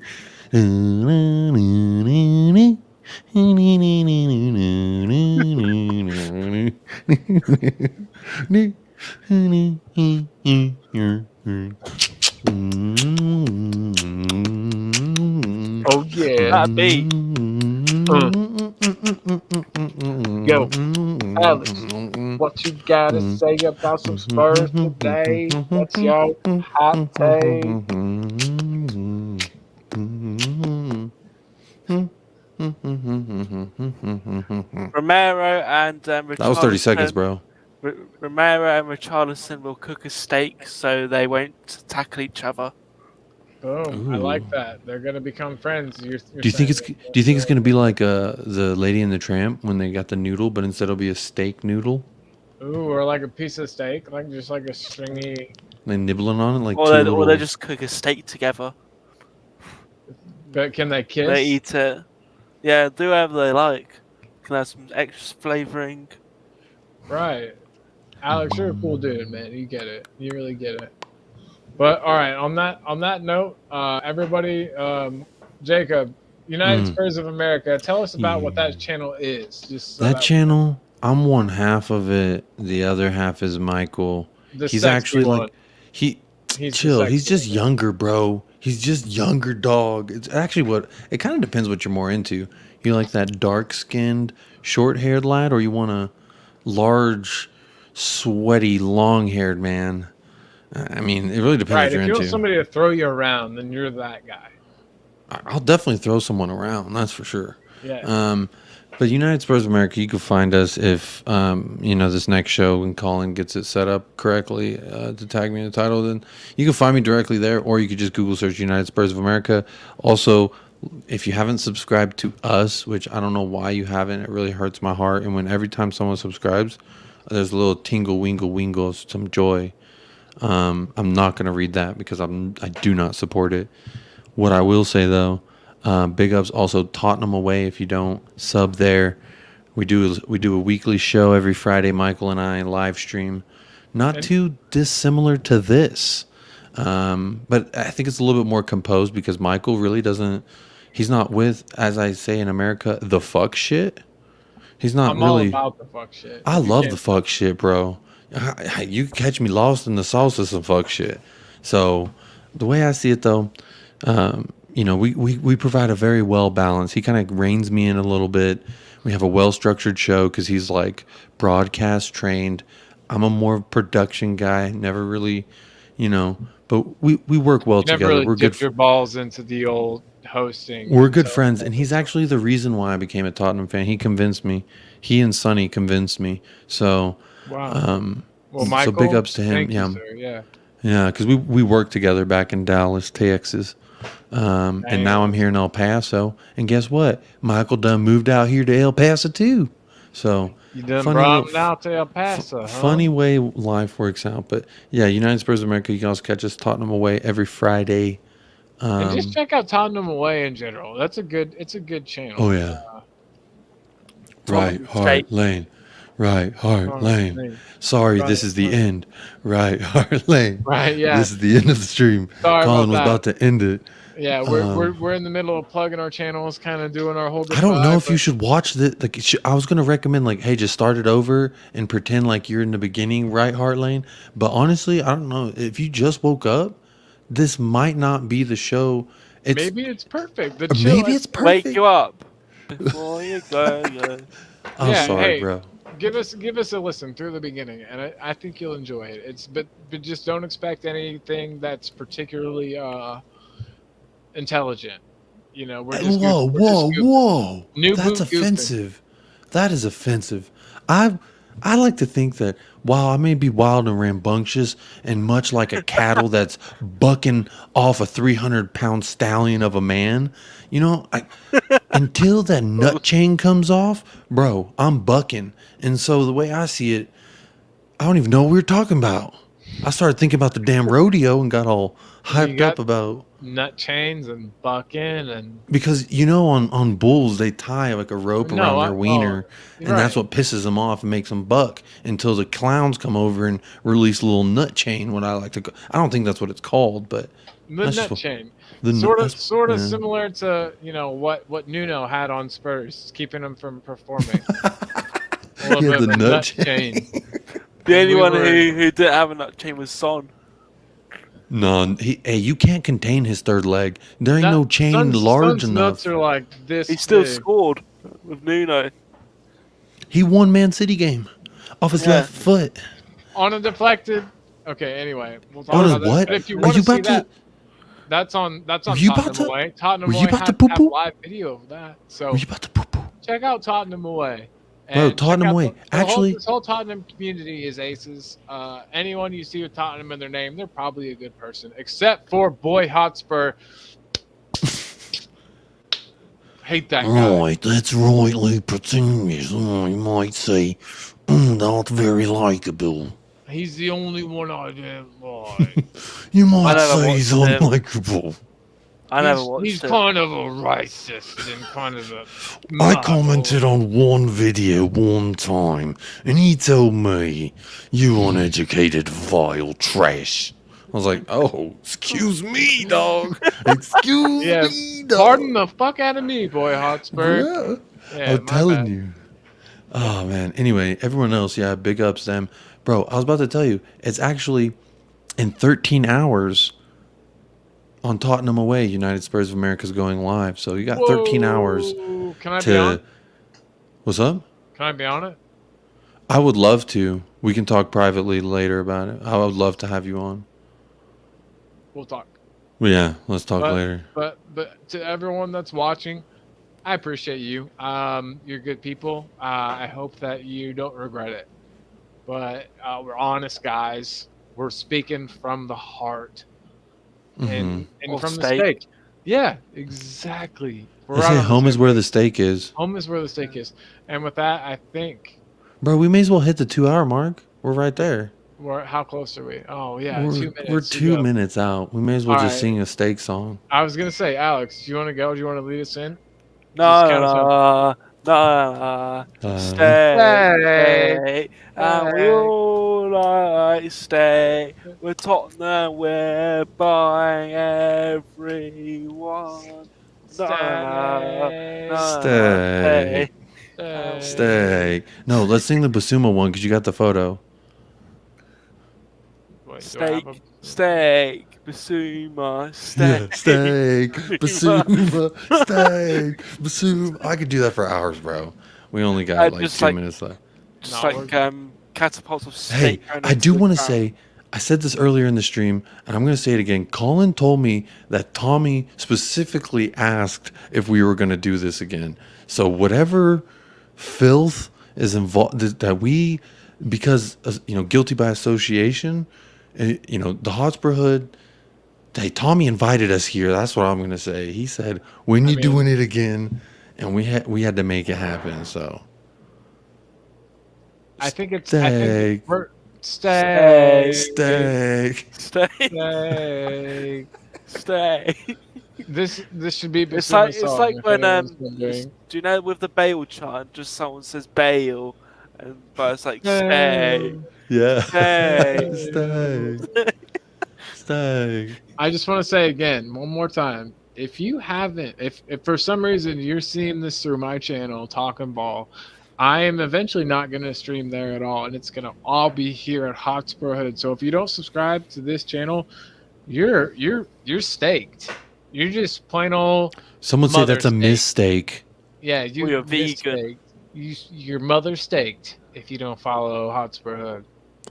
Oh yeah. That beat. Go, Alex. What you gotta say about some Spurs today? What's your hot take? Romero and That was 30 seconds, bro. Romero and Richarlison will cook a steak so they won't tackle each other. Boom! I like that. They're gonna become friends. Do you think it's gonna be like the Lady and the Tramp when they got the noodle, but instead it'll be a steak noodle? Ooh, or like a piece of steak, like just like a stringy. They nibbling on it like or they just cook a steak together. But can they kiss? They eat it. Yeah, do whatever they like. Can have some extra flavoring. Right. Alex, you're a cool dude, man. You get it. You really get it. But all right, on that note, everybody, Jacob, United Spurs of America, tell us about what that channel is. Just so that channel, I'm one half of it. The other half is Michael. He's actually one. like he's chill. He's just younger, bro. He's just younger, dog. It's actually it kind of depends what you're more into. You like that dark-skinned, short-haired lad, or you want a large, sweaty, long-haired man? I mean, it really depends what you're if you into. want somebody to throw you around, then you're that guy. I'll definitely throw someone around. That's for sure. Yeah. But United Spurs of America, you can find us if this next show when Colin gets it set up correctly to tag me in the title. Then you can find me directly there, or you could just Google search United Spurs of America. Also, if you haven't subscribed to us, which I don't know why you haven't, it really hurts my heart. And every time someone subscribes, there's a little tingle, wingle, some joy. I'm not going to read that because I do not support it. What I will say though, big ups also Tottenham away. If you don't sub there, we do a weekly show every Friday. Michael and I live stream, not too dissimilar to this, but I think it's a little bit more composed because Michael really doesn't. He's not with, as I say in America, the fuck shit. He's not really. I'm all about the fuck shit. I love the fuck shit, bro. You catch me lost in the sauce of some fuck shit. So the way I see it though, we provide a very well balanced. He kind of reins me in a little bit. We have a well structured show because he's like broadcast trained. I'm a more production guy. Never really, but we work well together. Never really We're dipped good. your balls into the old hosting. We're good friends, and he's actually the reason why I became a Tottenham fan. He convinced me. He and Sonny convinced me. So, wow. Well, Michael, so big ups to him. You, sir. Yeah, because we worked together back in Dallas, Texas, and now I'm here in El Paso. And guess what? Michael done moved out here to El Paso too. So you done brought him out to El Paso. Funny way life works out, but yeah, United Spurs of America. You can also catch us Tottenham away every Friday. And just check out Tottenham away in general. It's a good channel. Oh yeah. Right Hart Lane. Right Hart Lane. Sorry, this is the end. Right Hart Lane. Right, yeah. This is the end of the stream. Sorry Colin was about to end it. Yeah, we're in the middle of plugging our channels, kind of doing our whole. I don't know if you should watch the. I was gonna recommend hey, just start it over and pretend like you're in the beginning, right Hart Lane. But honestly, I don't know if you just woke up. This might not be the show. Maybe it's perfect. Maybe it's perfect. Wake you up before you go. I'm sorry, bro. Give us a listen through the beginning, and I think you'll enjoy it. But just don't expect anything that's particularly intelligent. We're just whoa! New That's offensive. That is offensive. I like to think that while I may be wild and rambunctious and much like a cattle that's bucking off a 300-pound stallion of a man, you know, until that nut chain comes off, bro, I'm bucking. And so the way I see it, I don't even know what we were talking about. I started thinking about the damn rodeo and got all hyped up about nut chains and bucking and because on bulls they tie like a rope around their wiener, and that's what pisses them off and makes them buck until the clowns come over and release a little nut chain. What I like to, I don't think that's what it's called, but the nut chain. The sort of similar to what Nuno had on Spurs, keeping him from performing. A little bit of a nut chain. The only one who didn't have a nut chain was Son. No, you can't contain his third leg. There ain't no chain large enough. Nuts are like this. He still scored with Nuno. He won Man City game off his left foot on a deflected. Okay, anyway, we'll talk on about that. what? But if you want to see that, that's on Tottenham away. Tottenham away have live video of that. So were you about to poo-poo? Check out Tottenham away. Bro, Tottenham away. Actually, this whole Tottenham community is aces. Anyone you see with Tottenham in their name, they're probably a good person, except for Boy Hotspur. Hate that guy. Right, that's right, Lupertinius. You might say, not very likable. He's the only one I didn't like. You might say he's unlikable. I never watched He's kind of a racist and kind of a... I commented on one video one time, and he told me, you uneducated, vile trash. I was like, oh, excuse me, dog. Excuse me, dog. Pardon the fuck out of me, Boy Hotspur. Yeah, I'm telling you. Oh, man. Anyway, everyone else, big ups them. Bro, I was about to tell you, it's actually in 13 hours... on Tottenham away, United Spurs of America is going live. So you got 13 hours. Can I be on it? What's up? Can I be on it? I would love to. We can talk privately later about it. I would love to have you on. We'll talk. Yeah, let's talk later. But to everyone that's watching, I appreciate you. You're good people. I hope that you don't regret it. But we're honest guys. We're speaking from the heart. And from the steak. Yeah, exactly. They say home is where the steak is. Home is where the steak is. And with that, I think... Bro, we may as well hit the 2-hour mark. We're right there. How close are we? Oh, yeah, 2 minutes. We're 2 minutes out. We may as well just sing a steak song. I was going to say, Alex, do you want to go? Do you want to lead us in? No. Stay. And we all like stay. We're Tottenham, we're buying everyone. Stay. No, let's sing the Basuma one because you got the photo. Steak, Basuma, steak. Yeah, steak, Basuma, steak, Basuma. I could do that for hours, bro. We only got like 2 minutes left. Just catapults of steak. Hey, I do want to say, I said this earlier in the stream, and I'm going to say it again. Colin told me that Tommy specifically asked if we were going to do this again. So whatever filth is involved, that we, because, guilty by association, the Hotspur Hood, hey, Tommy invited us here. That's what I'm going to say. He said, when you doing it again? And we had to make it happen, so. I think it's steak. This should be. It's like when do you know with the Bale chant, just someone says Bale, but it's like stay. Yeah. Stay. I just want to say again, one more time. If you haven't, if for some reason you're seeing this through my channel, Talking Ball, I am eventually not going to stream there at all, and it's going to all be here at Hotspur Hood. So if you don't subscribe to this channel, you're staked. You're just plain old. Someone say that's a mistake. Yeah, you're vegan. Your mother staked if you don't follow Hotspur Hood.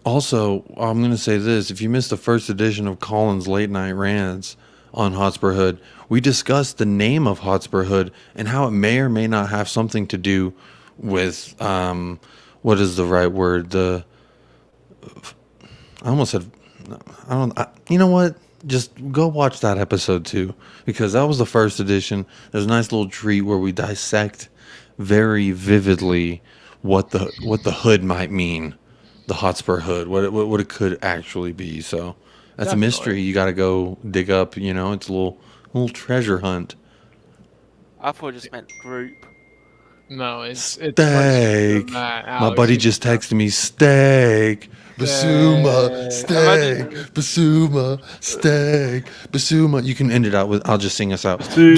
Also, I'm going to say this: if you missed the first edition of Colin's late night rants on Hotspur Hood, we discussed the name of Hotspur Hood and how it may or may not have something to do with what is the right word? I almost said, you know what? Just go watch that episode too, because that was the first edition. There's a nice little treat where we dissect very vividly what the hood might mean, the Hotspur hood, what it could actually be. So that's Definitely. a mystery. You got to go dig up. You know, it's a little treasure hunt. I thought it just meant group. No, it's Steak. that, My Alex. buddy You just know. texted me steak. Basuma, Steak. steak, Basuma, steak, Basuma. You can end it out with, I'll just sing us out. Steak.